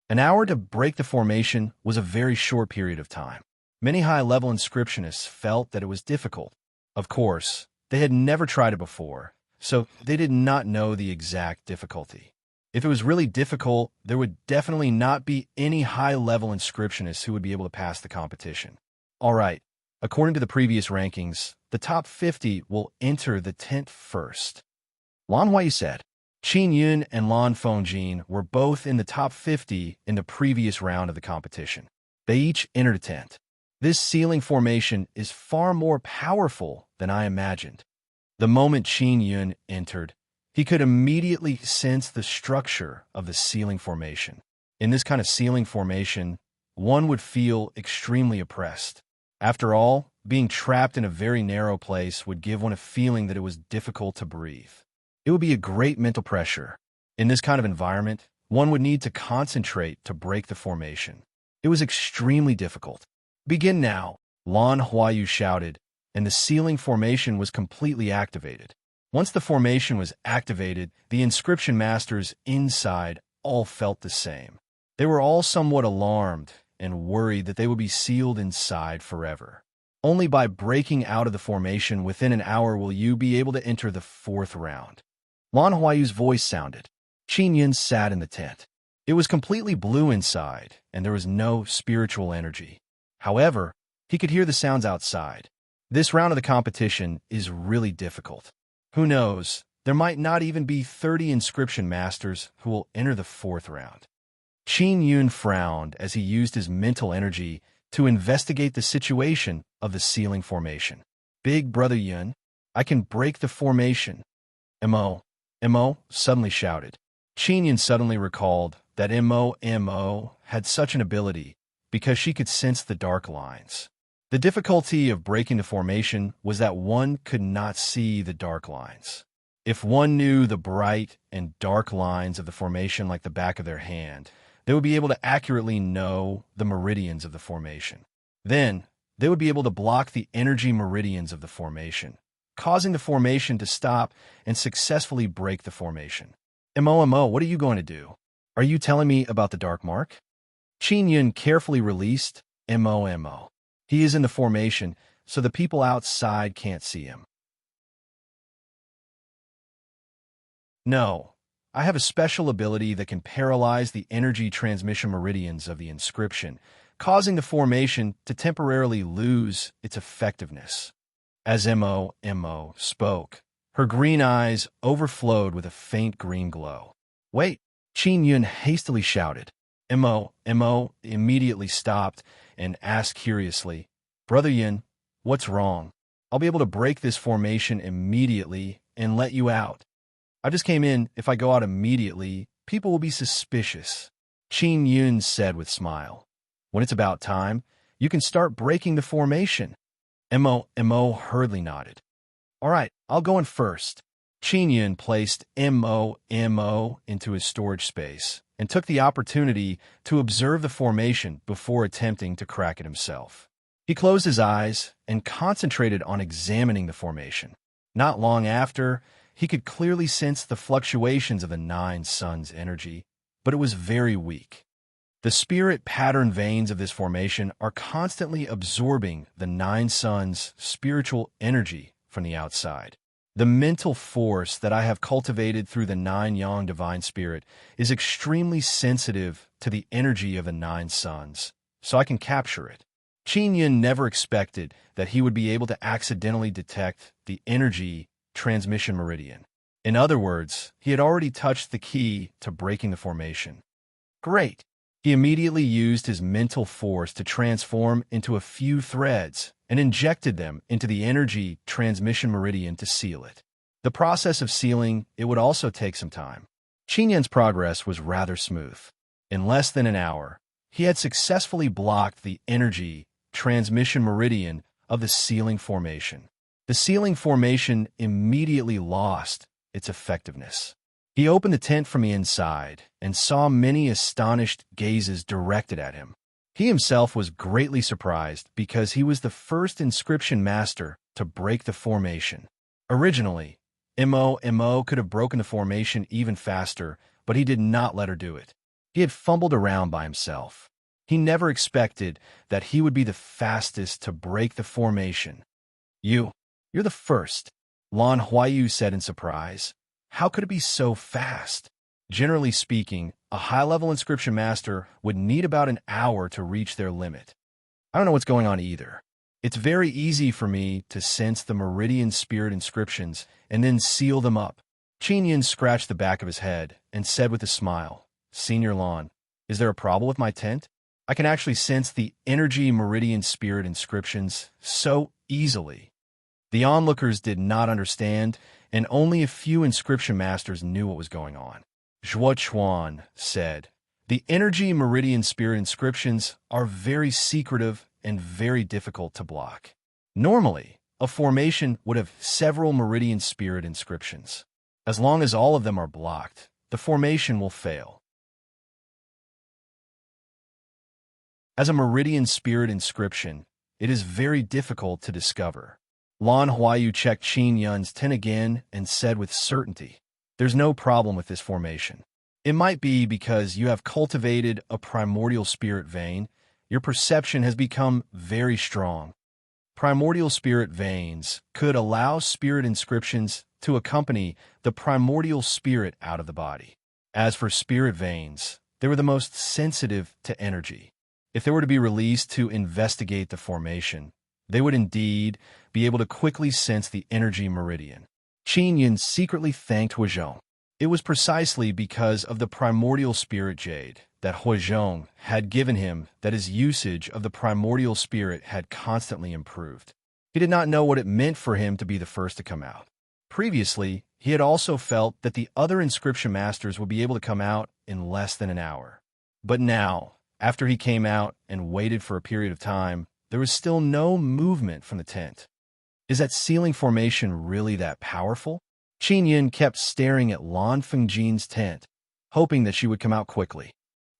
An hour to break the formation was a very short period of time. Many high-level inscriptionists felt that it was difficult. Of course, they had never tried it before, so they did not know the exact difficulty. If it was really difficult, there would definitely not be any high-level inscriptionists who would be able to pass the competition. All right, according to the previous rankings, the top 50 will enter the tent first. Lan Huayu said. Qin Yun and Lan Fengjin were both in the top 50 in the previous round of the competition. They each entered a tent. This ceiling formation is far more powerful than I imagined. The moment Qin Yun entered, he could immediately sense the structure of the ceiling formation. In this kind of ceiling formation, one would feel extremely oppressed. After all, being trapped in a very narrow place would give one a feeling that it was difficult to breathe. It would be a great mental pressure. In this kind of environment, one would need to concentrate to break the formation. It was extremely difficult. "Begin now," Lan Huayu shouted, and the ceiling formation was completely activated. Once the formation was activated, the inscription masters inside all felt the same. They were all somewhat alarmed and worried that they would be sealed inside forever. Only by breaking out of the formation within an hour will you be able to enter the fourth round. Lan Huayu's voice sounded. Qin Yun sat in the tent. It was completely blue inside, and there was no spiritual energy. However, he could hear the sounds outside. This round of the competition is really difficult. Who knows, there might not even be 30 inscription masters who will enter the fourth round. Qin Yun frowned as he used his mental energy to investigate the situation of the ceiling formation. Big Brother Yun, I can break the formation. Mo suddenly shouted. Qin Yun suddenly recalled that Mo had such an ability because she could sense the dark lines. The difficulty of breaking the formation was that one could not see the dark lines. If one knew the bright and dark lines of the formation like the back of their hand, they would be able to accurately know the meridians of the formation. Then, they would be able to block the energy meridians of the formation, causing the formation to stop and successfully break the formation. Mo, what are you going to do? Are you telling me about the dark mark? Qin Yun carefully released Mo. He is in the formation, so the people outside can't see him. No, I have a special ability that can paralyze the energy transmission meridians of the inscription, causing the formation to temporarily lose its effectiveness. As Mo spoke, her green eyes overflowed with a faint green glow. Wait, Qin Yun hastily shouted. Mo immediately stopped and asked curiously, Brother Yun, what's wrong? I'll be able to break this formation immediately and let you out. I just came in. If I go out immediately, people will be suspicious. Qin Yun said with a smile. When it's about time, you can start breaking the formation. Mo hurriedly nodded. All right, I'll go in first. Qin Yun placed Mo into his storage space and took the opportunity to observe the formation before attempting to crack it himself. He closed his eyes and concentrated on examining the formation. Not long after, he could clearly sense the fluctuations of the nine suns' energy, but it was very weak. The spirit pattern veins of this formation are constantly absorbing the nine suns' spiritual energy from the outside. The mental force that I have cultivated through the nine yang divine spirit is extremely sensitive to the energy of the nine suns, so I can capture it. Qin Yun never expected that he would be able to accidentally detect the energy transmission meridian. In other words, he had already touched the key to breaking the formation. Great! He immediately used his mental force to transform into a few threads and injected them into the energy transmission meridian to seal it. The process of sealing it would also take some time. Qin Yun's progress was rather smooth. In less than an hour, he had successfully blocked the energy transmission meridian of the sealing formation. The sealing formation immediately lost its effectiveness. He opened the tent from the inside and saw many astonished gazes directed at him. He himself was greatly surprised because he was the first inscription master to break the formation. Originally, Mo could have broken the formation even faster, but he did not let her do it. He had fumbled around by himself. He never expected that he would be the fastest to break the formation. You're the first, Lan Huayu said in surprise. How could it be so fast? Generally speaking, a high-level inscription master would need about an hour to reach their limit. I don't know what's going on either. It's very easy for me to sense the meridian spirit inscriptions and then seal them up. Qin Yun scratched the back of his head and said with a smile, Senior Lan, is there a problem with my tent? I can actually sense the energy meridian spirit inscriptions so easily. The onlookers did not understand, and only a few inscription masters knew what was going on. Zhuo Chuan said, the energy meridian spirit inscriptions are very secretive and very difficult to block. Normally, a formation would have several meridian spirit inscriptions. As long as all of them are blocked, the formation will fail. As a meridian spirit inscription, it is very difficult to discover. Lan Huayu checked Qin Yun's tent again and said with certainty, there's no problem with this formation. It might be because you have cultivated a primordial spirit vein. Your perception has become very strong. Primordial spirit veins could allow spirit inscriptions to accompany the primordial spirit out of the body. As for spirit veins, They were the most sensitive to energy. If they were to be released to investigate the formation, they would indeed be able to quickly sense the energy meridian. Qin Yun secretly thanked Huizhong. It was precisely because of the primordial spirit jade that Huizhong had given him that his usage of the primordial spirit had constantly improved. He did not know what it meant for him to be the first to come out. Previously, he had also felt that the other inscription masters would be able to come out in less than an hour. But now, after he came out and waited for a period of time, there was still no movement from the tent. Is that sealing formation really that powerful? Qin Yun kept staring at Lan Fengjin's tent, hoping that she would come out quickly.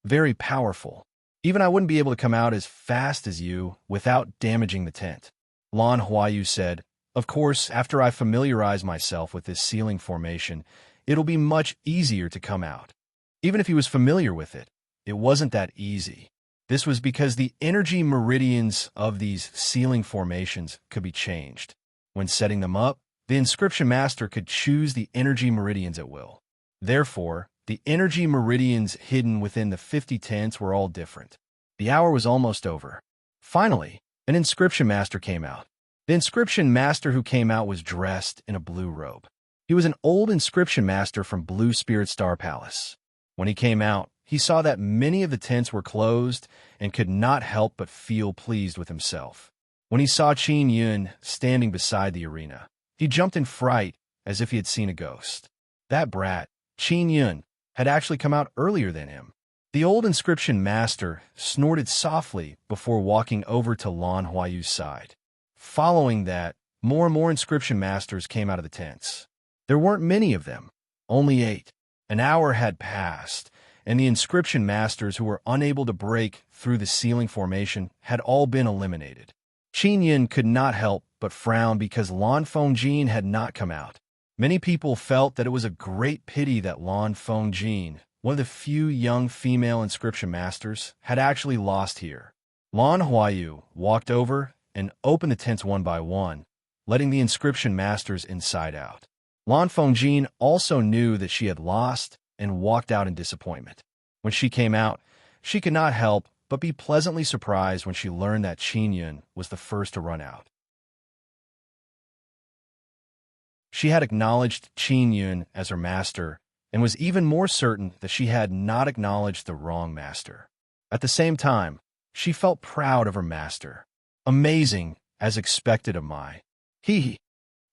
Very powerful. Even I wouldn't be able to come out as fast as you without damaging the tent. Lan Huayu said, of course, after I familiarize myself with this sealing formation, it'll be much easier to come out. Even if he was familiar with it, it wasn't that easy. This was because the energy meridians of these sealing formations could be changed. When setting them up, the inscription master could choose the energy meridians at will. Therefore, the energy meridians hidden within the 50 tents were all different. The hour was almost over. Finally, an inscription master came out. The inscription master who came out was dressed in a blue robe. He was an old inscription master from Blue Spirit Star Palace. When he came out, he saw that many of the tents were closed and could not help but feel pleased with himself. When he saw Qin Yun standing beside the arena, he jumped in fright as if he had seen a ghost. That brat, Qin Yun, had actually come out earlier than him. The old inscription master snorted softly before walking over to Lan Huayu's side. Following that, more and more inscription masters came out of the tents. There weren't many of them, only 8. An hour had passed, and the inscription masters who were unable to break through the sealing formation had all been eliminated. Qin Yun could not help but frown because Lan Fengjin had not come out. Many people felt that it was a great pity that Lan Fengjin, one of the few young female inscription masters, had actually lost here. Lan Huayu walked over and opened the tents one by one, letting the inscription masters inside out. Lan Fengjin also knew that she had lost and walked out in disappointment. When she came out, she could not help but be pleasantly surprised when she learned that Qin Yun was the first to run out. She had acknowledged Qin Yun as her master and was even more certain that she had not acknowledged the wrong master. At the same time, she felt proud of her master. Amazing, as expected of Mai.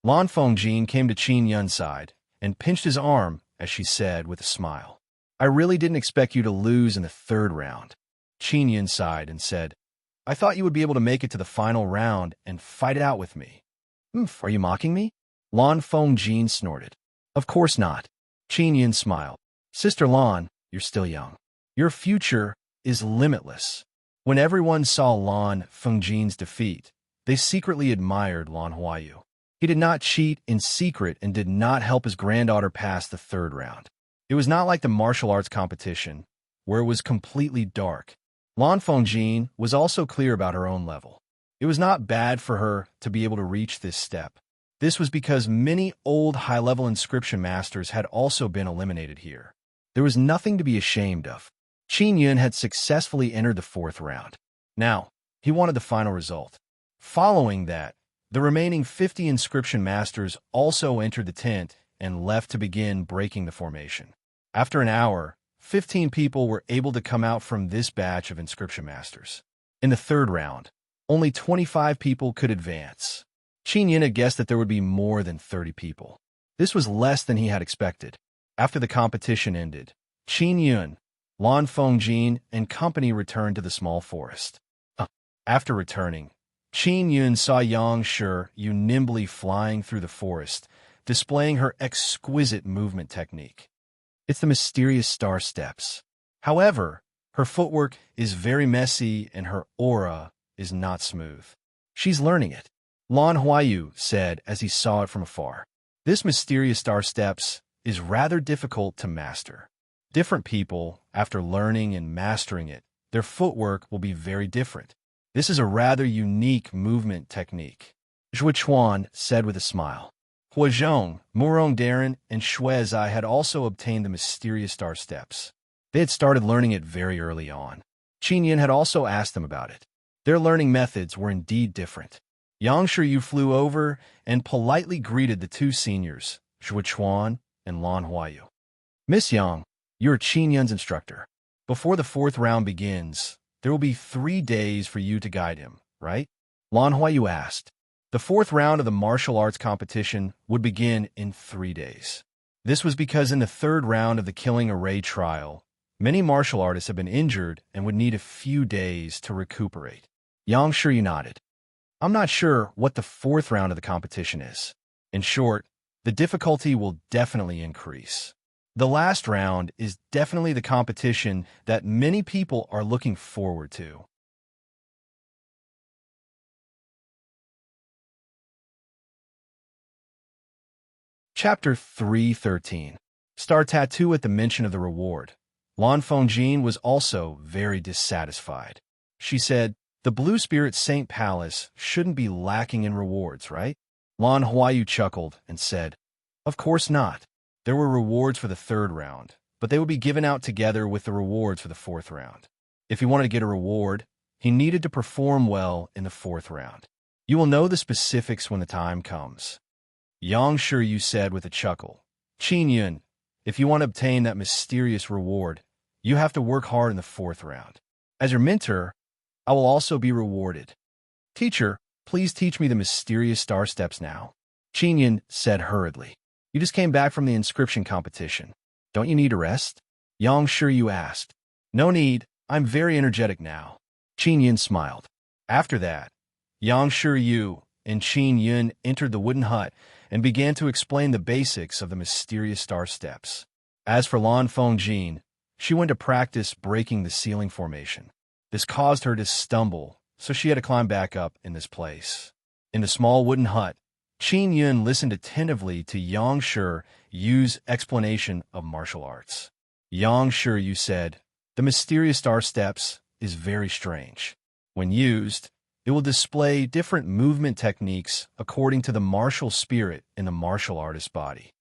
Lan Fengjin came to Qin Yun's side and pinched his arm as she said with a smile, I really didn't expect you to lose in the 3rd round. Qin Yun sighed and said, I thought you would be able to make it to the final round and fight it out with me. Are you mocking me? Lan Fengjin snorted. Of course not. Qin Yun smiled. Sister Lan, you're still young. Your future is limitless. When everyone saw Lan Fengjin's defeat, they secretly admired Lan Huayu. He did not cheat in secret and did not help his granddaughter pass the 3rd round. It was not like the martial arts competition, where it was completely dark. Lan Fengjin was also clear about her own level. It was not bad for her to be able to reach this step. This was because many old high-level inscription masters had also been eliminated here. There was nothing to be ashamed of. Qin Yun had successfully entered the 4th round. Now, he wanted the final result. Following that, the remaining 50 inscription masters also entered the tent and left to begin breaking the formation. After an hour, 15 people were able to come out from this batch of inscription masters. In the 3rd round, only 25 people could advance. Qin Yun had guessed that there would be more than 30 people. This was less than he had expected. After the competition ended, Qin Yun, Lan Fengjin, and company returned to the small forest. After returning, Qin Yun saw Yang Shi Yu nimbly flying through the forest, displaying her exquisite movement technique. It's the mysterious star steps. However, her footwork is very messy and her aura is not smooth. She's learning it, Lan Huayu said as he saw it from afar. This mysterious star steps is rather difficult to master. Different people, after learning and mastering it, their footwork will be very different. This is a rather unique movement technique, Zhui Chuan said with a smile. Huizhong, Murong Darren, and Shuezai had also obtained the mysterious star steps. They had started learning it very early on. Qin Yin had also asked them about it. Their learning methods were indeed different. Yang Shiyu flew over and politely greeted the two seniors, Zhua Chuan and Lan Huayu. Miss Yang, you're Qin Yin's instructor. Before the fourth round begins, there will be 3 days for you to guide him, right? Lan Huayu asked. The fourth round of the martial arts competition would begin in 3 days. This was because in the third round of the Killing Array trial, many martial artists have been injured and would need a few days to recuperate. Yang Shiyu nodded. I'm not sure what the fourth round of the competition is. In short, the difficulty will definitely increase. The last round is definitely the competition that many people are looking forward to. Chapter 313. Star Tattoo at the mention of the reward. Lan Fengjin was also very dissatisfied. She said, the Blue Spirit Saint Palace shouldn't be lacking in rewards, right? Lan Huayu chuckled and said, of course not. There were rewards for the third round, but they would be given out together with the rewards for the fourth round. If he wanted to get a reward, he needed to perform well in the fourth round. You will know the specifics when the time comes. Yang Shiyu said with a chuckle, Qin Yin, if you want to obtain that mysterious reward, you have to work hard in the fourth round. As your mentor, I will also be rewarded. Teacher, please teach me the mysterious star steps now. Qin Yin said hurriedly. You just came back from the inscription competition. Don't you need a rest? Yang Shiyu asked. No need, I'm very energetic now. Qin Yin smiled. After that, Yang Shiyu and Qin Yin entered the wooden hut and began to explain the basics of the mysterious star steps. As for Lan Fengjin, she went to practice breaking the ceiling formation. This caused her to stumble, so she had to climb back up in this place. In the small wooden hut, Qin Yin listened attentively to Yang Shiyu's explanation of martial arts. Yang Shiyu said, the mysterious star steps is very strange. When used, it will display different movement techniques according to the martial spirit in the martial artist's body.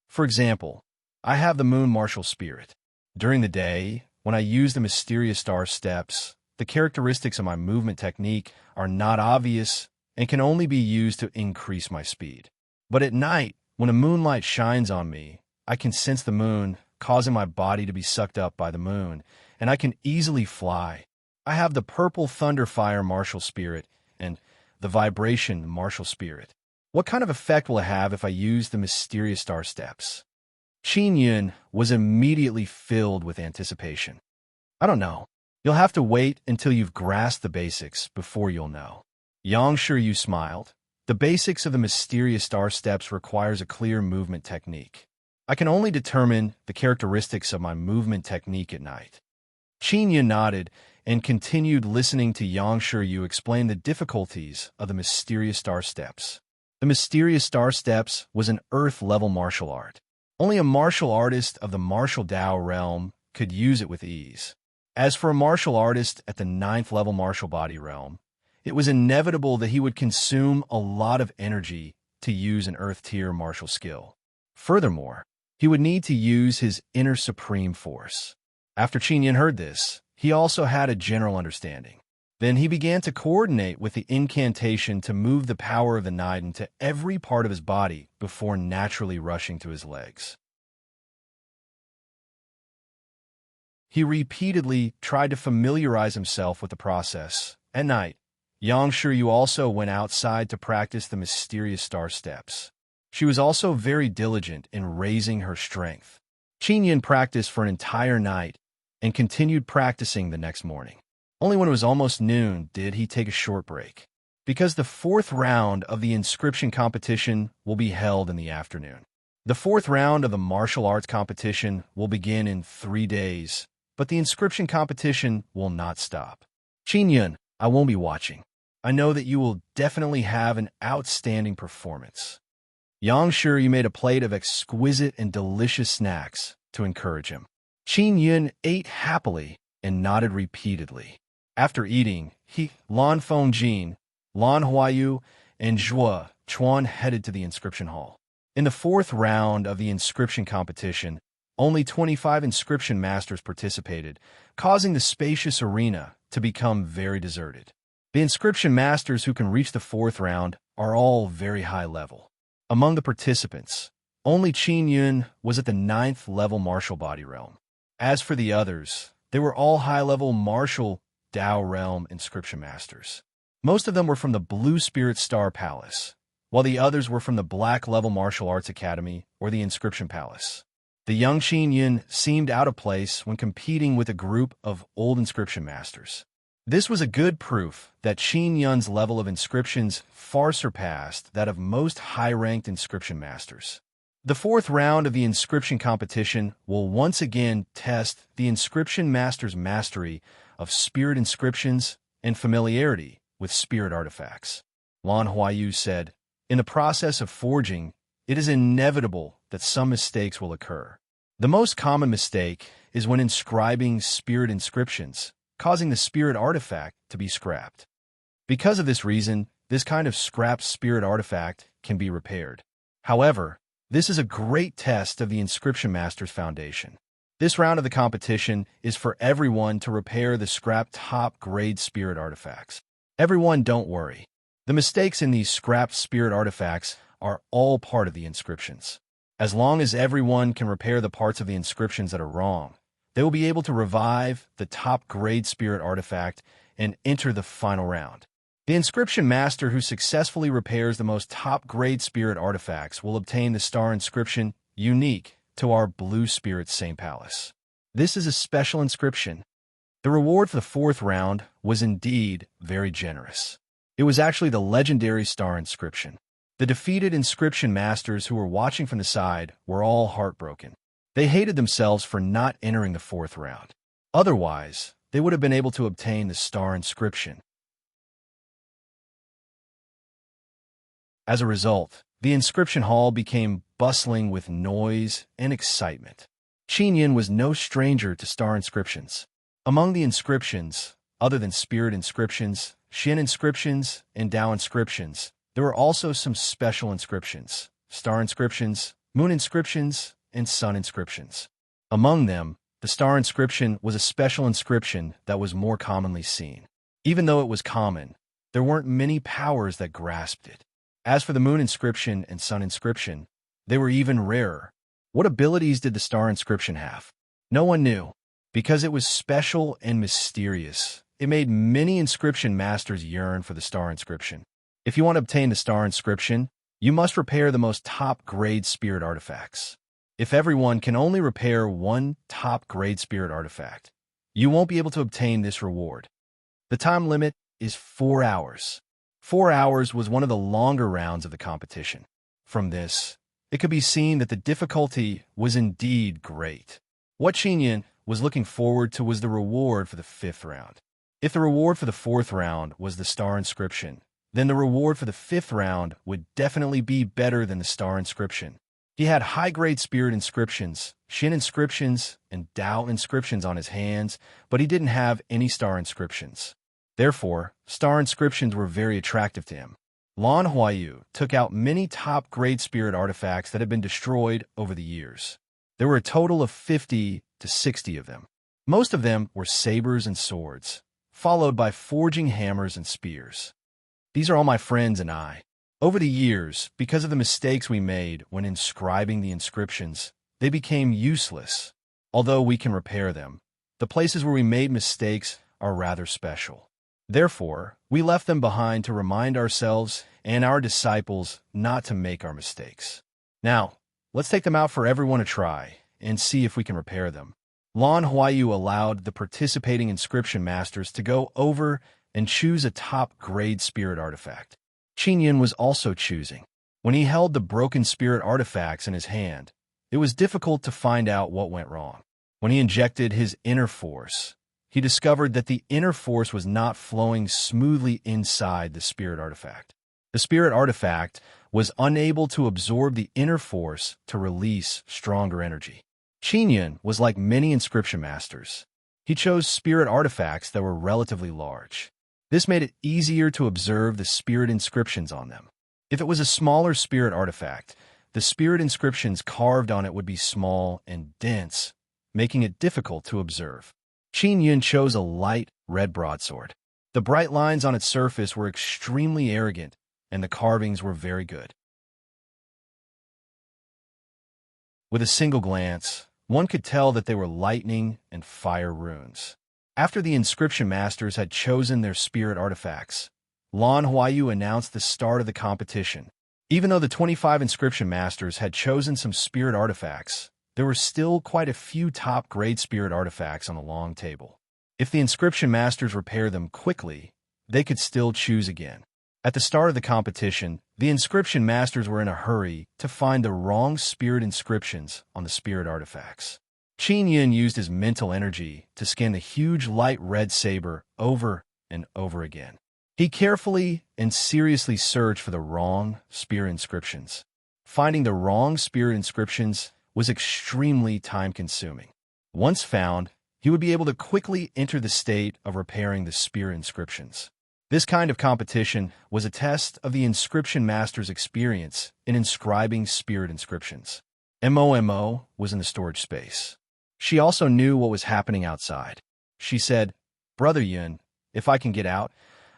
For example, I have the moon martial spirit. During the day, when I use the mysterious star steps, the characteristics of my movement technique are not obvious and can only be used to increase my speed. But at night, when a moonlight shines on me, I can sense the moon, causing my body to be sucked up by the moon, and I can easily fly. I have the purple thunder fire martial spirit and the vibration martial spirit. What kind of effect will it have if I use the mysterious star steps? Qin Yin was immediately filled with anticipation. I don't know. You'll have to wait until you've grasped the basics before you'll know. Yang Shiyu smiled. The basics of the mysterious star steps requires a clear movement technique. I can only determine the characteristics of my movement technique at night. Qin Yin nodded and continued listening to Yang Shiyu explain the difficulties of the mysterious star steps. The mysterious star steps was an earth-level martial art. Only a martial artist of the martial Dao realm could use it with ease. As for a martial artist at the 9th level martial body realm, it was inevitable that he would consume a lot of energy to use an earth-tier martial skill. Furthermore, he would need to use his inner supreme force. After Qin Yin heard this, he also had a general understanding. Then he began to coordinate with the incantation to move the power of the night into every part of his body before naturally rushing to his legs. He repeatedly tried to familiarize himself with the process. At night, Yang Shiyu also went outside to practice the mysterious star steps. She was also very diligent in raising her strength. Qin Yin practiced for an entire night and continued practicing the next morning. Only when it was almost noon did he take a short break, because the fourth round of the inscription competition will be held in the afternoon. The fourth round of the martial arts competition will begin in 3 days, but the inscription competition will not stop. Qin Yin, I won't be watching. I know that you will definitely have an outstanding performance. Yang Shiyu made a plate of exquisite and delicious snacks to encourage him. Qin Yin ate happily and nodded repeatedly. After eating, Lan Fengjin, Lan Huayu, and Zhua Chuan headed to the inscription hall. In the fourth round of the inscription competition, Only 25 inscription masters participated, causing the spacious arena to become very deserted. The inscription masters who can reach the fourth round are all very high level. Among the participants, only Qin Yun was at the 9th level martial body realm. As for the others, they were all high-level martial Dao realm inscription masters. Most of them were from the Blue Spirit Star Palace, while the others were from the Black Level Martial Arts Academy or the Inscription Palace. The young Qin Yun seemed out of place when competing with a group of old inscription masters. This was a good proof that Qin Yun's level of inscriptions far surpassed that of most high-ranked inscription masters. The fourth round of the inscription competition will once again test the inscription master's mastery of spirit inscriptions and familiarity with spirit artifacts. Lan Huayu said, "In the process of forging, it is inevitable that some mistakes will occur. The most common mistake is when inscribing spirit inscriptions, causing the spirit artifact to be scrapped. Because of this reason, this kind of scrapped spirit artifact can be repaired. However, this is a great test of the inscription master's foundation. This round of the competition is for everyone to repair the scrapped top-grade spirit artifacts. Everyone, don't worry. The mistakes in these scrapped spirit artifacts are all part of the inscriptions. As long as everyone can repair the parts of the inscriptions that are wrong, they will be able to revive the top-grade spirit artifact and enter the final round. The inscription master who successfully repairs the most top-grade spirit artifacts will obtain the star inscription unique to our Blue Spirit Saint Palace. This is a special inscription. The reward for the fourth round was indeed very generous. It was actually the legendary star inscription. The defeated inscription masters who were watching from the side were all heartbroken. They hated themselves for not entering the fourth round. Otherwise, they would have been able to obtain the star inscription. As a result, the inscription hall became bustling with noise and excitement. Qin Yun was no stranger to star inscriptions. Among the inscriptions, other than spirit inscriptions, Xin inscriptions, and Dao inscriptions, there were also some special inscriptions, star inscriptions, moon inscriptions, and sun inscriptions. Among them, the star inscription was a special inscription that was more commonly seen. Even though it was common, there weren't many powers that grasped it. As for the moon inscription and sun inscription, they were even rarer. What abilities did the star inscription have? No one knew. Because it was special and mysterious, it made many inscription masters yearn for the star inscription. If you want to obtain the star inscription, you must repair the most top-grade spirit artifacts. If everyone can only repair one top-grade spirit artifact, you won't be able to obtain this reward. The time limit is 4 hours. 4 hours was one of the longer rounds of the competition. From this, it could be seen that the difficulty was indeed great. What Qin Yun was looking forward to was the reward for the fifth round. If the reward for the fourth round was the star inscription, then the reward for the fifth round would definitely be better than the star inscription. He had high-grade spirit inscriptions, Xin inscriptions, and Dao inscriptions on his hands, but he didn't have any star inscriptions. Therefore, star inscriptions were very attractive to him. Lan Huayu took out many top-grade spirit artifacts that had been destroyed over the years. There were a total of 50 to 60 of them. Most of them were sabers and swords, followed by forging hammers and spears. These are all my friends and I. Over the years, because of the mistakes we made when inscribing the inscriptions, they became useless. Although we can repair them, the places where we made mistakes are rather special. Therefore, we left them behind to remind ourselves and our disciples not to make our mistakes. Now, let's take them out for everyone to try and see if we can repair them. Lan Huayu allowed the participating inscription masters to go over and choose a top-grade spirit artifact. Qin Yun was also choosing. When he held the broken spirit artifacts in his hand, it was difficult to find out what went wrong. When he injected his inner force, he discovered that the inner force was not flowing smoothly inside the spirit artifact. The spirit artifact was unable to absorb the inner force to release stronger energy. Qin Yun was like many inscription masters. He chose spirit artifacts that were relatively large. This made it easier to observe the spirit inscriptions on them. If it was a smaller spirit artifact, the spirit inscriptions carved on it would be small and dense, making it difficult to observe. Qin Yun chose a light red broadsword. The bright lines on its surface were extremely arrogant, and the carvings were very good. With a single glance, one could tell that they were lightning and fire runes. After the inscription masters had chosen their spirit artifacts, Lan Huayu announced the start of the competition. Even though the 25 inscription masters had chosen some spirit artifacts, there were still quite a few top-grade spirit artifacts on the long table. If the inscription masters repair them quickly, they could still choose again. At the start of the competition, the inscription masters were in a hurry to find the wrong spirit inscriptions on the spirit artifacts. Qin Yin used his mental energy to scan the huge light red saber over and over again. He carefully and seriously searched for the wrong spirit inscriptions. Finding the wrong spirit inscriptions was extremely time-consuming. Once found, he would be able to quickly enter the state of repairing the spirit inscriptions. This kind of competition was a test of the inscription master's experience in inscribing spirit inscriptions. Mo was in the storage space. She also knew what was happening outside. She said, "Brother Yun, if I can get out,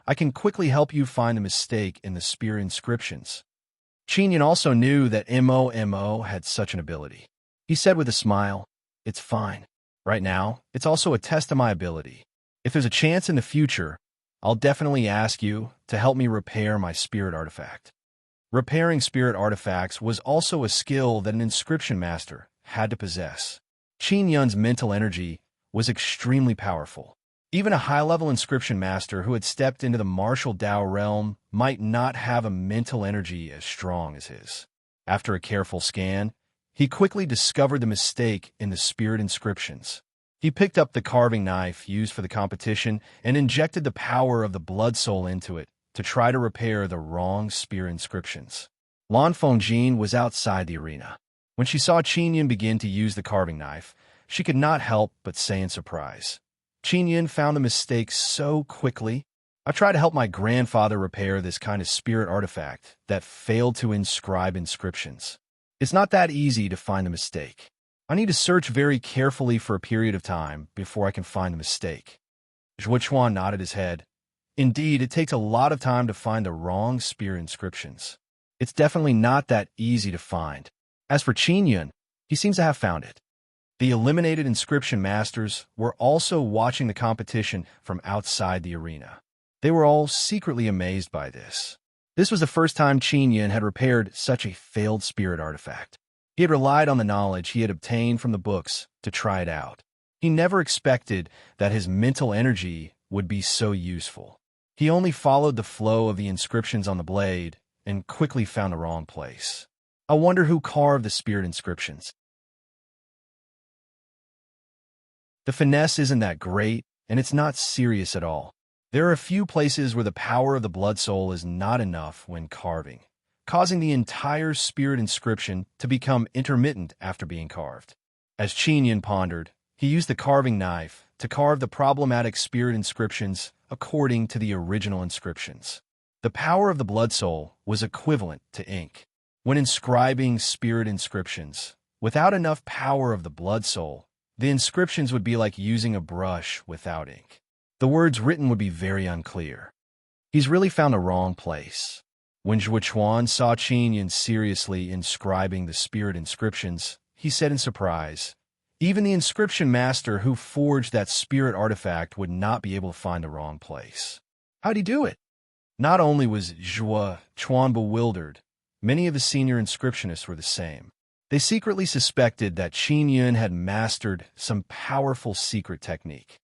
I can quickly help you find the mistake in the spirit inscriptions." Qin Yun also knew that Mo had such an ability. He said with a smile, "It's fine. Right now, it's also a test of my ability. If there's a chance in the future, I'll definitely ask you to help me repair my spirit artifact." Repairing spirit artifacts was also a skill that an inscription master had to possess. Qin Yun's mental energy was extremely powerful. Even a high-level inscription master who had stepped into the martial Dao realm might not have a mental energy as strong as his. After a careful scan, he quickly discovered the mistake in the spirit inscriptions. He picked up the carving knife used for the competition and injected the power of the blood soul into it to try to repair the wrong spirit inscriptions. Lan Fengjin was outside the arena. When she saw Qin Yun begin to use the carving knife, she could not help but say in surprise, "Qin Yun found the mistake so quickly. I tried to help my grandfather repair this kind of spirit artifact that failed to inscribe inscriptions. It's not that easy to find the mistake. I need to search very carefully for a period of time before I can find the mistake." Zhuochuan nodded his head. Indeed, it takes a lot of time to find the wrong spirit inscriptions. It's definitely not that easy to find. As for Qin Yun, he seems to have found it. The eliminated inscription masters were also watching the competition from outside the arena. They were all secretly amazed by this. This was the first time Qin Yun had repaired such a failed spirit artifact. He had relied on the knowledge he had obtained from the books to try it out. He never expected that his mental energy would be so useful. He only followed the flow of the inscriptions on the blade and quickly found the wrong place. I wonder who carved the spirit inscriptions. The finesse isn't that great, and it's not serious at all. There are a few places where the power of the blood soul is not enough when carving, causing the entire spirit inscription to become intermittent after being carved. As Qin Yun pondered, he used the carving knife to carve the problematic spirit inscriptions according to the original inscriptions. The power of the blood soul was equivalent to ink. When inscribing spirit inscriptions, without enough power of the blood soul, the inscriptions would be like using a brush without ink. The words written would be very unclear. He's really found the wrong place. When Zhuochuan saw Qin Yun seriously inscribing the spirit inscriptions, he said in surprise, "Even the inscription master who forged that spirit artifact would not be able to find the wrong place. How'd he do it?" Not only was Zhuochuan bewildered, many of the senior inscriptionists were the same. They secretly suspected that Qin Yun had mastered some powerful secret technique.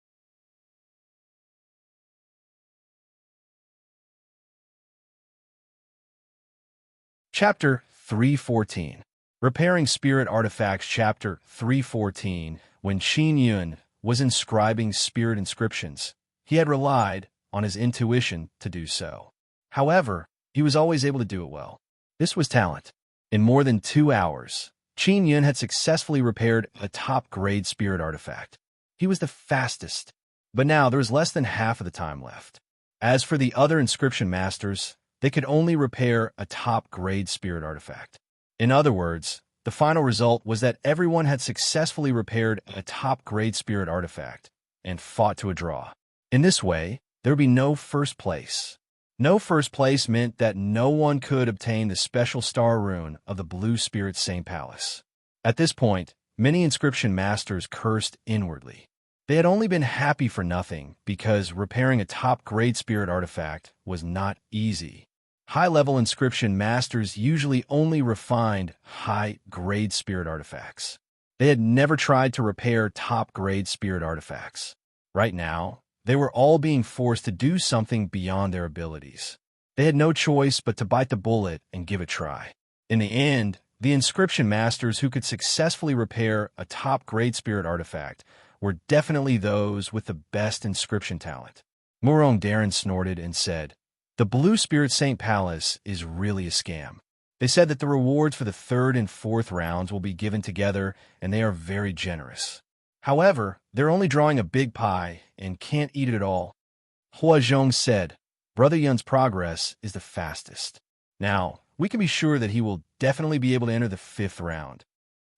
Chapter 314. Repairing Spirit Artifacts. Chapter 314. When Qin Yun was inscribing spirit inscriptions, he had relied on his intuition to do so. However, he was always able to do it well. This was talent. In more than 2 hours, Qin Yun had successfully repaired a top-grade spirit artifact. He was the fastest, but now there was less than half of the time left. As for the other inscription masters, they could only repair a top-grade spirit artifact. In other words, the final result was that everyone had successfully repaired a top-grade spirit artifact and fought to a draw. In this way, there would be no first place. No first place meant that no one could obtain the special star rune of the Blue Spirit Saint Palace. At this point, many inscription masters cursed inwardly. They had only been happy for nothing because repairing a top-grade spirit artifact was not easy. High-level inscription masters usually only refined high-grade spirit artifacts. They had never tried to repair top-grade spirit artifacts. Right now, they were all being forced to do something beyond their abilities. They had no choice but to bite the bullet and give it a try. In the end, the inscription masters who could successfully repair a top-grade spirit artifact were definitely those with the best inscription talent. Murong Darren snorted and said, "The Blue Spirit Saint Palace is really a scam. They said that the rewards for the 3rd and 4th rounds will be given together, and they are very generous. However, they're only drawing a big pie and can't eat it all." Hua Zhong said, "Brother Yun's progress is the fastest. Now, we can be sure that he will definitely be able to enter the 5th round."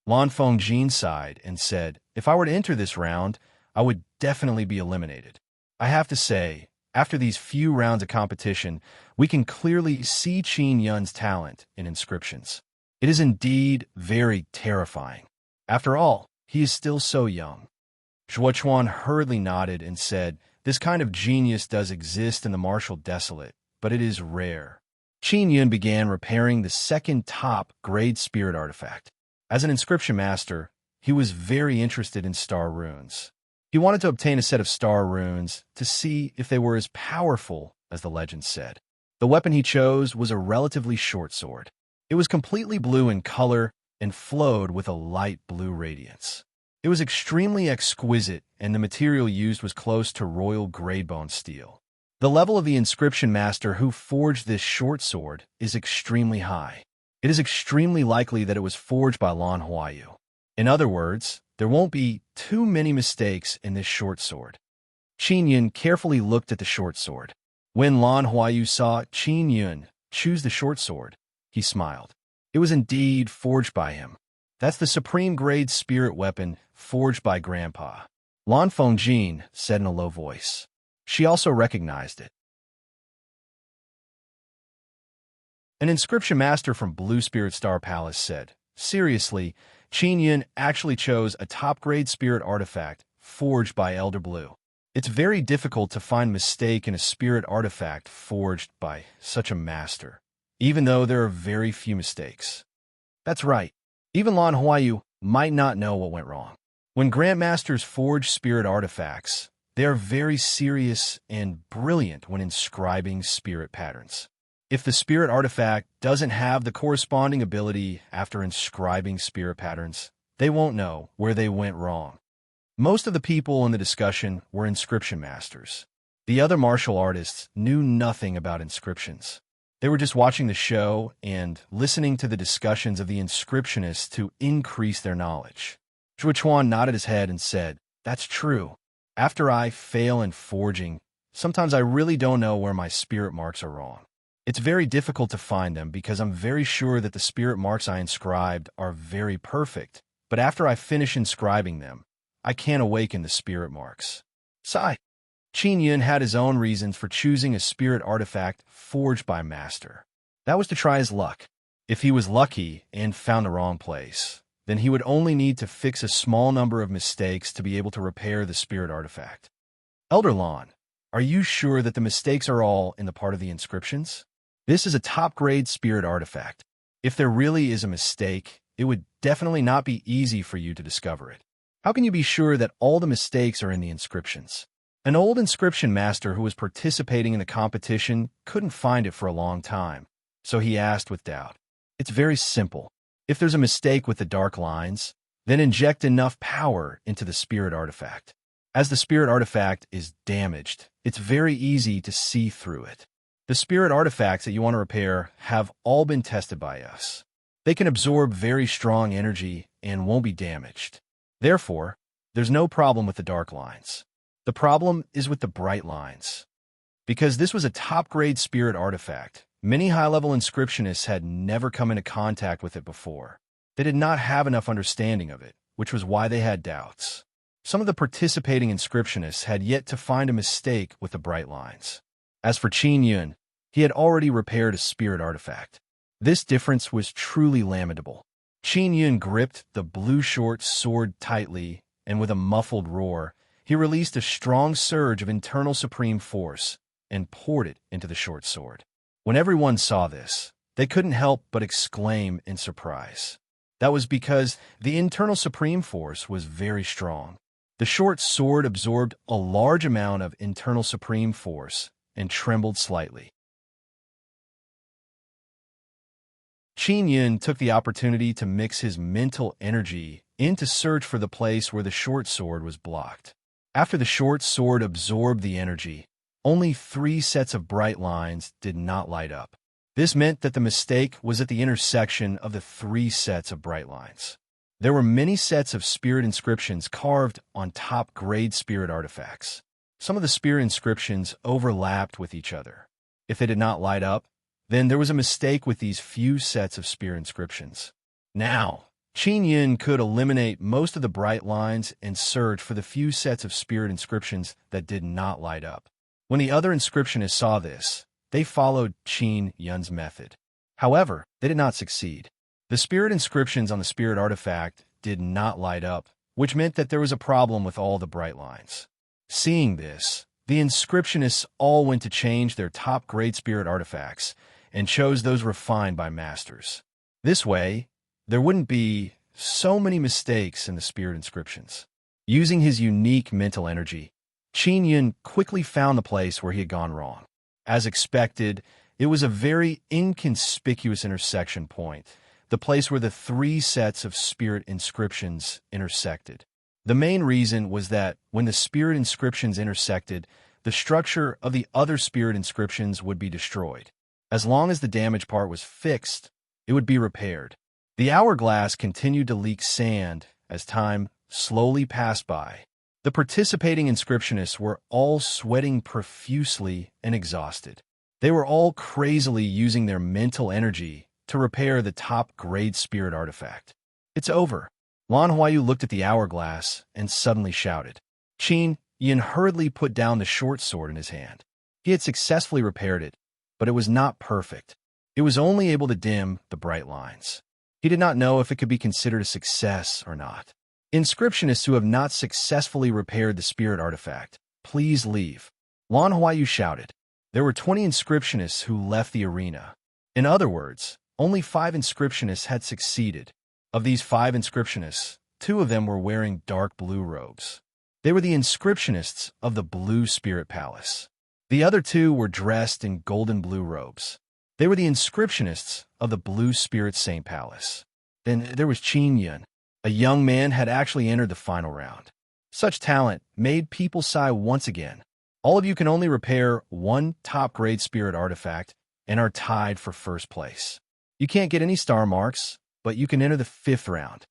Lan Fengjin sighed and said, "If I were to enter this round, I would definitely be eliminated. I have to say, after these few rounds of competition, we can clearly see Qin Yun's talent in inscriptions. It is indeed very terrifying. After all, he is still so young." Zhuochuan hurriedly nodded and said, "This kind of genius does exist in the martial desolate, but it is rare." Qin Yun began repairing the 2nd top-grade spirit artifact. As an inscription master, he was very interested in star runes. He wanted to obtain a set of star runes to see if they were as powerful as the legend said. The weapon he chose was a relatively short sword. It was completely blue in color and flowed with a light blue radiance. It was extremely exquisite, and the material used was close to royal grade-bone steel. The level of the inscription master who forged this short sword is extremely high. It is extremely likely that it was forged by Lan Huayu. In other words, there won't be too many mistakes in this short sword. Qin Yun carefully looked at the short sword. When Lan Huayu saw Qin Yun choose the short sword, he smiled. It was indeed forged by him. That's the supreme grade spirit weapon forged by Grandpa. Lan Fengjin said in a low voice. She also recognized it. An inscription master from Blue Spirit Star Palace said, "Seriously, Qin Yun actually chose a top-grade spirit artifact forged by Elder Blue. It's very difficult to find mistake in a spirit artifact forged by such a master, even though there are very few mistakes." That's right. Even Lan Huayu might not know what went wrong. When Grandmasters forge spirit artifacts, they are very serious and brilliant when inscribing spirit patterns. If the spirit artifact doesn't have the corresponding ability after inscribing spirit patterns, they won't know where they went wrong. Most of the people in the discussion were inscription masters. The other martial artists knew nothing about inscriptions. They were just watching the show and listening to the discussions of the inscriptionists to increase their knowledge. Zhuochuan nodded his head and said, "That's true. After I fail in forging, sometimes I really don't know where my spirit marks are wrong. It's very difficult to find them because I'm very sure that the spirit marks I inscribed are very perfect, but after I finish inscribing them, I can't awaken the spirit marks." Sigh. Qin Yun had his own reasons for choosing a spirit artifact forged by Master. That was to try his luck. If he was lucky and found the wrong place, then he would only need to fix a small number of mistakes to be able to repair the spirit artifact. Elder Lan, are you sure that the mistakes are all in the part of the inscriptions? This is a top-grade spirit artifact. If there really is a mistake, it would definitely not be easy for you to discover it. How can you be sure that all the mistakes are in the inscriptions? An old inscription master who was participating in the competition couldn't find it for a long time, so he asked with doubt. It's very simple. If there's a mistake with the dark lines, then inject enough power into the spirit artifact. As the spirit artifact is damaged, it's very easy to see through it. The spirit artifacts that you want to repair have all been tested by us. They can absorb very strong energy and won't be damaged. Therefore, there's no problem with the dark lines. The problem is with the bright lines. Because this was a top-grade spirit artifact, Many high-level inscriptionists had never come into contact with it before. They did not have enough understanding of it, which was why they had doubts. Some of the participating inscriptionists had yet to find a mistake with the bright lines. As for Qin Yun, he had already repaired a spirit artifact. This difference was truly lamentable. Qin Yun gripped the blue short sword tightly, and with a muffled roar, he released a strong surge of internal supreme force and poured it into the short sword. When everyone saw this, they couldn't help but exclaim in surprise. That was because the internal supreme force was very strong. The short sword absorbed a large amount of internal supreme force and trembled slightly. Qin Yun took the opportunity to mix his mental energy in to search for the place where the short sword was blocked. After the short sword absorbed the energy, only 3 sets of bright lines did not light up. This meant that the mistake was at the intersection of the 3 sets of bright lines. There were many sets of spirit inscriptions carved on top-grade spirit artifacts. Some of the spirit inscriptions overlapped with each other. If they did not light up, then there was a mistake with these few sets of spirit inscriptions. Now, Qin Yun could eliminate most of the bright lines and search for the few sets of spirit inscriptions that did not light up. When the other inscriptionists saw this, they followed Qin Yun's method. However, they did not succeed. The spirit inscriptions on the spirit artifact did not light up, which meant that there was a problem with all the bright lines. Seeing this, the inscriptionists all went to change their top-grade spirit artifacts and chose those refined by masters. This way, there wouldn't be so many mistakes in the spirit inscriptions. Using his unique mental energy, Qin Yun quickly found the place where he had gone wrong. As expected, it was a very inconspicuous intersection point, the place where the 3 sets of spirit inscriptions intersected. The main reason was that when the spirit inscriptions intersected, the structure of the other spirit inscriptions would be destroyed. As long as the damaged part was fixed, it would be repaired. The hourglass continued to leak sand as time slowly passed by. The participating inscriptionists were all sweating profusely and exhausted. They were all crazily using their mental energy to repair the top-grade spirit artifact. "It's over." Lan Huayu looked at the hourglass and suddenly shouted. Qin Yun hurriedly put down the short sword in his hand. He had successfully repaired it, but it was not perfect. It was only able to dim the bright lines. He did not know if it could be considered a success or not. Inscriptionists who have not successfully repaired the spirit artifact, please leave. Lan Huayu shouted. There were 20 inscriptionists who left the arena. In other words, only 5 inscriptionists had succeeded. Of these 5 inscriptionists, 2 of them were wearing dark blue robes. They were the inscriptionists of the Blue Spirit Palace. The other 2 were dressed in golden blue robes. They were the inscriptionists of the Blue Spirit Saint Palace. Then there was Qin Yun. A young man had actually entered the final round. Such talent made people sigh once again. All of you can only repair 1 top-grade spirit artifact and are tied for first place. You can't get any star marks, but you can enter the 5th round.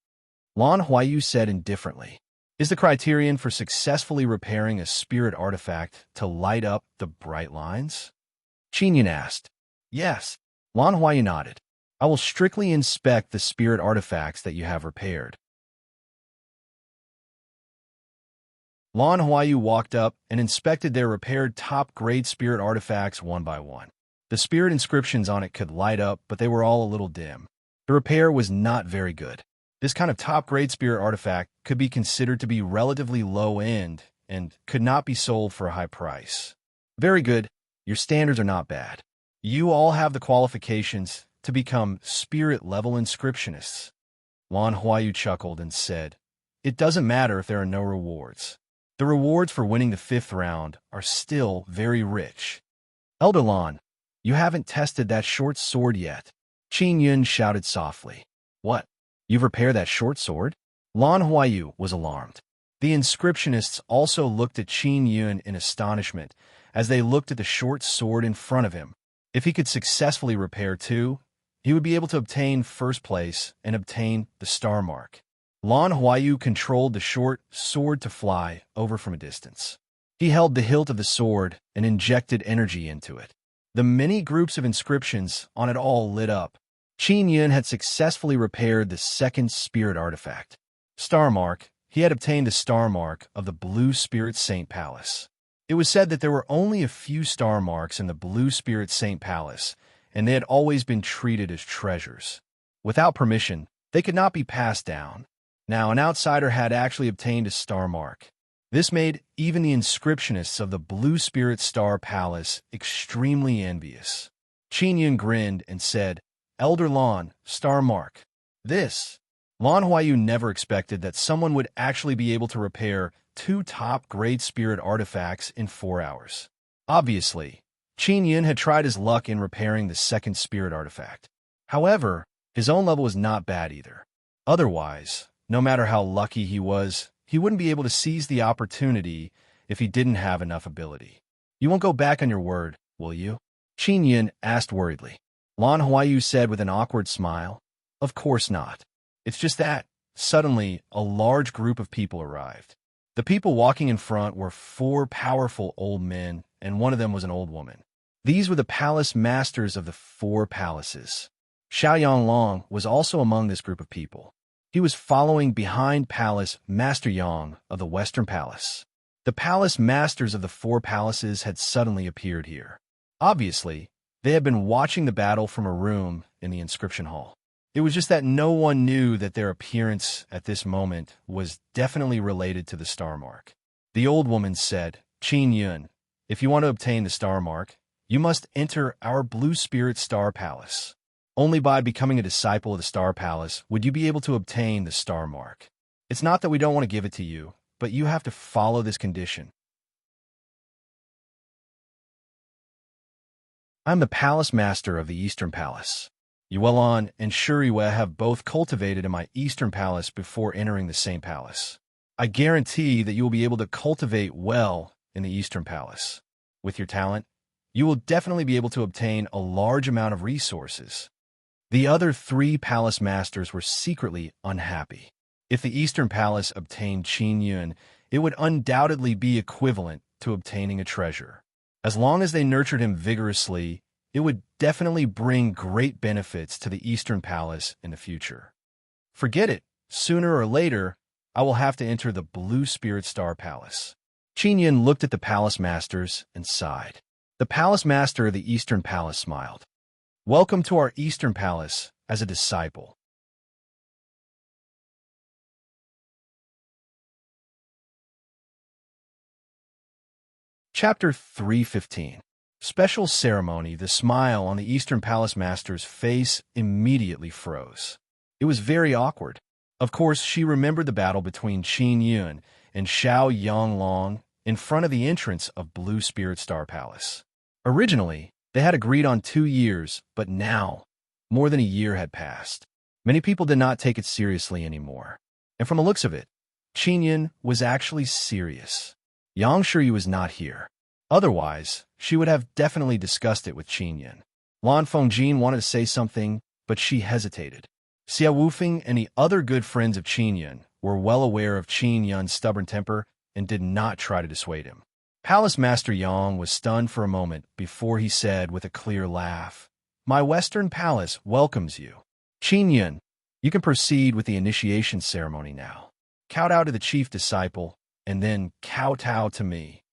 Lan Huayu said indifferently. Is the criterion for successfully repairing a spirit artifact to light up the bright lines? Qin Yun asked. Yes. Lan Huayu nodded. I will strictly inspect the spirit artifacts that you have repaired. Lan Huayu walked up and inspected their repaired top-grade spirit artifacts one by one. The spirit inscriptions on it could light up, but they were all a little dim. The repair was not very good. This kind of top-grade spirit artifact could be considered to be relatively low-end and could not be sold for a high price. Very good. Your standards are not bad. You all have the qualifications to become spirit-level inscriptionists. Lan Huayu chuckled and said, It doesn't matter if there are no rewards. The rewards for winning the 5th round are still very rich. Elder Lan, you haven't tested that short sword yet. Qin Yun shouted softly. What? You've repaired that short sword? Lan Huayu was alarmed. The inscriptionists also looked at Qin Yun in astonishment as they looked at the short sword in front of him. If he could successfully repair 2, he would be able to obtain first place and obtain the star mark. Lan Huayu controlled the short sword to fly over from a distance. He held the hilt of the sword and injected energy into it. The many groups of inscriptions on it all lit up. Qin Yun had successfully repaired the second spirit artifact. Star Mark. He had obtained the star mark of the Blue Spirit Saint Palace. It was said that there were only a few star marks in the Blue Spirit Saint Palace, and they had always been treated as treasures. Without permission, they could not be passed down. Now, an outsider had actually obtained a star mark. This made even the inscriptionists of the Blue Spirit Star Palace extremely envious. Qin Yun grinned and said, "Elder Lan, star mark." This. Lan Huayu never expected that someone would actually be able to repair 2 top-grade spirit artifacts in 4 hours. Obviously, Qin Yun had tried his luck in repairing the second spirit artifact. However, his own level was not bad either. Otherwise, no matter how lucky he was, he wouldn't be able to seize the opportunity if he didn't have enough ability. "You won't go back on your word, will you?" Qin Yun asked worriedly. Lan Huayu said with an awkward smile, "Of course not. It's just that." Suddenly, a large group of people arrived. The people walking in front were 4 powerful old men, and one of them was an old woman. These were the palace masters of the 4 palaces. Xiaoyang Long was also among this group of people. He was following behind Palace Master Yang of the Western Palace. The palace masters of the 4 palaces had suddenly appeared here. Obviously, they had been watching the battle from a room in the inscription hall. It was just that no one knew that their appearance at this moment was definitely related to the star mark. The old woman said, "Qin Yun, if you want to obtain the star mark, you must enter our Blue Spirit Star Palace. Only by becoming a disciple of the Star Palace would you be able to obtain the star mark. It's not that we don't want to give it to you, but you have to follow this condition. I'm the Palace Master of the Eastern Palace. Yuelan and Shuriwe have both cultivated in my Eastern Palace before entering the same palace. I guarantee that you will be able to cultivate well in the Eastern Palace. With your talent, you will definitely be able to obtain a large amount of resources." The other 3 palace masters were secretly unhappy. If the Eastern Palace obtained Qin Yun, it would undoubtedly be equivalent to obtaining a treasure. As long as they nurtured him vigorously, it would definitely bring great benefits to the Eastern Palace in the future. Forget it. Sooner or later, I will have to enter the Blue Spirit Star Palace. Qin Yun looked at the palace masters and sighed. The palace master of the Eastern Palace smiled. "Welcome to our Eastern Palace as a disciple." Chapter 315. Special Ceremony. The smile on the Eastern Palace Master's face immediately froze. It was very awkward. Of course, she remembered the battle between Qin Yun and Xiaoyang Long in front of the entrance of Blue Spirit Star Palace. Originally, they had agreed on 2 years, but now, more than a year had passed. Many people did not take it seriously anymore. And from the looks of it, Qin Yun was actually serious. Yang Shuyu was not here. Otherwise, she would have definitely discussed it with Qin Yun. Lan Fengjin wanted to say something, but she hesitated. Xia Wufeng and the other good friends of Qin Yun were well aware of Qin Yun's stubborn temper and did not try to dissuade him. Palace Master Yang was stunned for a moment before he said with a clear laugh, "My Western Palace welcomes you. Qin Yun, you can proceed with the initiation ceremony now. Kowtow to the chief disciple, and then kowtow to me."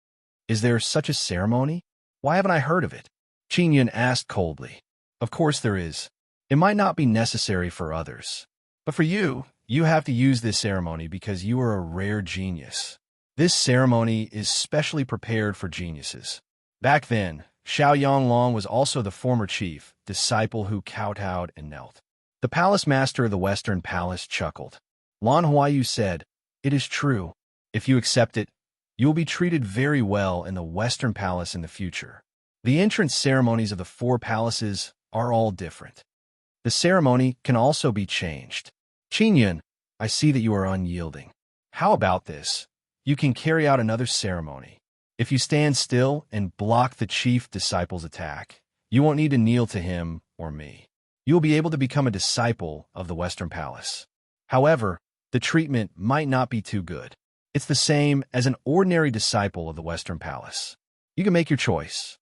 "Is there such a ceremony? Why haven't I heard of it?" Qin Yun asked coldly. "Of course there is. It might not be necessary for others. But for you, you have to use this ceremony because you are a rare genius. This ceremony is specially prepared for geniuses." Back then, Xiaoyang Long was also the former chief, disciple who kowtowed and knelt. The palace master of the Western Palace chuckled. Lan Huayu said, "It is true. If you accept it, you will be treated very well in the Western Palace in the future. The entrance ceremonies of the 4 palaces are all different. The ceremony can also be changed. Qin Yun, I see that you are unyielding. How about this? You can carry out another ceremony. If you stand still and block the chief disciple's attack, you won't need to kneel to him or me. You will be able to become a disciple of the Western Palace. However, the treatment might not be too good. It's the same as an ordinary disciple of the Western Palace. You can make your choice."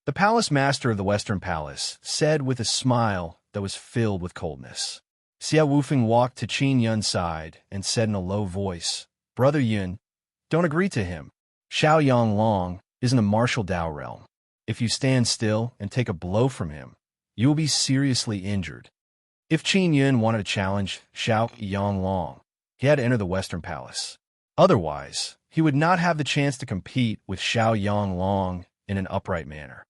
The palace master of the Western Palace said with a smile that was filled with coldness. Xiao Wufeng walked to Qin Yun's side and said in a low voice, "Brother Yun, don't agree to him. Xiao Yanglong is in the martial Dao realm. If you stand still and take a blow from him, you will be seriously injured." If Qin Yun wanted to challenge Xiao Yanglong, he had to enter the Western Palace. Otherwise, he would not have the chance to compete with Xiao Yanglong in an upright manner.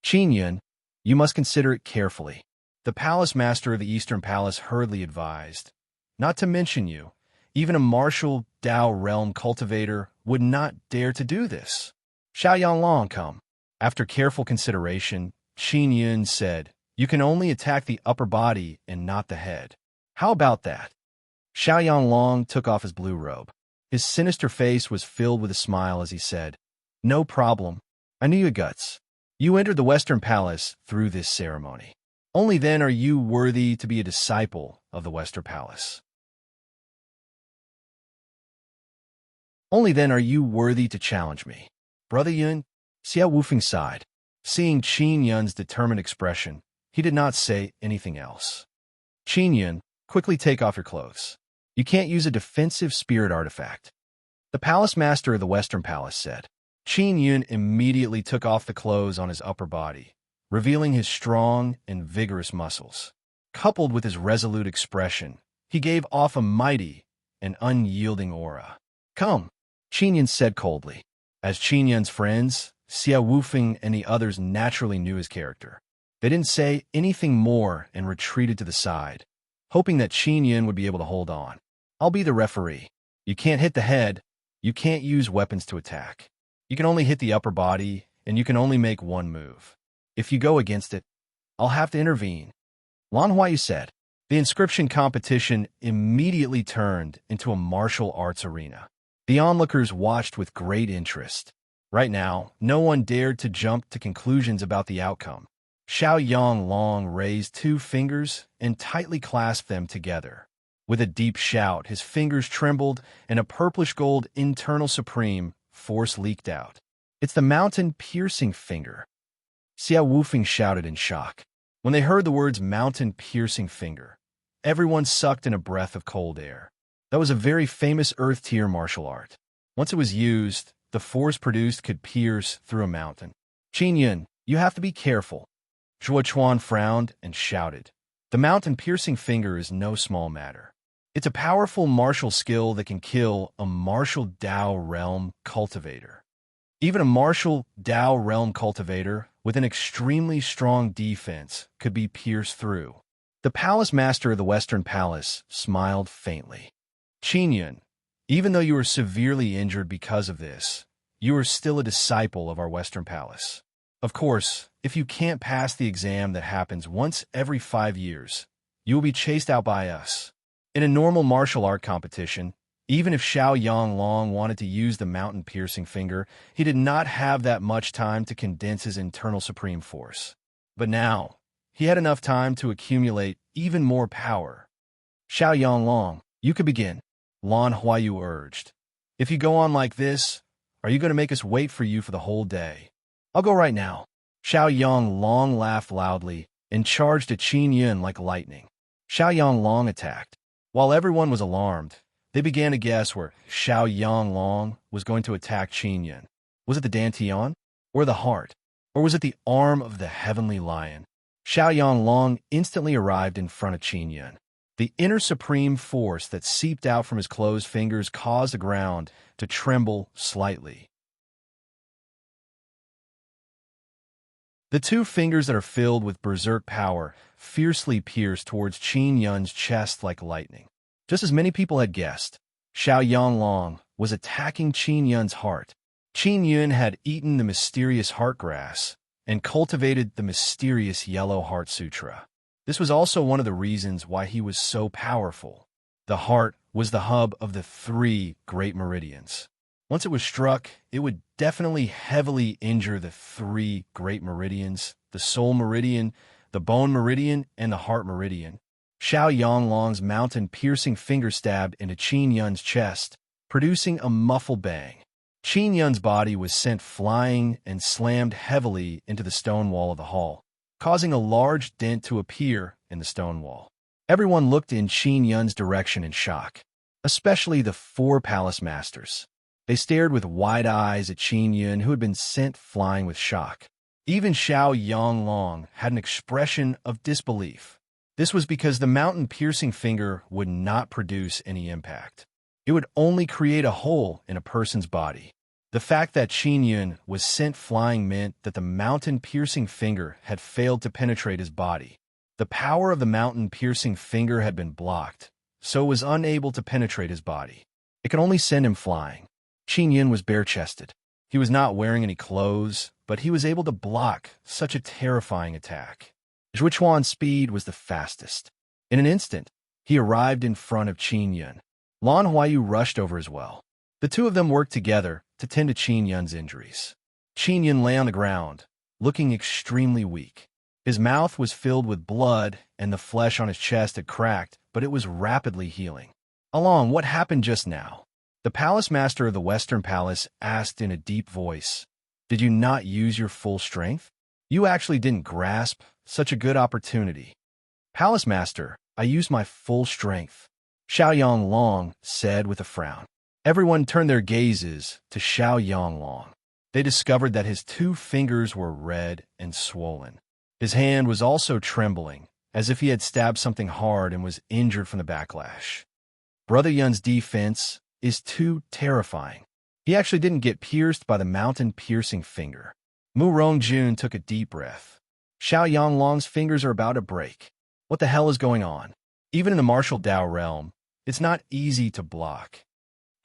Qin Yun, you must consider it carefully. The palace master of the Eastern Palace hurriedly advised. Not to mention you, even a martial Dao realm cultivator would not dare to do this. Xiao Yanglong, come. After careful consideration, Qin Yun said, "You can only attack the upper body and not the head. How about that?" Xiao Yanglong took off his blue robe. His sinister face was filled with a smile as he said, "No problem. I knew your guts. You entered the Western Palace through this ceremony. Only then are you worthy to be a disciple of the Western Palace. Only then are you worthy to challenge me." Brother Yun, Xiao Wufeng sighed. Seeing Qin Yun's determined expression, he did not say anything else. "Qin Yun, quickly take off your clothes. You can't use a defensive spirit artifact." The palace master of the Western Palace said. Qin Yun immediately took off the clothes on his upper body, revealing his strong and vigorous muscles. Coupled with his resolute expression, he gave off a mighty and unyielding aura. "Come," Qin Yun said coldly. As Qin Yun's friends, Xiao Wufeng and the others naturally knew his character. They didn't say anything more and retreated to the side, hoping that Qin Yun would be able to hold on. "I'll be the referee. You can't hit the head. You can't use weapons to attack. You can only hit the upper body, and you can only make one move. If you go against it, I'll have to intervene." Lan Huayu said. The inscription competition immediately turned into a martial arts arena. The onlookers watched with great interest. Right now, no one dared to jump to conclusions about the outcome. Xiao Yanglong raised 2 fingers and tightly clasped them together. With a deep shout, his fingers trembled, and a purplish-gold internal supreme force leaked out. "It's the mountain-piercing finger." Xiao Wufeng shouted in shock. When they heard the words mountain-piercing finger, everyone sucked in a breath of cold air. That was a very famous earth-tier martial art. Once it was used, the force produced could pierce through a mountain. "Qin Yun, you have to be careful." Zhuo Chuan frowned and shouted. The mountain-piercing finger is no small matter. It's a powerful martial skill that can kill a martial Dao realm cultivator. Even a martial Dao realm cultivator with an extremely strong defense could be pierced through. The palace master of the Western Palace smiled faintly. "Qin Yun, even though you are severely injured because of this, you are still a disciple of our Western Palace. Of course, if you can't pass the exam that happens once every 5 years, you will be chased out by us. In a normal martial art competition, even if Xiao Yanglong wanted to use the mountain-piercing finger, he did not have that much time to condense his internal supreme force. But now, he had enough time to accumulate even more power. Xiao Yanglong, you could begin," Lan Huayu urged. "If you go on like this, are you going to make us wait for you for the whole day?" "I'll go right now." Xiao Yanglong laughed loudly and charged at Qin Yun like lightning. Xiao Yanglong attacked. While everyone was alarmed, they began to guess where Xiao Yanglong was going to attack Qin Yun. Was it the dantian? Or the heart? Or was it the arm of the heavenly lion? Xiao Yanglong instantly arrived in front of Qin Yun. The inner supreme force that seeped out from his closed fingers caused the ground to tremble slightly. The 2 fingers that are filled with berserk power fiercely pierced towards Qin Yun's chest like lightning. Just as many people had guessed, Xiao Yanglong was attacking Qin Yun's heart. Qin Yun had eaten the mysterious heart grass and cultivated the mysterious yellow heart sutra. This was also one of the reasons why he was so powerful. The heart was the hub of the 3 great meridians. Once it was struck, it would definitely heavily injure the 3 great meridians, the soul meridian, the bone meridian, and the heart meridian. Xiao Yanglong's mountain-piercing finger stabbed into Qin Yun's chest, producing a muffled bang. Qin Yun's body was sent flying and slammed heavily into the stone wall of the hall, causing a large dent to appear in the stone wall. Everyone looked in Qin Yun's direction in shock, especially the four palace masters. They stared with wide eyes at Qin Yun, who had been sent flying with shock. Even Xiao Yanglong had an expression of disbelief. This was because the mountain-piercing finger would not produce any impact. It would only create a hole in a person's body. The fact that Qin Yun was sent flying meant that the mountain-piercing finger had failed to penetrate his body. The power of the mountain-piercing finger had been blocked, so it was unable to penetrate his body. It could only send him flying. Qin Yun was bare-chested. He was not wearing any clothes, but he was able to block such a terrifying attack. Zhuchuan's speed was the fastest. In an instant, he arrived in front of Qin Yun. Lan Huayu rushed over as well. The two of them worked together to tend to Qin Yun's injuries. Qin Yun lay on the ground, looking extremely weak. His mouth was filled with blood, and the flesh on his chest had cracked, but it was rapidly healing. Along, what happened just now? The palace master of the Western Palace asked in a deep voice, "Did you not use your full strength? You actually didn't grasp such a good opportunity." "Palace master, I used my full strength," Xiao Yanglong said with a frown. Everyone turned their gazes to Xiao Yanglong. They discovered that his two fingers were red and swollen. His hand was also trembling, as if he had stabbed something hard and was injured from the backlash. Brother Yun's defense is too terrifying. He actually didn't get pierced by the mountain-piercing finger. Mu Rongjun took a deep breath. Xiao Yanglong's fingers are about to break. What the hell is going on? Even in the martial Dao realm, it's not easy to block.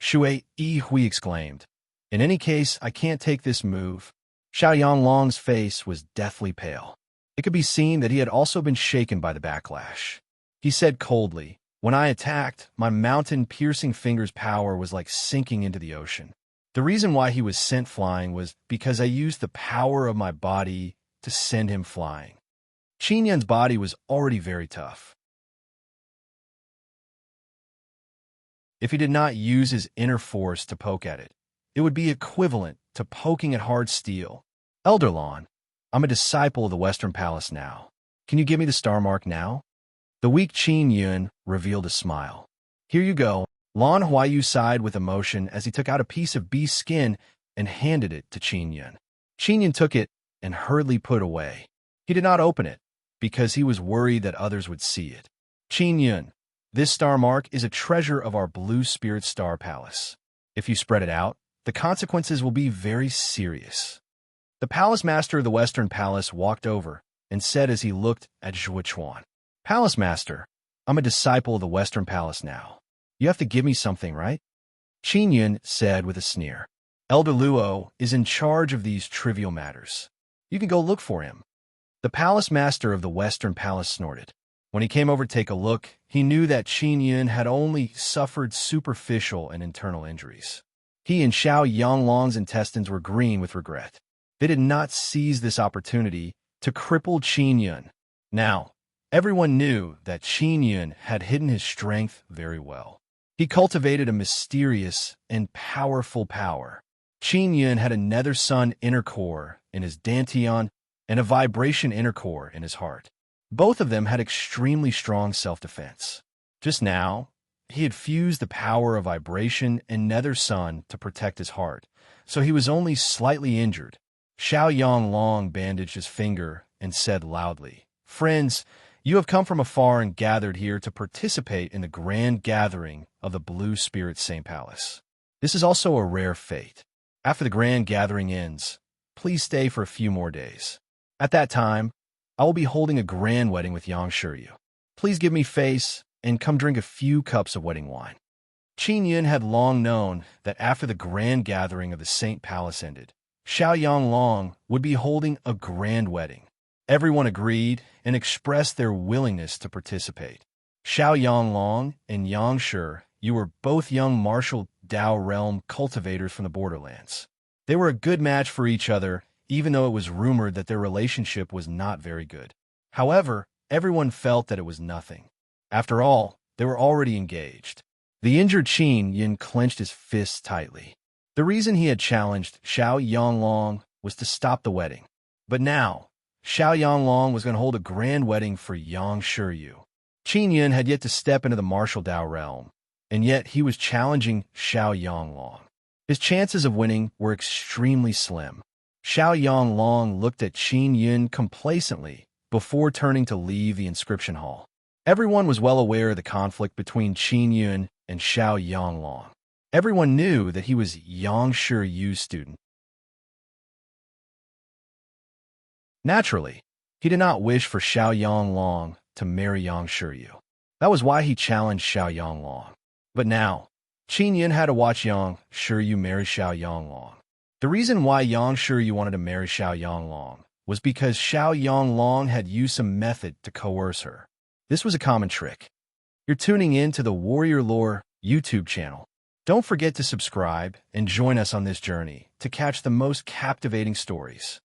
Shui Yi Hui exclaimed. "In any case, I can't take this move." Xiao Yanglong's face was deathly pale. It could be seen that he had also been shaken by the backlash. He said coldly, "When I attacked, my mountain-piercing finger's power was like sinking into the ocean. The reason why he was sent flying was because I used the power of my body to send him flying." Qin Yun's body was already very tough. If he did not use his inner force to poke at it, it would be equivalent to poking at hard steel. "Elder Lan, I'm a disciple of the Western Palace now. Can you give me the star mark now?" The weak Qin Yun revealed a smile. "Here you go." Lan Huayu sighed with emotion as he took out a piece of beast skin and handed it to Qin Yun. Qin Yun took it and hurriedly put it away. He did not open it because he was worried that others would see it. "Qin Yun, this star mark is a treasure of our Blue Spirit Star Palace. If you spread it out, the consequences will be very serious." The palace master of the Western Palace walked over and said as he looked at Zhuchuan, "Palace master, I'm a disciple of the Western Palace now. You have to give me something, right?" Qin Yun said with a sneer, "Elder Luo is in charge of these trivial matters. You can go look for him." The palace master of the Western Palace snorted. When he came over to take a look, he knew that Qin Yun had only suffered superficial and internal injuries. He and Xiao Yanglong's intestines were green with regret. They did not seize this opportunity to cripple Qin Yun. Now, everyone knew that Qin Yun had hidden his strength very well. He cultivated a mysterious and powerful power. Qin Yun had a nether sun inner core in his dantian and a vibration inner core in his heart. Both of them had extremely strong self-defense. Just now, he had fused the power of vibration and nether sun to protect his heart, so he was only slightly injured. Xiao Yanglong bandaged his finger and said loudly, "Friends, you have come from afar and gathered here to participate in the grand gathering of the Blue Spirit Saint Palace. This is also a rare fate. After the grand gathering ends, please stay for a few more days. At that time, I will be holding a grand wedding with Yang Shiryu. Please give me face and come drink a few cups of wedding wine." Qin Yun had long known that after the grand gathering of the Saint Palace ended, Xiao Yanglong would be holding a grand wedding. Everyone agreed and expressed their willingness to participate. Xiao Yanglong and Yang Shi, you were both young martial Dao realm cultivators from the borderlands. They were a good match for each other, even though it was rumored that their relationship was not very good. However, everyone felt that it was nothing. After all, they were already engaged. The injured Qin Yun clenched his fists tightly. The reason he had challenged Xiao Yanglong was to stop the wedding. But now, Xiao Yanglong was going to hold a grand wedding for Yang Shiryu. Qin Yun had yet to step into the martial Dao realm, and yet he was challenging Xiao Yanglong. His chances of winning were extremely slim. Xiao Yanglong looked at Qin Yun complacently before turning to leave the inscription hall. Everyone was well aware of the conflict between Qin Yun and Xiao Yanglong. Everyone knew that he was Yang Shiryu's student. Naturally, he did not wish for Xiao Yanglong to marry Yang Shiryu. That was why he challenged Xiao Yanglong. But now, Qin Yun had to watch Yang Shiryu marry Xiao Yanglong. The reason why Yang Shiryu wanted to marry Xiao Yanglong was because Xiao Yanglong had used some method to coerce her. This was a common trick. You're tuning in to the Warrior Lore YouTube channel. Don't forget to subscribe and join us on this journey to catch the most captivating stories.